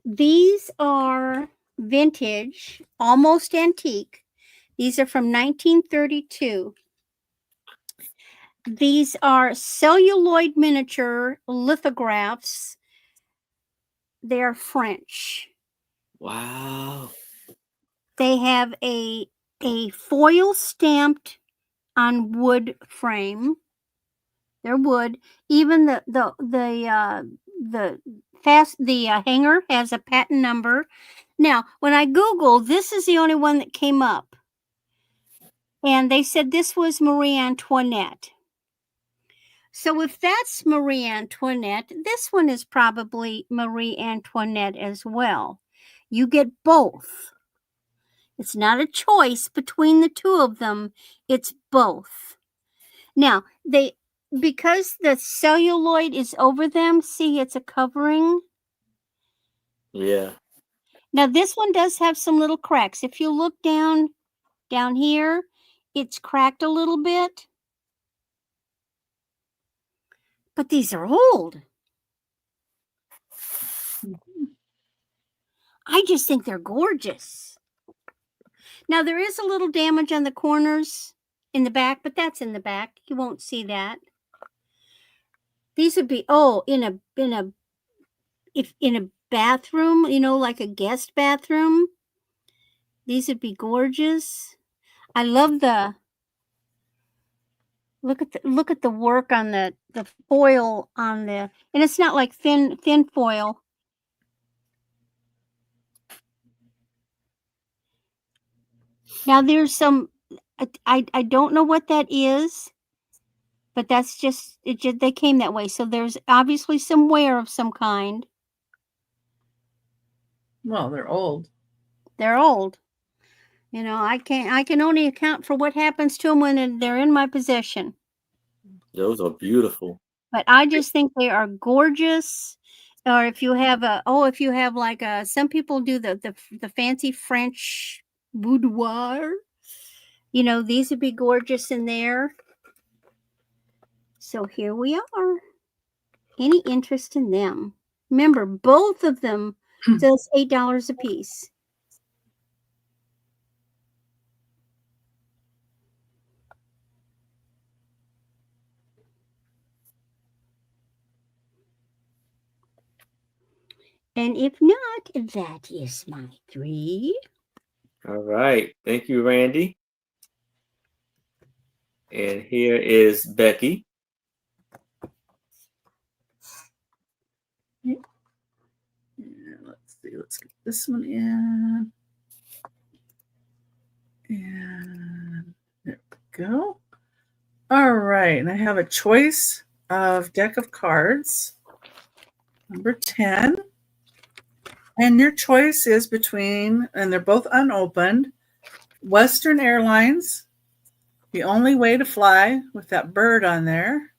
these are vintage, almost antique. These are from 1932. These are celluloid miniature lithographs. They're French. Wow. They have a foil stamped on wood frame. They're wood. Even the hanger has a patent number. Now, when I Googled, this is the only one that came up. And they said this was Marie Antoinette. So if that's Marie Antoinette, this one is probably Marie Antoinette as well. You get both. It's not a choice between the two of them. It's both. Now, because the celluloid is over them, see, it's a covering. Yeah. Now, this one does have some little cracks. If you look down here, it's cracked a little bit. But these are old. I just think they're gorgeous. Now, there is a little damage on the corners in the back, but that's in the back. You won't see that. These would be, in a bathroom, like a guest bathroom. These would be gorgeous. I love look at the work on the foil on and it's not like thin foil. Now there's some, I don't know what that is, but that's just, they came that way. So there's obviously some wear of some kind. Well, they're old. They're old. I can only account for what happens to them when they're in my possession. Those are beautiful. But I just think they are gorgeous. Or if you have like some people do the fancy French boudoir, these would be gorgeous in there. So here we are. Any interest in them? Remember, both of them just $8 a piece. And if not, that is my 3. All right. Thank you, Randy. And here is Becky. Yeah, let's see. Let's get this one in. And there we go. All right. And I have a choice of deck of cards. Number 10. And your choice is between, and they're both unopened, Western Airlines, The Only Way to Fly, with that bird on there.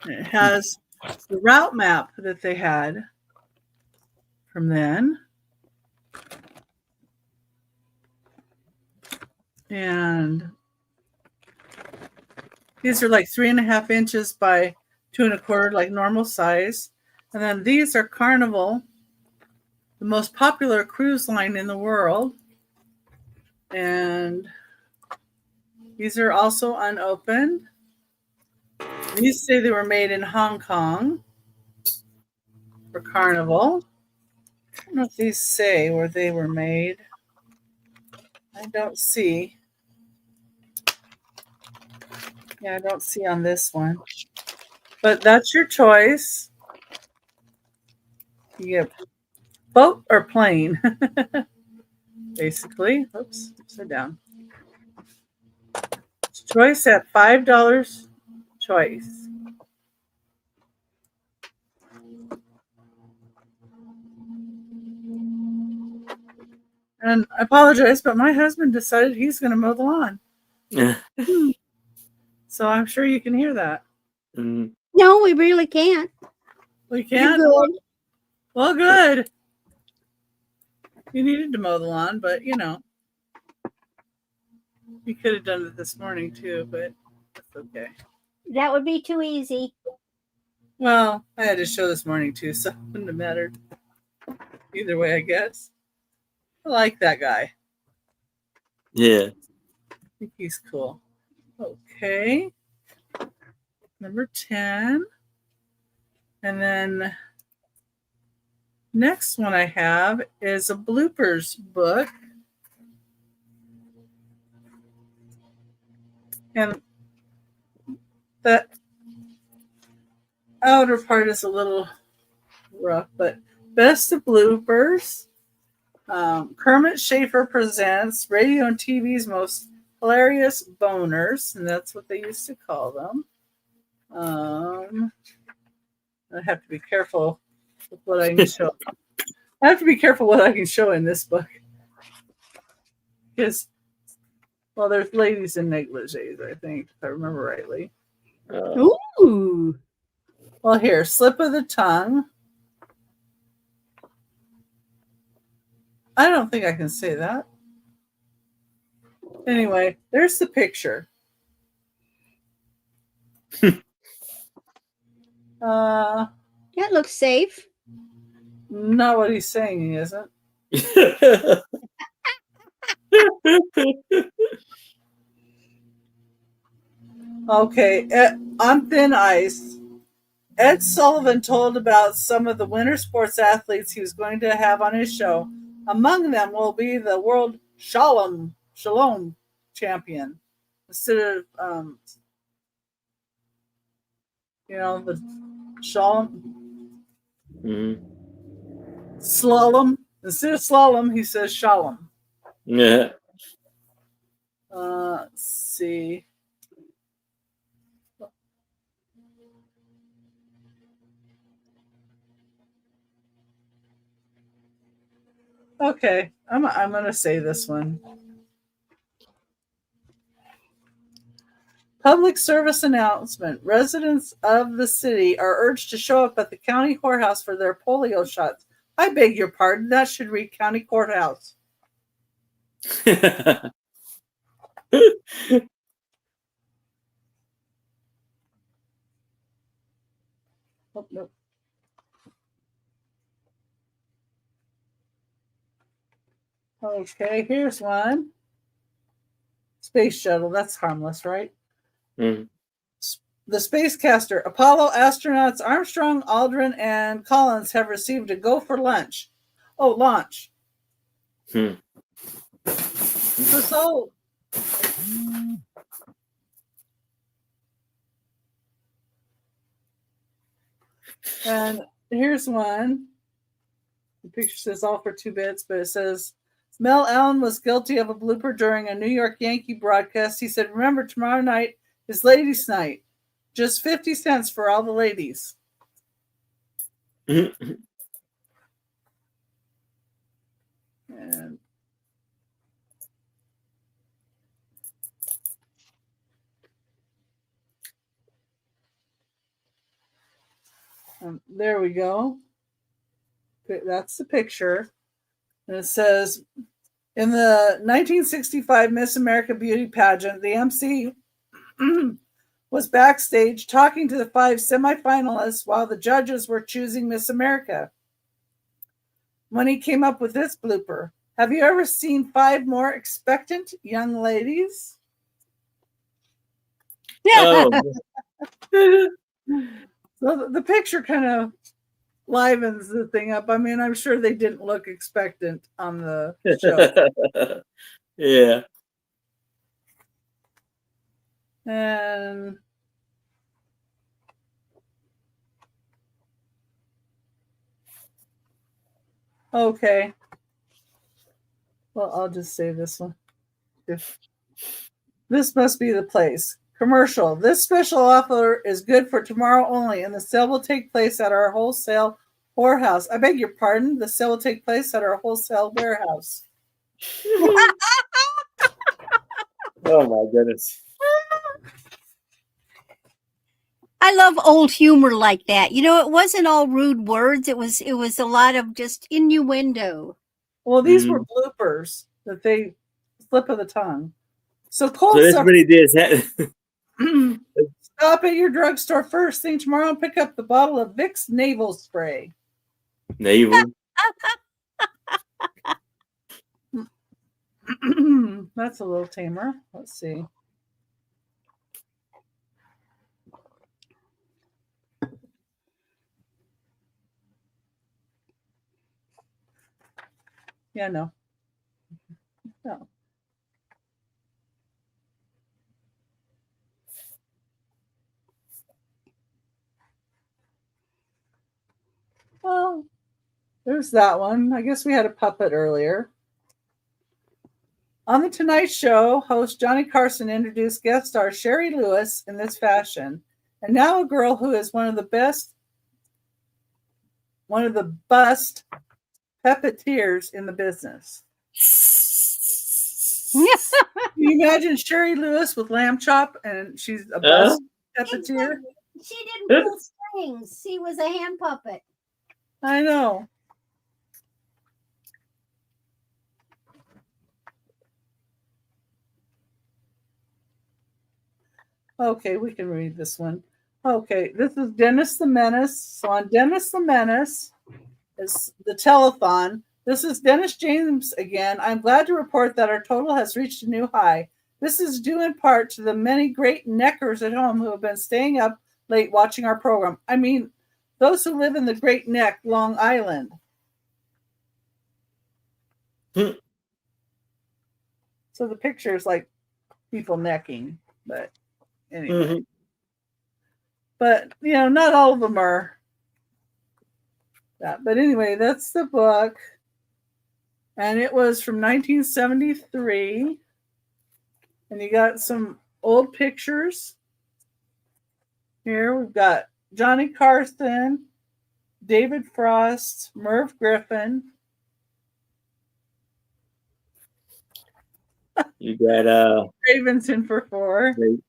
And it has the route map that they had from then. And these are like 3.5 inches by 2.25, like normal size. And then these are Carnival, the most popular cruise line in the world. And these are also unopened. These say they were made in Hong Kong for Carnival. I don't know if these say where they were made. I don't see. Yeah, I don't see on this one. But that's your choice. You get boat or plane, basically. Oops, upside down. Choice at $5 choice. And I apologize, but my husband decided he's going to mow the lawn. So I'm sure you can hear that. Mm. No, we really can't. We can't? Good. Well, good. You needed to mow the lawn, but you could have done it this morning too, but that's okay. That would be too easy. Well, I had a show this morning too, so it wouldn't have mattered. Either way, I guess. I like that guy. Yeah. I think he's cool. Okay. Number 10. And then next one I have is a bloopers book. And the outer part is a little rough, but best of bloopers. Kermit Schaefer presents radio and TV's most hilarious boners, and that's what they used to call them. I have to be careful with what I can show. I have to be careful what I can show in this book. Because, well, there's ladies in negligees, I think, if I remember rightly. Ooh. Well, here, slip of the tongue. I don't think I can say that. Anyway, there's the picture. That looks safe. Not what he's saying, he isn't. Okay, on thin ice, Ed Sullivan told about some of the winter sports athletes he was going to have on his show. Among them will be the world slalom champion. Instead of, the slalom. Mm-hmm. Slalom. Instead of slalom, he says shalom. Yeah. Let's see. Okay, I'm going to say this one. Public service announcement. Residents of the city are urged to show up at the county courthouse for their polio shots. I beg your pardon. That should read county courthouse. Oh, no. Okay, here's one. Space shuttle. That's harmless, right? Mm. The Spacecaster. Apollo astronauts Armstrong, Aldrin, and Collins have received a go for lunch. Oh, launch. So, and here's one. The picture says all for 2 bits, but it says Mel Allen was guilty of a blooper during a New York Yankee broadcast. He said, "Remember, tomorrow night is ladies' night. Just 50 cents for all the ladies." And there we go. That's the picture. And it says, in the 1965 Miss America Beauty pageant, the MC was backstage talking to the 5 semifinalists while the judges were choosing Miss America. When he came up with this blooper, have you ever seen 5 more expectant young ladies? Oh. So the picture kind of livens the thing up. I mean, I'm sure they didn't look expectant on the show. Yeah. And okay. Well, I'll just say this one. This must be the place. Commercial. This special offer is good for tomorrow only, and the sale will take place at our wholesale warehouse. I beg your pardon. The sale will take place at our wholesale warehouse. Oh my goodness. I love old humor like that. You know, it wasn't all rude words. It was a lot of just innuendo. Well, these were bloopers that they slip of the tongue. So Cole so this really did Stop at your drugstore first thing tomorrow and pick up the bottle of Vicks Naval Spray. Naval. That's a little tamer. Let's see. Yeah, no. No. Well, there's that one. I guess we had a puppet earlier. On the Tonight Show, host Johnny Carson introduced guest star Sherry Lewis in this fashion. And now a girl who is one of the best puppeteers in the business. Can you imagine Sherry Lewis with lamb chop and she's a bust puppeteer? She didn't pull strings. She was a hand puppet. I know. Okay, we can read this one. Okay, this is Dennis the Menace. So on Dennis the Menace is the telethon. This is Dennis James again. I'm glad to report that our total has reached a new high. This is due in part to the many great neckers at home who have been staying up late watching our program. I mean, those who live in the Great Neck, Long Island. So the picture is like people necking, but anyway. But, you know, not all of them are that. But anyway, that's the book. And it was from 1973. And you got some old pictures. Here we've got Johnny Carson, David Frost, Merv Griffin. You got Ravenson for 4. Great.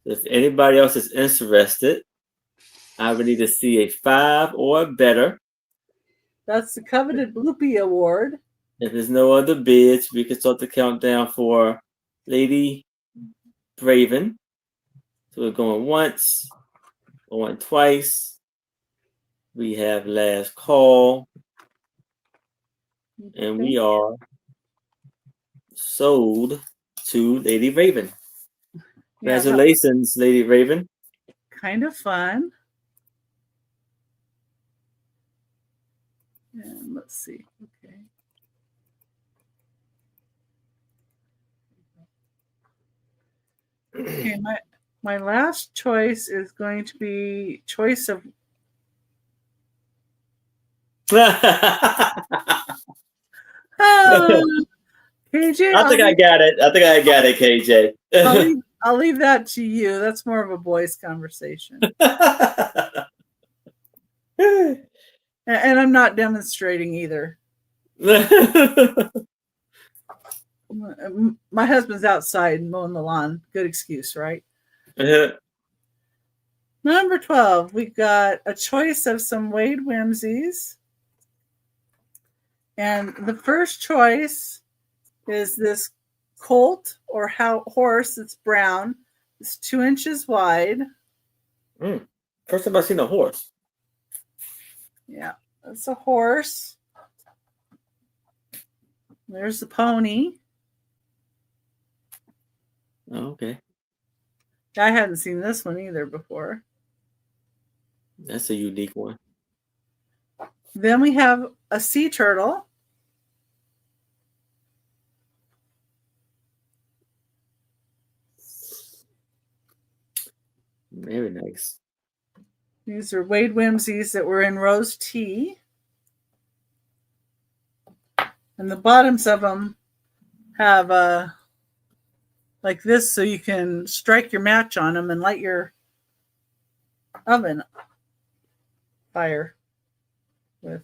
If anybody else is interested, I would need to see a 5 or better. That's the coveted Bloopy Award. If there's no other bids, we can start the countdown for Lady Braven. So we're going once, going twice. We have last call. And we are sold to Lady Raven. Congratulations, Lady Raven. Kind of fun. And let's see. Okay. Okay, my last choice is going to be choice of KJ. I think I got it. KJ. I'll leave that to you. That's more of a boys' conversation. And I'm not demonstrating either. My husband's outside mowing the lawn. Good excuse, right? Number 12, we've got a choice of some Wade Whimsies. And the first choice is this colt or horse that's brown. It's 2 inches wide. First time I've seen a horse. Yeah, that's a horse. There's the pony. Oh, okay. I hadn't seen this one either before. That's a unique one. Then we have a sea turtle. Very nice. These are Wade Whimsies that were in rose tea. And the bottoms of them have like this, so you can strike your match on them and light your oven fire with.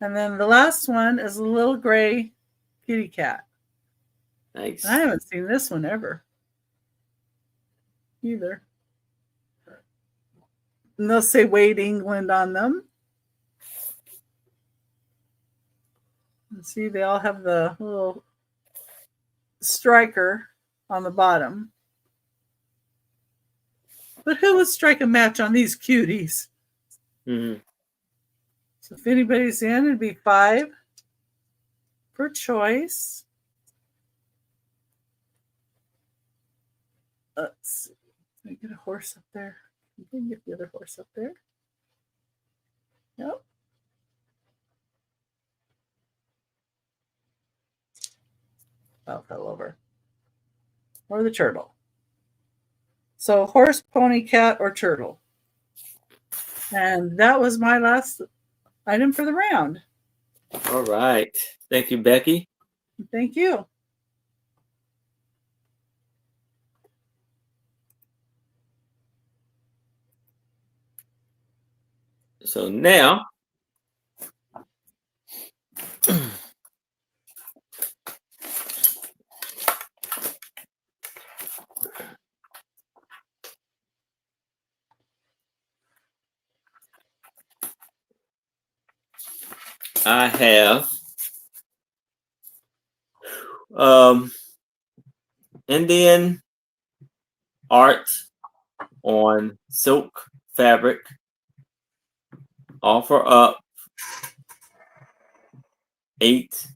And then the last one is a little gray kitty cat. Nice. I haven't seen this one ever either. And they'll say Wade England on them. And see, they all have the little striker on the bottom. But who would strike a match on these cuties? Mm-hmm. So if anybody's in, it'd be 5 per choice. Let's see. Let me get a horse up there. You can get the other horse up there. Yep. Oh, fell over. Or the turtle. So horse, pony, cat, or turtle. And that was my last item for the round. All right. Thank you, Becky. Thank you. So now I have Indian art on silk fabric. Offer up $8.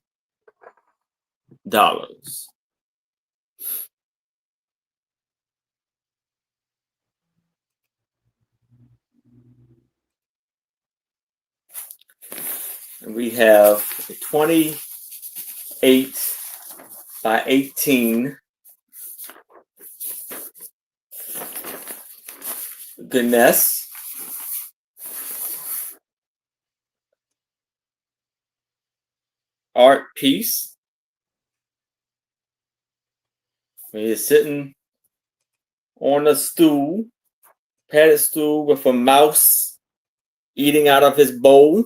And we have a 28 by 18 Ganesh art piece. He's sitting on a stool, padded stool with a mouse eating out of his bowl.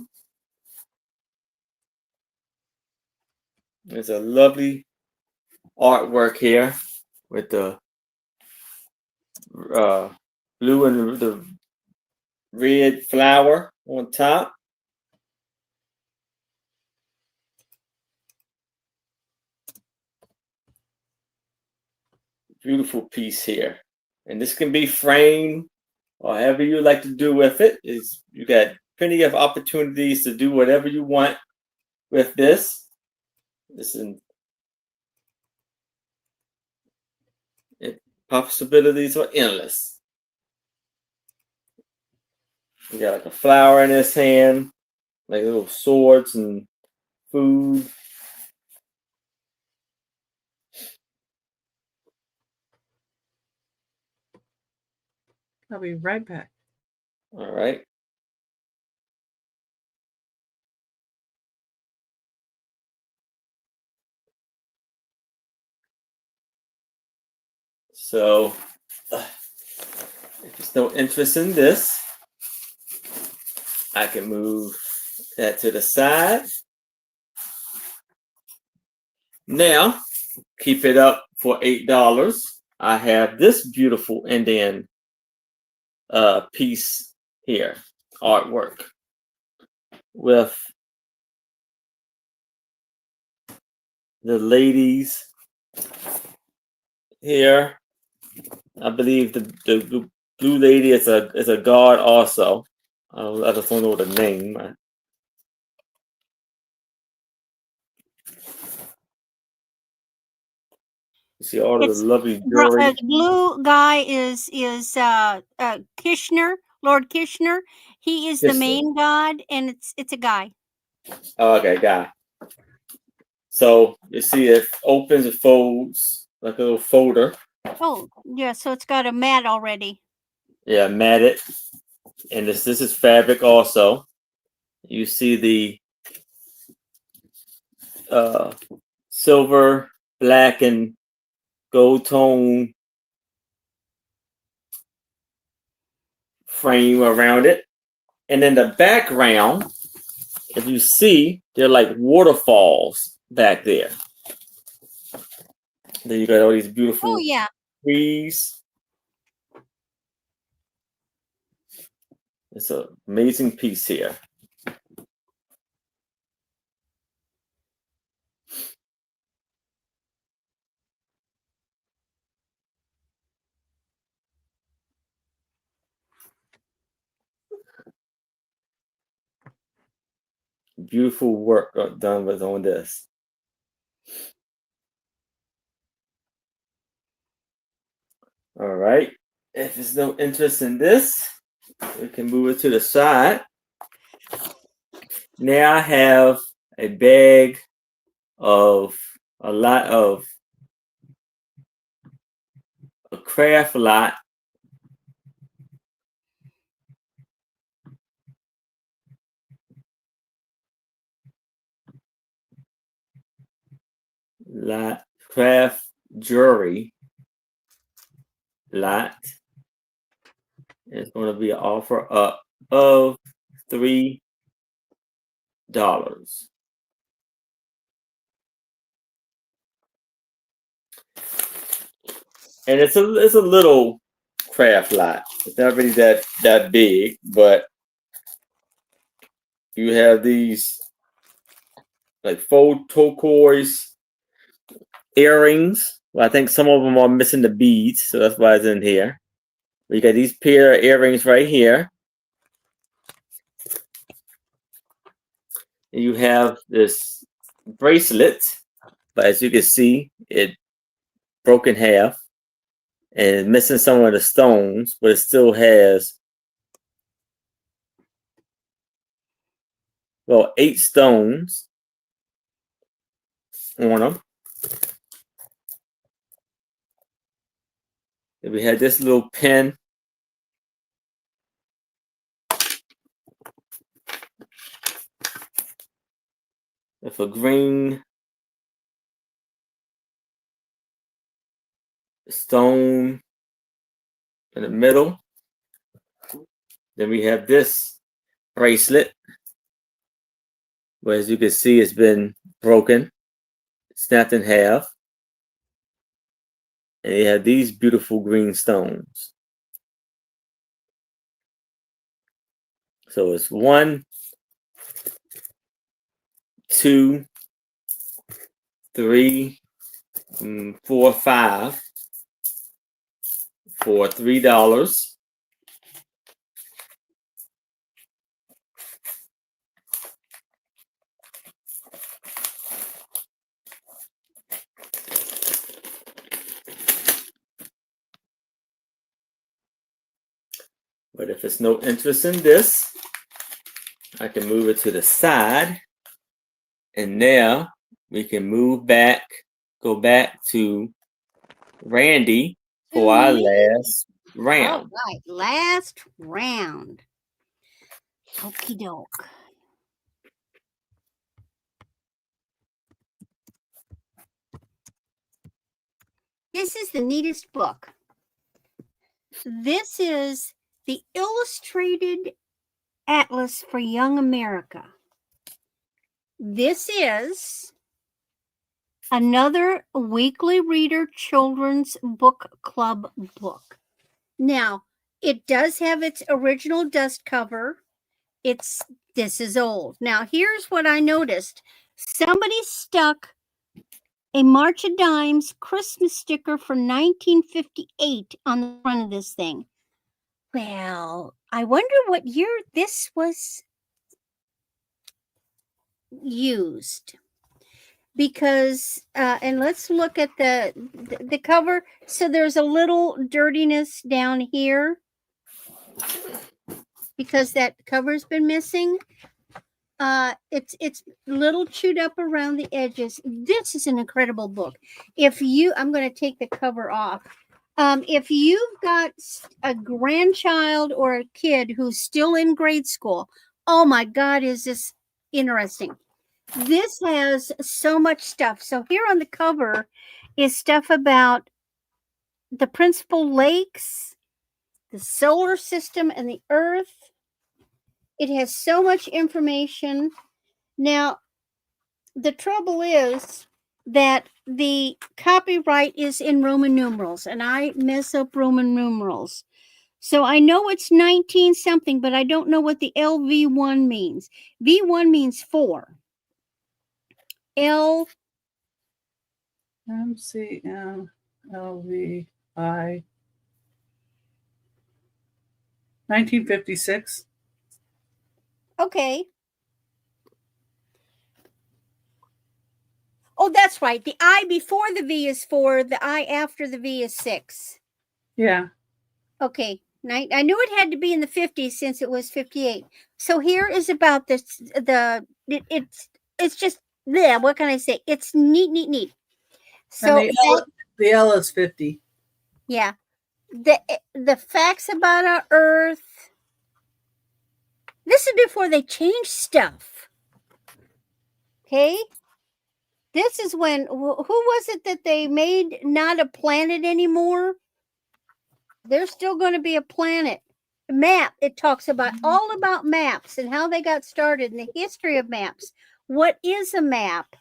There's a lovely artwork here with the blue and the red flower on top. Beautiful piece here. And this can be framed or however you like to do with it. Is you got plenty of opportunities to do whatever you want with this. Possibilities are endless. You got like a flower in his hand, like little swords and food. I'll be right back. All right. So, if there's no interest in this, I can move that to the side. Now, keep it up for $8. I have this beautiful Indian piece here, artwork with the ladies here. I believe the blue lady is a god also. I just don't know the name. You see all of the lovely jewelry. The blue guy is Kishner, Lord Kishner. He is the main god, and it's a guy. Oh, okay, guy. So you see it opens and folds like a little folder. Oh, yeah, so it's got a mat already. Yeah, matted. And this is fabric also. You see the silver, black, and gold tone frame around it. And in the background, if you see, they're like waterfalls back there. Then you got all these beautiful trees. It's an amazing piece here. beautiful work done was on this. All right. If there's no interest in this, we can move it to the side. Now I have a bag of a lot of a craft lot. Lot craft jewelry lot. It's going to be an offer up of $3. And it's a little craft lot. It's not really that big, but you have these like faux turquoise earrings. Well, I think some of them are missing the beads, so that's why it's in here. You got these pair of earrings right here. And you have this bracelet, but as you can see, it broke in half and missing some of the stones, but it still has 8 stones on them. And we had this little pin. With a green stone in the middle. Then we have this bracelet, where as you can see, it's been broken, snapped in half. And you have these beautiful green stones. So it's 1, 2, 3, 4, 5 for $3. But if it's no interest in this, I can move it to the side. And now we can go back to Randy for our last round. All right, last round. Okie doke. This is the neatest book. This is the Illustrated Atlas for Young America. This is another weekly reader children's book club book. Now, it does have its original dust cover. This is old. Now, here's what I noticed. Somebody stuck a March of Dimes Christmas sticker for 1958 on the front of this thing. Well, I wonder what year this was used. Because, and let's look at the cover. So there's a little dirtiness down here because that cover's been missing. It's a little chewed up around the edges. This is an incredible book. I'm going to take the cover off. If you've got a grandchild or a kid who's still in grade school, oh my God, is this interesting. This has so much stuff. So here on the cover is stuff about the principal lakes, the solar system, and the Earth. It has so much information. Now, the trouble is that the copyright is in Roman numerals, and I mess up Roman numerals. So I know it's 19 something, but I don't know what the LV1 means. V1 means 4. L MCMLVI 1956. Okay. Oh, that's right. The I before the V is 4. The I after the V is 6. Yeah. Okay. I knew it had to be in the 50s since it was 58. So here is about this. It's just, yeah. What can I say? It's neat. So And the L is 50. yeah, the facts about our Earth. This is before they changed stuff. Okay. This is when, who was it that they made not a planet anymore? There's still going to be a planet. Map. It talks about all about maps and how they got started and the history of maps. What is a map?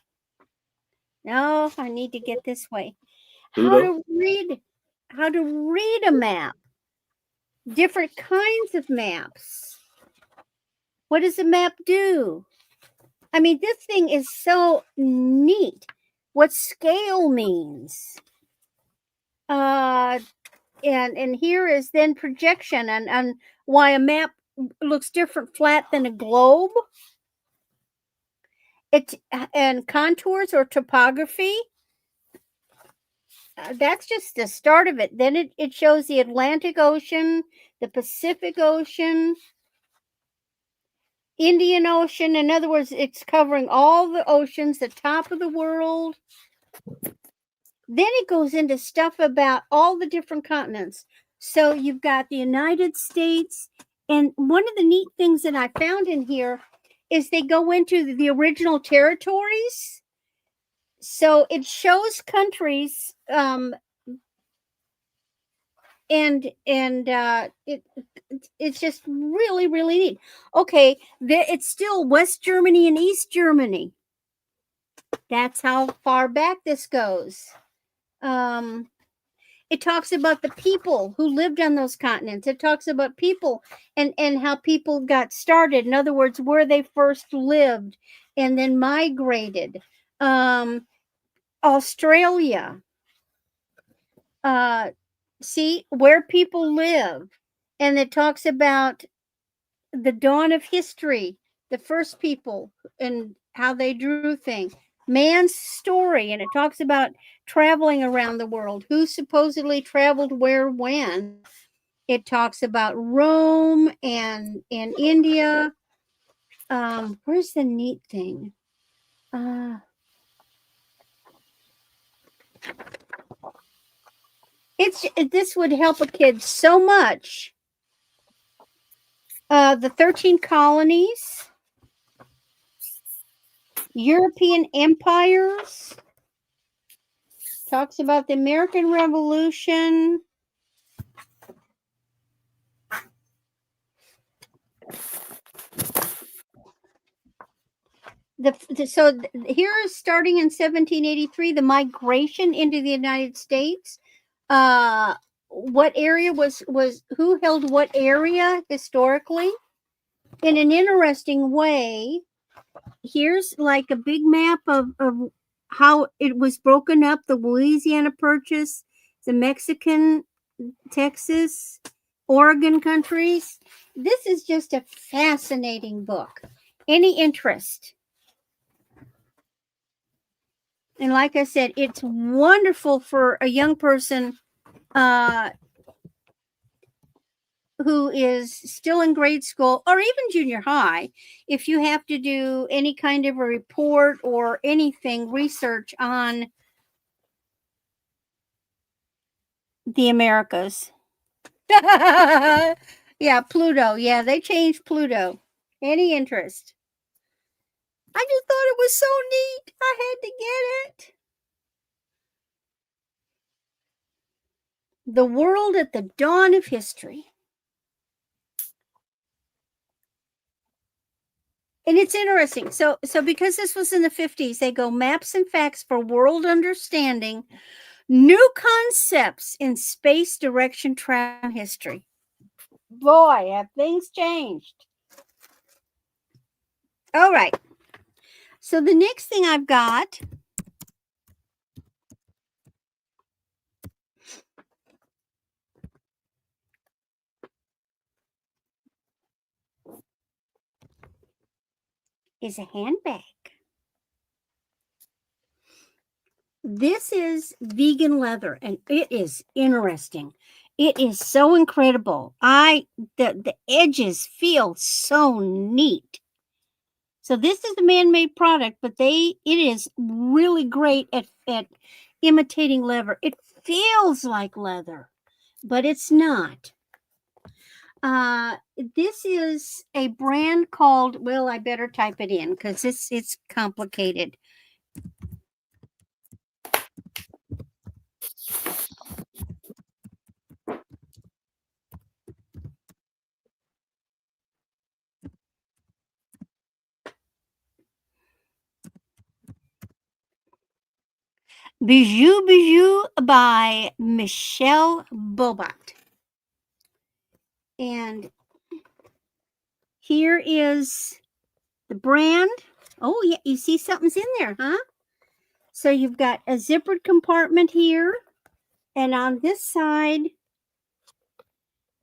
No, I need to get this way. How to read a map. Different kinds of maps. What does a map do? I mean, this thing is so neat. What scale means. And here is then projection and why a map looks different flat than a globe. And contours or topography. That's just the start of it. Then it shows the Atlantic Ocean, the Pacific Ocean, Indian Ocean. In other words, it's covering all the oceans, the top of the world. Then it goes into stuff about all the different continents. So you've got the United States. And one of the neat things that I found in here is they go into the original territories. So it shows countries, and it's just really neat. Okay, it's still West Germany and East Germany. That's how far back this goes. It talks about the people who lived on those continents. It talks about people and how people got started. In other words, where they first lived and then migrated. Australia. See where people live. And it talks about the dawn of history, the first people and how they drew things. Man's story, and it talks about traveling around the world, who supposedly traveled where when. It talks about Rome and India. Where's the neat thing? This would help a kid so much. The 13 colonies, European empires, talks about the American Revolution. So here is starting in 1783, the migration into the United States. What area was who held what area historically? In an interesting way, here's like a big map of how it was broken up, the Louisiana Purchase, the Mexican, Texas, Oregon countries. This is just a fascinating book. Any interest? And like I said, it's wonderful for a young person who is still in grade school or even junior high. If you have to do any kind of a report or anything, research on the Americas. Yeah, Pluto. Yeah, they changed Pluto. Any interest? I just thought it was so neat. I had to get it. The world at the dawn of history. And it's interesting. So because this was in the 50s, they go maps and facts for world understanding, new concepts in space, direction, travel, history. Boy, have things changed. All right. So the next thing I've got is a handbag. This is vegan leather, and it is interesting. It is so incredible. The edges feel so neat. So this is a man-made product, but it is really great at imitating leather. It feels like leather, but it's not. This is a brand called, well, I better type it in because it's complicated. Bijou by Michelle Bobat. And here is the brand. Oh, yeah, you see something's in there, huh? So you've got a zippered compartment here. And on this side,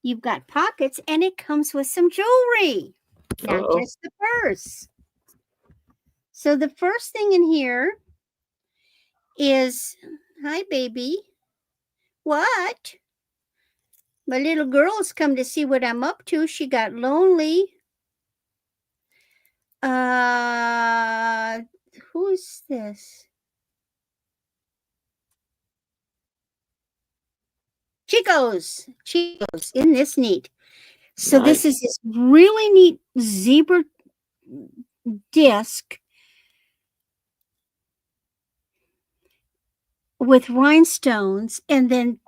you've got pockets, and it comes with some jewelry, not just the purse. So the first thing in here is, hi, baby. What? My little girl's come to see what I'm up to. She got lonely. Who's this? Chico's. Isn't this neat? So Nice. this is this really neat zebra disc with rhinestones, and then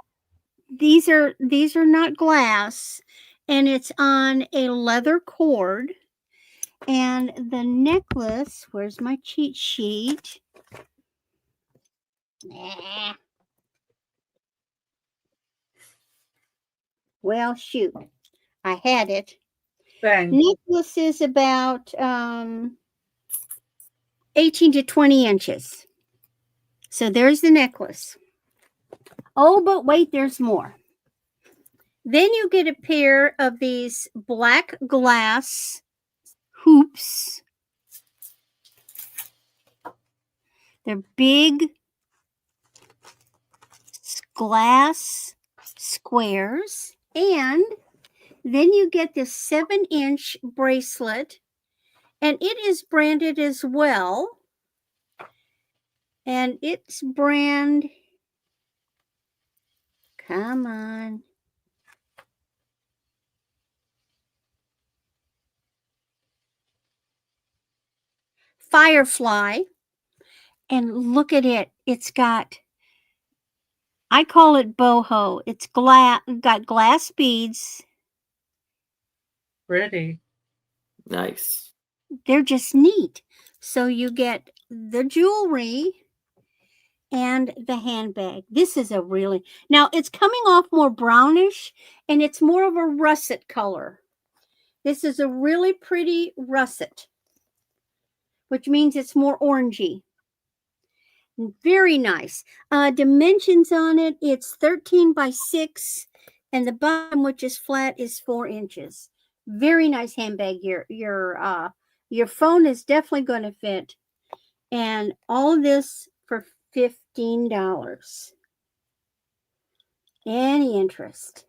these are not glass, and it's on a leather cord. And the necklace, where's my cheat sheet? Nah. Well, shoot, I had it. Bang. Necklace is about 18 to 20 inches. So there's the necklace. Oh, but wait, there's more. Then you get a pair of these black glass hoops. They're big glass squares. And then you get this 7-inch bracelet, and it is branded as well. And its brand, come on. Firefly. And look at it. It's got, I call it boho. It's got glass beads. Pretty. Nice. They're just neat. So you get the jewelry and the handbag. This is a really, now it's coming off more brownish, and it's more of a russet color. This is a really pretty russet, which means it's more orangey. Very nice. Dimensions on it, it's 13 by 6, and the bottom, which is flat, is 4 inches. Very nice handbag. Your phone is definitely going to fit. And all of this for $15. Any interest?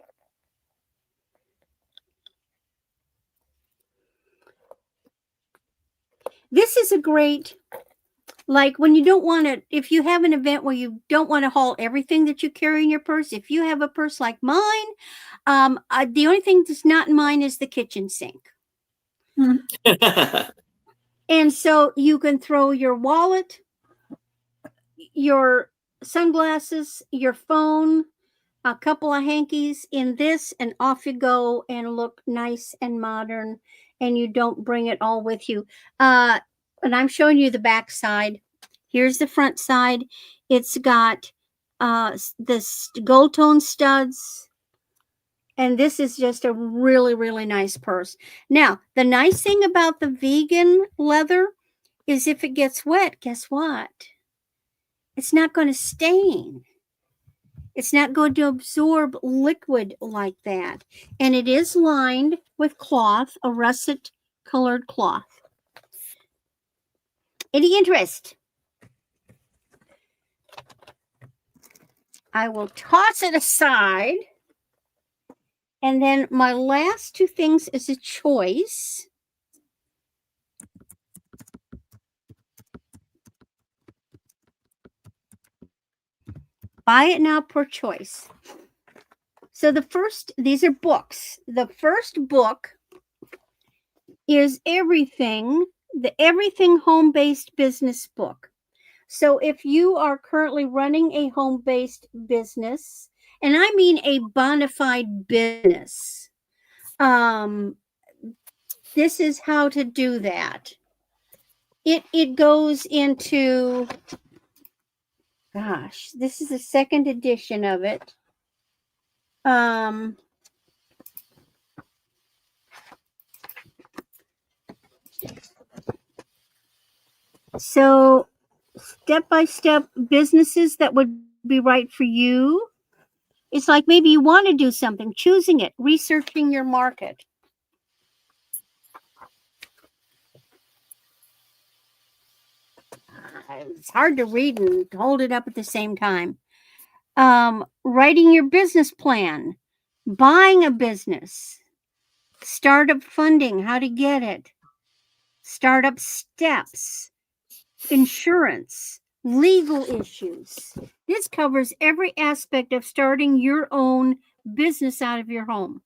This is a great, like when you don't want to, if you have an event where you don't want to haul everything that you carry in your purse, if you have a purse like mine, the only thing that's not in mine is the kitchen sink. And so you can throw your wallet, your sunglasses, your phone, a couple of hankies in this, and off you go and look nice and modern, and you don't bring it all with you. And I'm showing you the back side. Here's the front side. It's got this gold tone studs. And this is just a really, really nice purse. Now, the nice thing about the vegan leather is if it gets wet, guess what? It's not going to stain. It's not going to absorb liquid like that. And it is lined with cloth, a russet colored cloth. Any interest? I will toss it aside. And then my last two things is a choice. Buy it now per choice. So these are books. The first book is the Everything Home-Based Business book. So if you are currently running a home-based business, and I mean a bona fide business, this is how to do that. It goes into, gosh, this is the second edition of it. So step-by-step businesses that would be right for you. It's like maybe you want to do something, choosing it, researching your market. It's hard to read and hold it up at the same time. Writing your business plan, buying a business, startup funding, how to get it, startup steps, insurance, legal issues. This covers every aspect of starting your own business out of your home.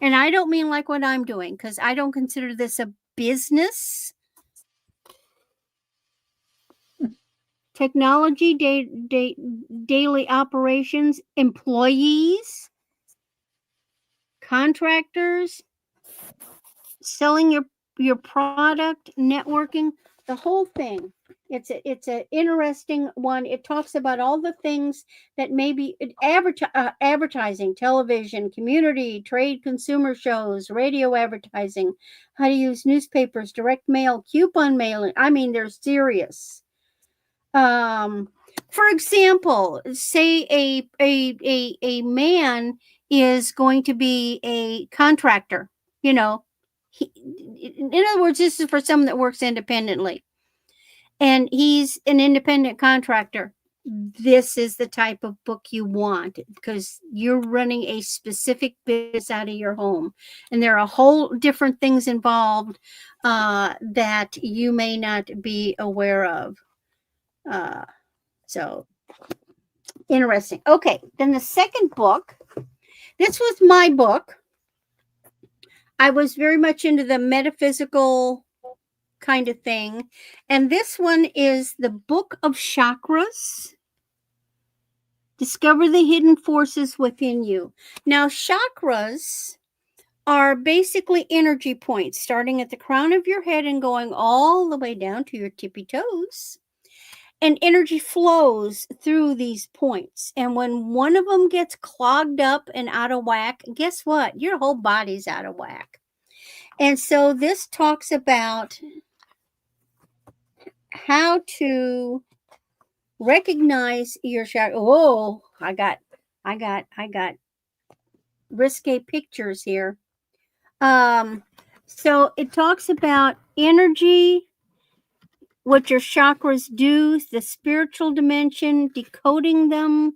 And I don't mean like what I'm doing, because I don't consider this a business. Technology, daily operations, employees, contractors, selling your product, networking, the whole thing. It's an interesting one. It talks about all the things that maybe advertising, television, community, trade, consumer shows, radio advertising, how to use newspapers, direct mail, coupon mailing. I mean, they're serious. For example, say a man is going to be a contractor, in other words, this is for someone that works independently, and he's an independent contractor. This is the type of book you want, because you're running a specific business out of your home, and there are a whole different things involved that you may not be aware of. So interesting. Okay, then the second book, this was my book. I was very much into the metaphysical kind of thing. And this one is the Book of Chakras. Discover the hidden forces within you. Now, chakras are basically energy points starting at the crown of your head and going all the way down to your tippy toes. And energy flows through these points. And when one of them gets clogged up and out of whack, guess what? Your whole body's out of whack. And so this talks about how to recognize your chakra. Oh, I got risque pictures here. So it talks about energy, what your chakras do, the spiritual dimension, decoding them,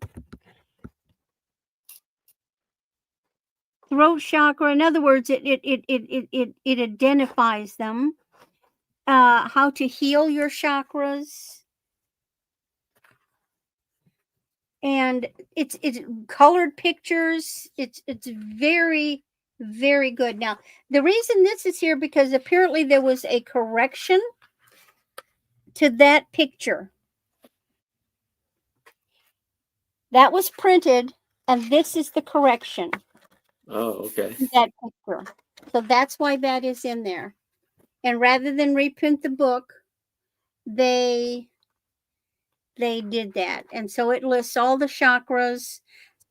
throat chakra. In other words, it identifies them. How to heal your chakras, and it's colored pictures. It's very, very good. Now, the reason this is here, because apparently there was a correction to that picture. That was printed, and this is the correction. Oh, okay. That picture. So that's why that is in there. And rather than reprint the book, they did that. And so it lists all the chakras,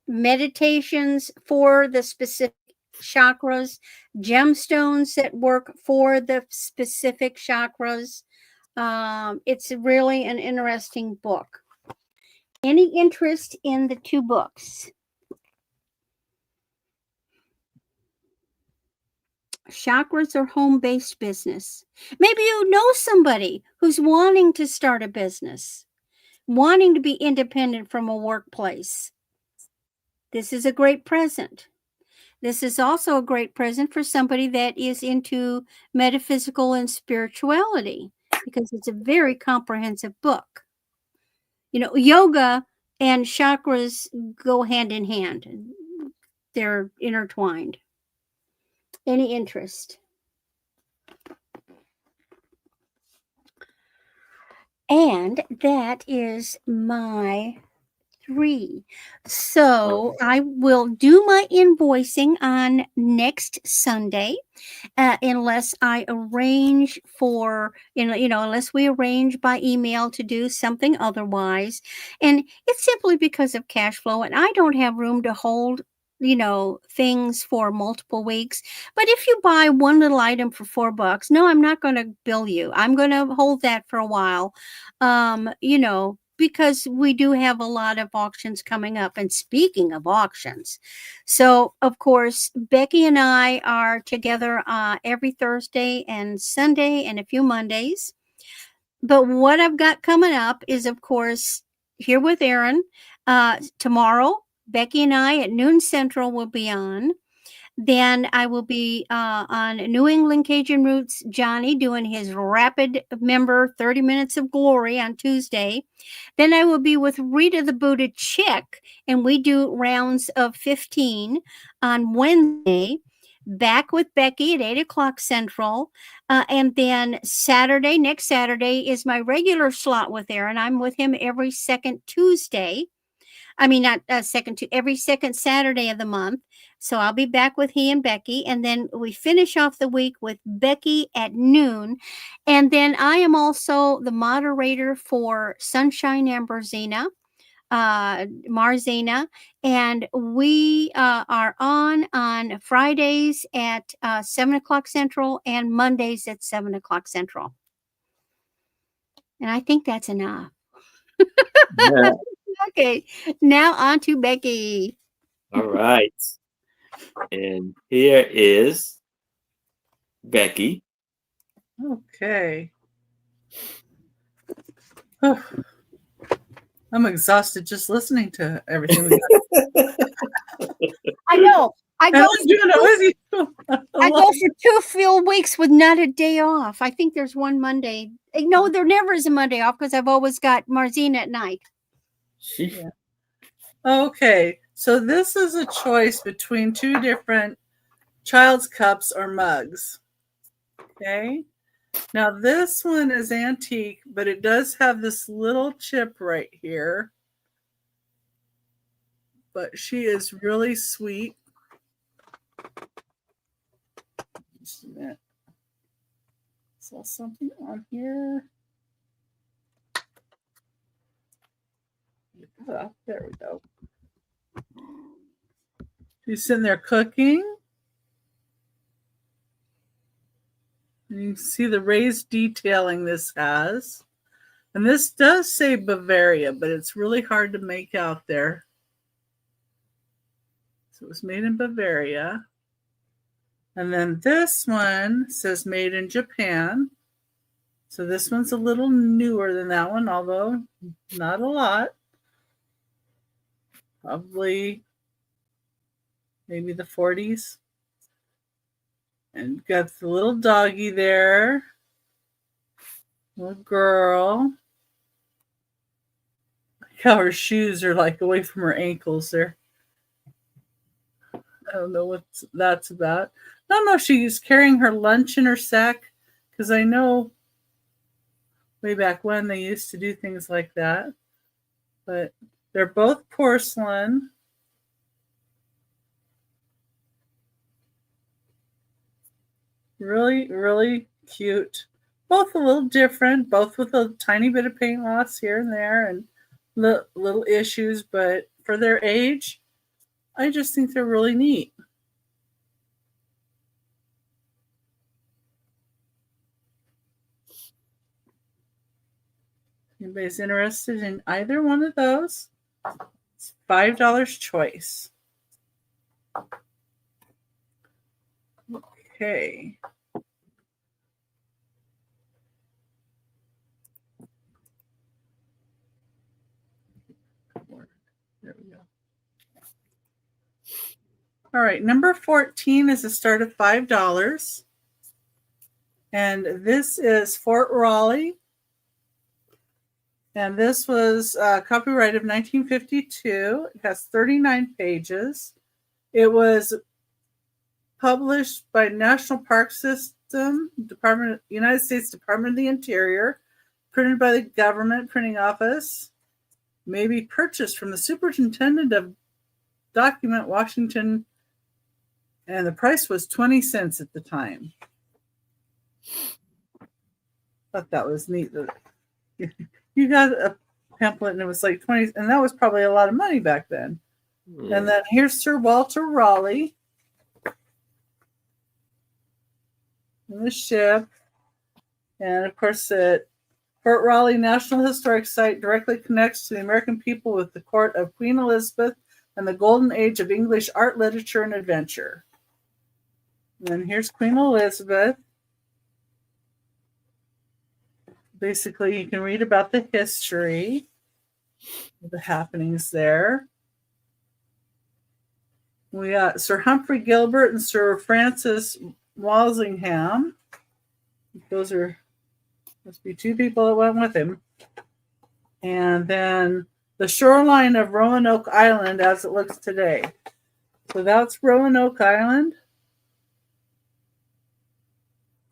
meditations for the specific chakras, gemstones that work for the specific chakras. It's really an interesting book. Any interest in the two books? Chakras or home-based business. Maybe you know somebody who's wanting to start a business, wanting to be independent from a workplace. This is a great present. This is also a great present for somebody that is into metaphysical and spirituality, because it's a very comprehensive book. You know, yoga and chakras go hand in hand. They're intertwined. Any interest? And that is my 3. So I will do my invoicing on next Sunday, unless I arrange for, unless we arrange by email to do something otherwise. And it's simply because of cash flow, and I don't have room to hold, things for multiple weeks. But if you buy one little item for $4, no, I'm not going to bill you. I'm going to hold that for a while. Because we do have a lot of auctions coming up. And speaking of auctions, so of course, Becky and I are together every Thursday and Sunday and a few Mondays. But what I've got coming up is, of course, here with Aaron. Tomorrow, Becky and I at noon Central will be on. Then I will be on New England Cajun Roots, Johnny, doing his rapid member 30 Minutes of Glory on Tuesday. Then I will be with Rita the Buddha Chick, and we do rounds of 15 on Wednesday. Back with Becky at 8 o'clock Central. And then next Saturday, is my regular slot with Aaron. I'm with him every second Tuesday. I mean, not every second Saturday of the month. So I'll be back with he and Becky. And then we finish off the week with Becky at noon. And then I am also the moderator for Sunshine Ambrosina, Marzina. And we are on Fridays at 7 o'clock Central and Mondays at 7 o'clock Central. And I think that's enough. Yeah. Okay, now on to Becky. All right. And here is Becky. Okay. Oh, I'm exhausted just listening to everything. I know. I go for 2 full weeks with not a day off. I think there's one Monday. No, there never is a Monday off because I've always got Marzina at night. Yeah. Okay, so this is a choice between 2 different child's cups or mugs. Okay. Now this one is antique, but it does have this little chip right here. But she is really sweet. Just a minute. Saw something on here. Oh, there we go. She's sitting there cooking. And you can see the raised detailing this has. And this does say Bavaria, but it's really hard to make out there. So it was made in Bavaria. And then this one says made in Japan. So this one's a little newer than that one, although not a lot. Probably maybe the 40s. And got the little doggy there. Little girl. Look how her shoes are like away from her ankles there. I don't know what that's about. I don't know if she's carrying her lunch in her sack, because I know way back when they used to do things like that. But they're both porcelain. Really, really cute. Both a little different, both with a tiny bit of paint loss here and there and little issues, but for their age, I just think they're really neat. Anybody's interested in either one of those? It's $5 choice. Okay. There we go. All right, number 14 is a start of $5. And this is Fort Raleigh. And this was copyright of 1952. It has 39 pages. It was published by National Park System, United States Department of the Interior, printed by the Government Printing Office, may be purchased from the Superintendent of Document, Washington, and the price was 20 cents at the time. Thought that was neat. You got a pamphlet and it was like 20, and that was probably a lot of money back then. Yeah. And then here's Sir Walter Raleigh. And the ship. And of course, Fort Raleigh National Historic Site directly connects to the American people with the court of Queen Elizabeth and the golden age of English art, literature, and adventure. And then here's Queen Elizabeth. Basically, you can read about the history of the happenings there. We got Sir Humphrey Gilbert and Sir Francis Walsingham. Those must be two people that went with him. And then the shoreline of Roanoke Island as it looks today. So that's Roanoke Island.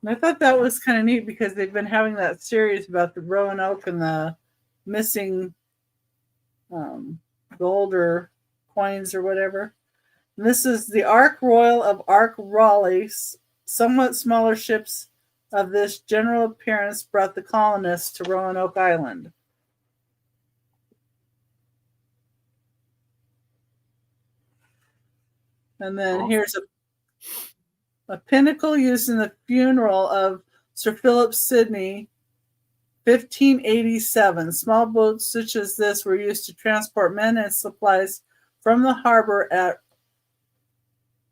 And I thought that was kind of neat because they've been having that series about the Roanoke and the missing gold or coins or whatever. And this is the Ark Royal of Ark Raleigh. Somewhat smaller ships of this general appearance brought the colonists to Roanoke Island. And then here's a pinnacle used in the funeral of Sir Philip Sidney, 1587. Small boats such as this were used to transport men and supplies from the harbor at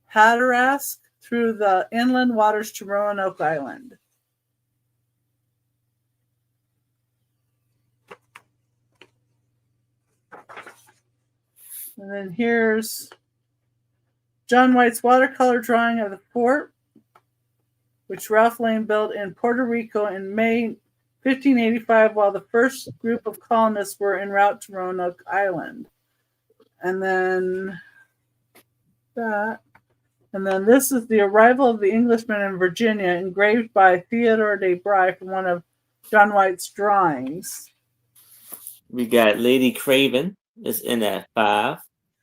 Hatteras through the inland waters to Roanoke Island. And then here's John White's watercolor drawing of the fort, which Ralph Lane built in Puerto Rico in May 1585 while the first group of colonists were en route to Roanoke Island. And then this is the arrival of the Englishmen in Virginia, engraved by Theodore de Bry from one of John White's drawings. We got Lady Craven is in at 5.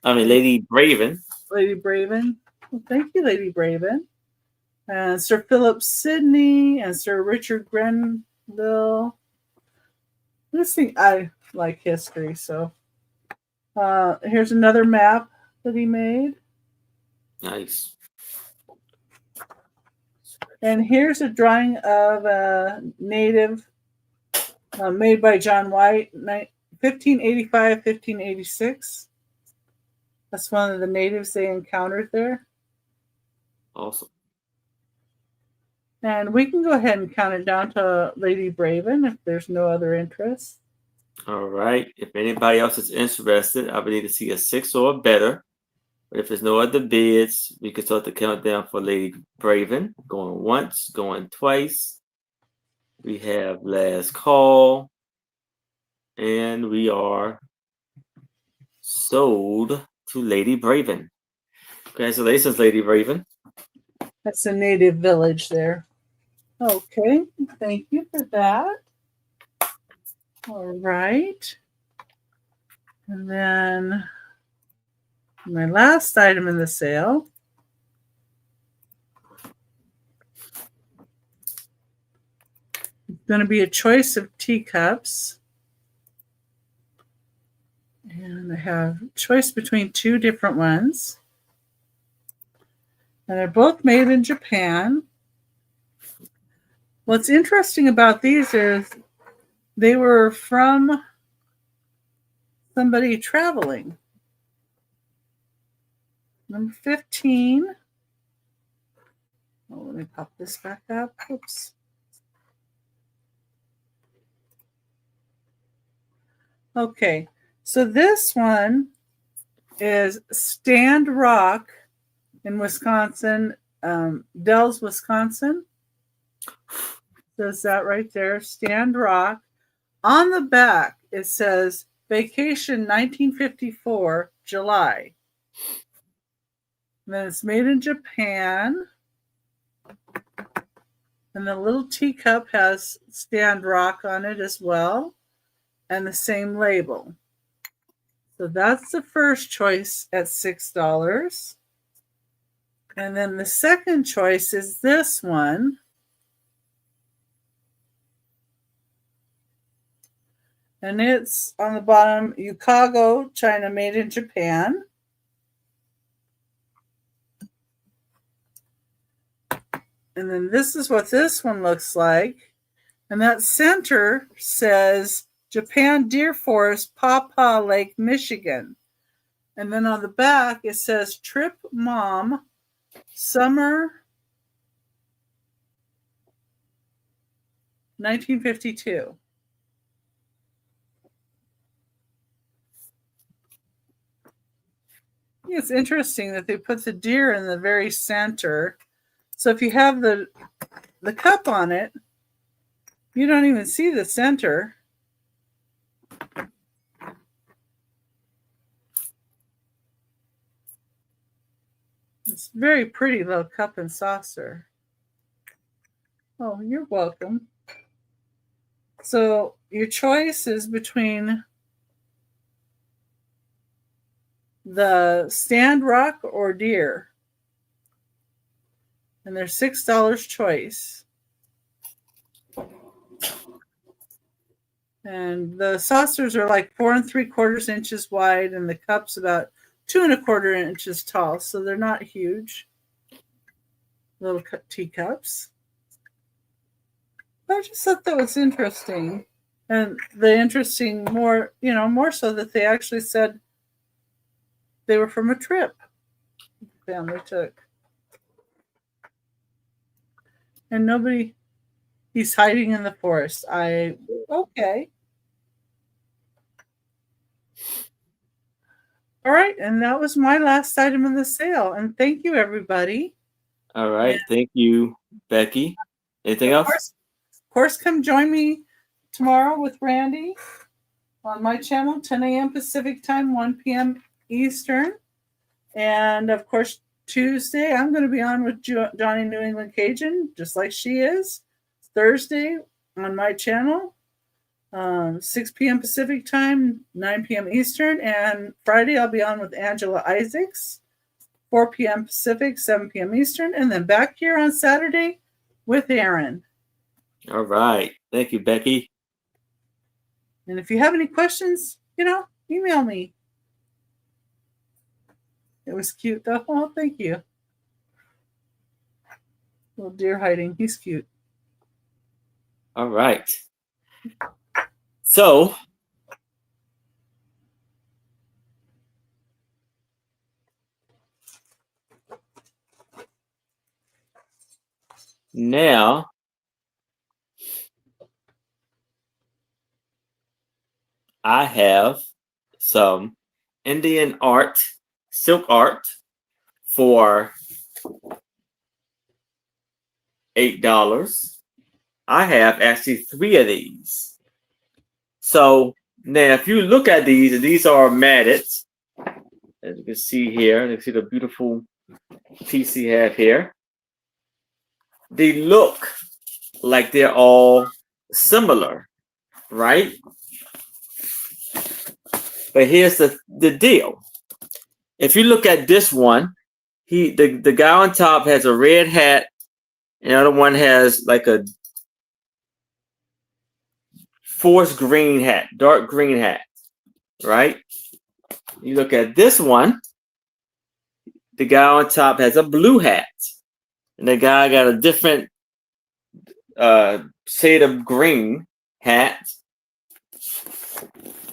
Lady Braven. Lady Braven. Well, thank you, Lady Braven. And Sir Philip Sidney and Sir Richard Grenville. I like history, so here's another map that he made. Nice. And here's a drawing of a native made by John White, 1585, 1586. That's one of the natives they encountered there. Awesome. And we can go ahead and count it down to Lady Braven if there's no other interest. All right. If anybody else is interested, I would need to see a 6 or better. But if there's no other bids, we can start the countdown for Lady Braven. Going once, going twice. We have last call. And we are sold to Lady Braven. Congratulations, Lady Braven. That's a native village there. Okay, thank you for that. All right. And then my last item in the sale is going to be a choice of teacups. And I have a choice between two different ones. And they're both made in Japan. What's interesting about these is they were from somebody traveling. Number 15. Oh, let me pop this back up. Oops. Okay, so this one is Stand Rock in Wisconsin, Dells, Wisconsin. Says that right there, Stand Rock. On the back, it says Vacation 1954, July. And then it's made in Japan. And the little teacup has Stand Rock on it as well, and the same label. So that's the first choice at $6. And then the second choice is this one. And it's on the bottom, Yukago, China, made in Japan. And then this is what this one looks like. And that center says Japan Deer Forest, Pawpaw Lake, Michigan. And then on the back, it says Trip Mom, Summer 1952. It's interesting that they put the deer in the very center. So if you have the cup on it, you don't even see the center. It's a very pretty little cup and saucer. Oh, you're welcome. So your choice is between the Stand Rock or deer. And they're $6 choice. And the saucers are like 4 3/4 inches wide, and the cup's about 2 1/4 inches tall. So they're not huge. Little teacups. I just thought that was interesting. And the interesting more so that they actually said they were from a trip the family took. And he's hiding in the forest. Okay. All right. And that was my last item in the sale. And thank you, everybody. All right. Thank you, Becky. Anything else? Of course, come join me tomorrow with Randy on my channel, 10 a.m. Pacific time, 1 p.m. Eastern. And of course, Tuesday, I'm going to be on with Johnny New England Cajun, just like she is. Thursday on my channel, 6 p.m. Pacific time, 9 p.m. Eastern. And Friday, I'll be on with Angela Isaacs, 4 p.m. Pacific, 7 p.m. Eastern. And then back here on Saturday with Aaron. All right. Thank you, Becky. And if you have any questions, email me. It was cute, though. Oh, thank you. Little deer hiding. He's cute. All right. So, now I have some Indian art, silk art for $8. I have actually 3 of these. So now if you look at these are matted. As you can see here, you can see the beautiful piece you have here. They look like they're all similar, right? But here's the deal. If you look at this one, the guy on top has a red hat, and the other one has like a forest green hat, dark green hat, right? You look at this one, the guy on top has a blue hat, and the guy got a different shade of green hat.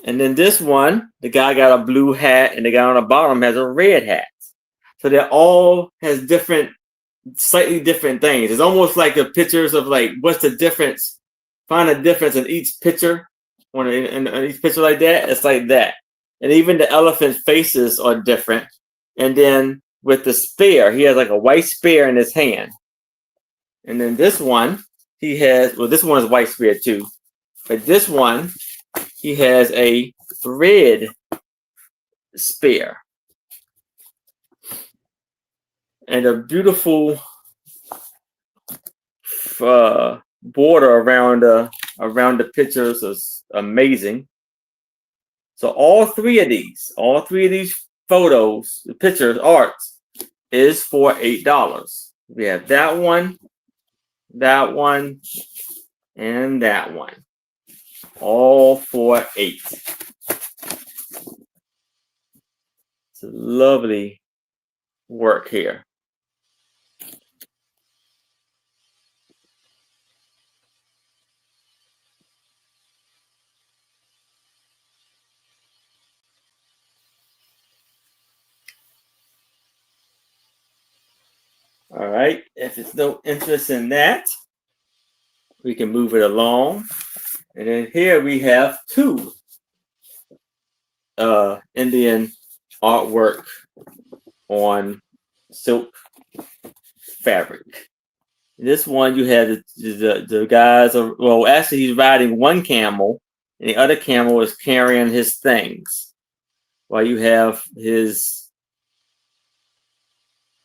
And then this one, the guy got a blue hat, and the guy on the bottom has a red hat. So they all has slightly different things. It's almost like the pictures of like, what's the difference? Find a difference in each picture. In each picture like that, it's like that. And even the elephant faces are different. And then with the spear. He has like a white spear in his hand. And then this one, he has, well, this one is white spear too. But this one, he has a red spear. And a beautiful border around the pictures is amazing. So all three of these photos, the pictures, arts, is for $8. We have that one, and that one. All for $8. It's a lovely work here. All right, if it's no interest in that, we can move it along. And then here we have two Indian artwork on silk fabric. This one you have the guys are, well, actually he's riding one camel and the other camel is carrying his things, while you have his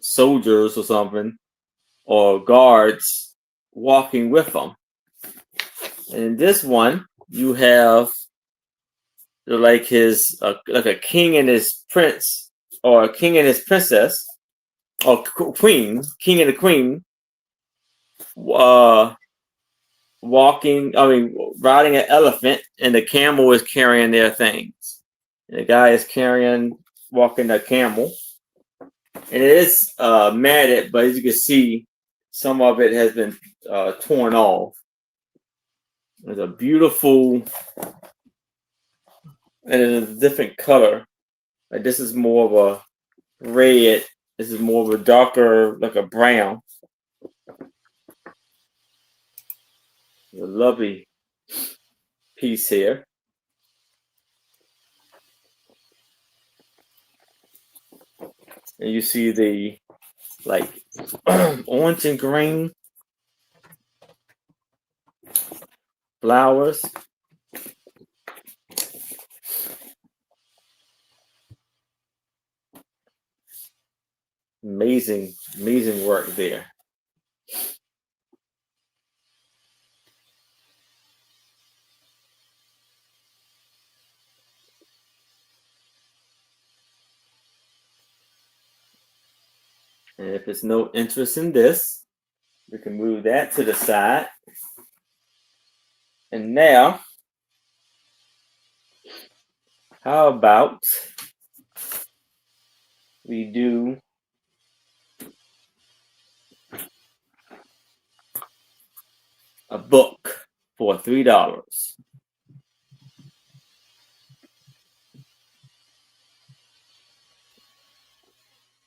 soldiers or something or guards walking with him. And in this one you have like his like a king and his prince, or a king and his princess, or queen, king and the queen, riding an elephant, and the camel is carrying their things. And the guy is walking the camel. And it is matted, but as you can see, some of it has been torn off. It's a beautiful, and it's a different color. Like this is more of a red. This is more of a darker, like a brown. A lovely piece here. And you see the like orange and green flowers. Amazing, amazing work there. And if there's no interest in this, we can move that to the side. And now, how about we do a book for $3?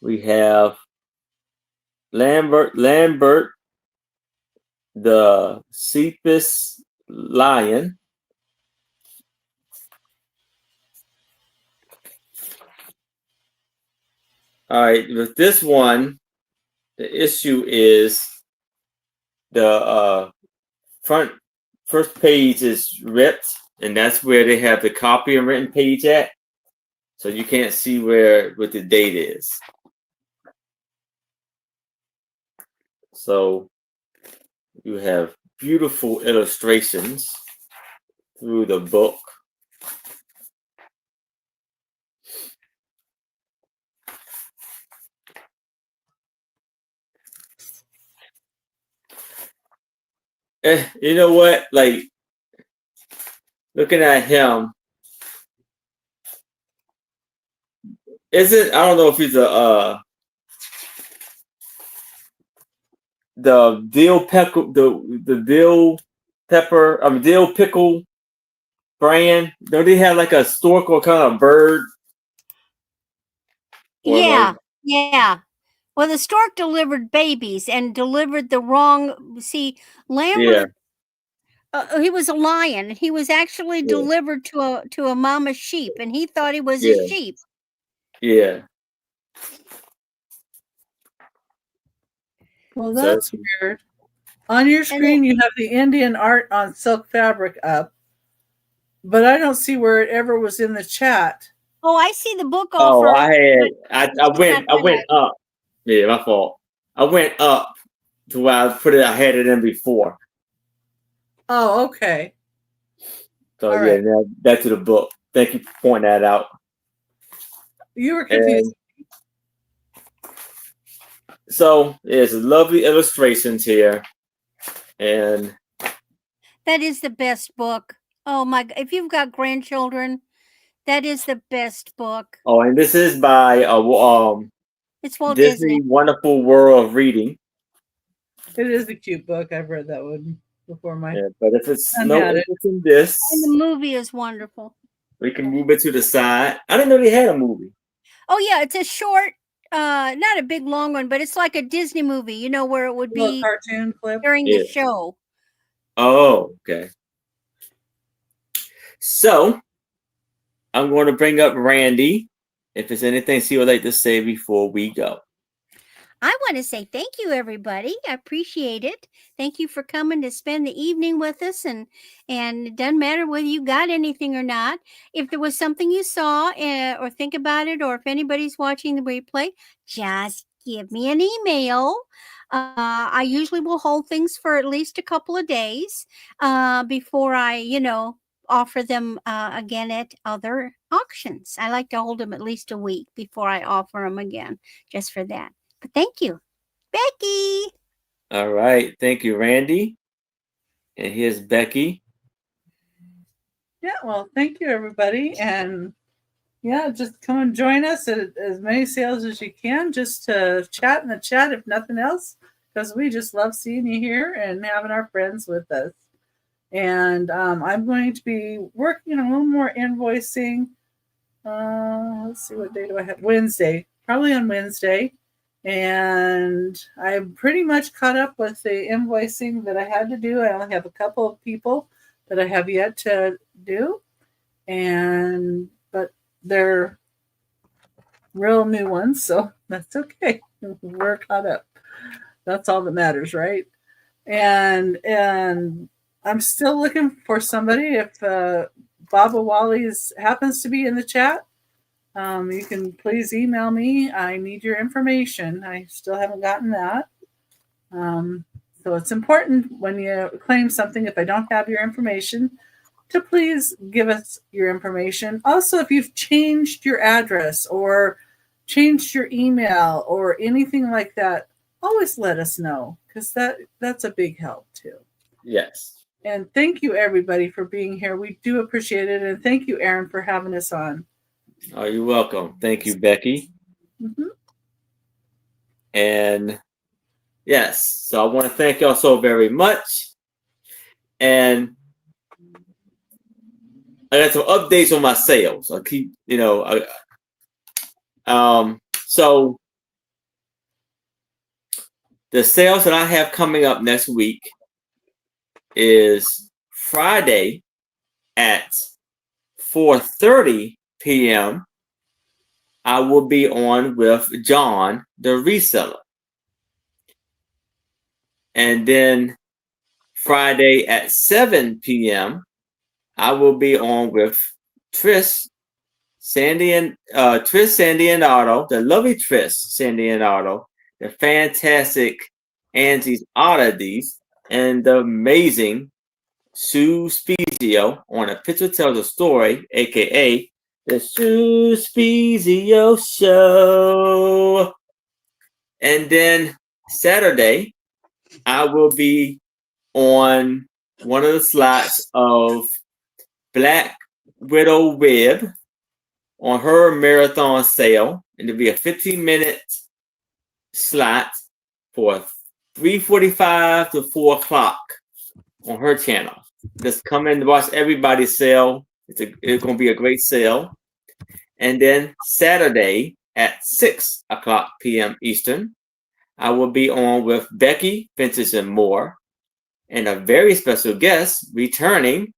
We have Lambert, the Cephas lion. All right, with this one, the issue is the first page is ripped, and that's where they have the copy and written page at. So you can't see what the date is. So you have beautiful illustrations through the book. You know what? Like, looking at him, I don't know if he's the dill pickle brand. Don't they have like a stork or kind of bird? Yeah, yeah. Well, the stork delivered babies and delivered the wrong. See, Lambert, he was a lion. He was actually delivered to a mama sheep, and he thought he was a sheep. Yeah. Well, So that's weird. On your screen, you have the Indian art on silk fabric up, but I don't see where it ever was in the chat. Oh, I see the book oh, offer. I went up. Yeah, my fault. I went up to where I had it in before. Oh, okay. So All yeah, right. now back to the book. Thank you for pointing that out. You were confused. So there's lovely illustrations here, and That is the best book. Oh my! If you've got grandchildren, that is the best book. and this is by It's Walt Disney Disney. Wonderful World of Reading. It is a cute book. I've read that one before. My Yeah, but if it's son no had it. interest in this, And the movie is wonderful. we can move it to the side. I didn't know they had a movie. Oh yeah, it's a short, not a big long one, but it's like a Disney movie, you know, where it would Little be cartoon clip. during Yeah. the show. Oh, okay. So I'm going to bring up Randy. If there's anything she would like to say before we go. I want to say thank you, everybody. I appreciate it. Thank you for coming to spend the evening with us, and it doesn't matter whether you got anything or not. If there was something you saw, or think about it, or if anybody's watching the replay, just give me an email. I usually will hold things for at least a couple of days before I, offer them again at other auctions. I like to hold them at least a week before I offer them again, just for that. But thank you, Becky. All right. Thank you, Randy. And here's Becky. Yeah, well, thank you, everybody. And yeah, just come and join us at as many sales as you can, just to chat in the chat, if nothing else, because we just love seeing you here and having our friends with us. And I'm going to be working on a little more invoicing. Let's see, what day do I have? Wednesday, probably on Wednesday. And I'm pretty much caught up with the invoicing that I had to do. I only have a couple of people that I have yet to do, but they're real new ones, so that's okay. We're caught up. That's all that matters, right? And I'm still looking for somebody. If Baba Wally's happens to be in the chat, you can please email me. I need your information. I still haven't gotten that. So it's important when you claim something, if I don't have your information, to please give us your information. Also, if you've changed your address or changed your email or anything like that, always let us know, because that's a big help too. Yes. And thank you, everybody, for being here. We do appreciate it. And thank you, Aaron, for having us on. Oh, you're welcome. Thank you, Becky. Mm-hmm. And yes, so I want to thank y'all so very much. And I got some updates on my sales. I keep, so the sales that I have coming up next week is Friday at 4:30 p.m. I will be on with John, the reseller. And then Friday at 7 p.m., I will be on with Tris, Sandy and Otto, the lovely Tris, Sandy and Otto, the fantastic Angie's Oddities, and the amazing Sue Spezio on A Picture Tells a Story, aka the Sue Spezio Show. And then Saturday, I will be on one of the slots of Black Widow Web on her marathon sale, and it'll be a 15-minute slot for 3:45 to 4 o'clock on her channel. Just come in to watch everybody sell. It's going to be a great sale. And then Saturday at 6 o'clock p.m. Eastern, I will be on with Becky, Vintage and More, and a very special guest returning,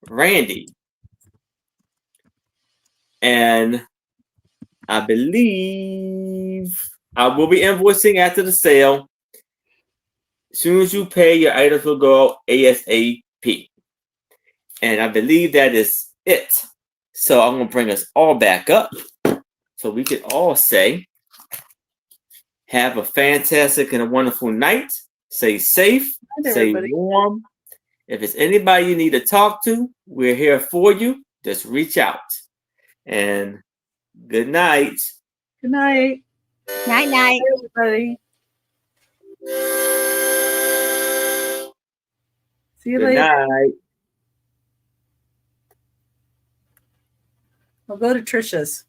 Randy. And I believe I will be invoicing after the sale. As soon as you pay, your items will go out ASAP. And I believe that is it. So I'm going to bring us all back up so we can all say, have a fantastic and a wonderful night. Stay safe, stay warm. If it's anybody you need to talk to, we're here for you. Just reach out. And good night. Good night. Night, night. Everybody. See you Good later. night. We'll go to Trisha's.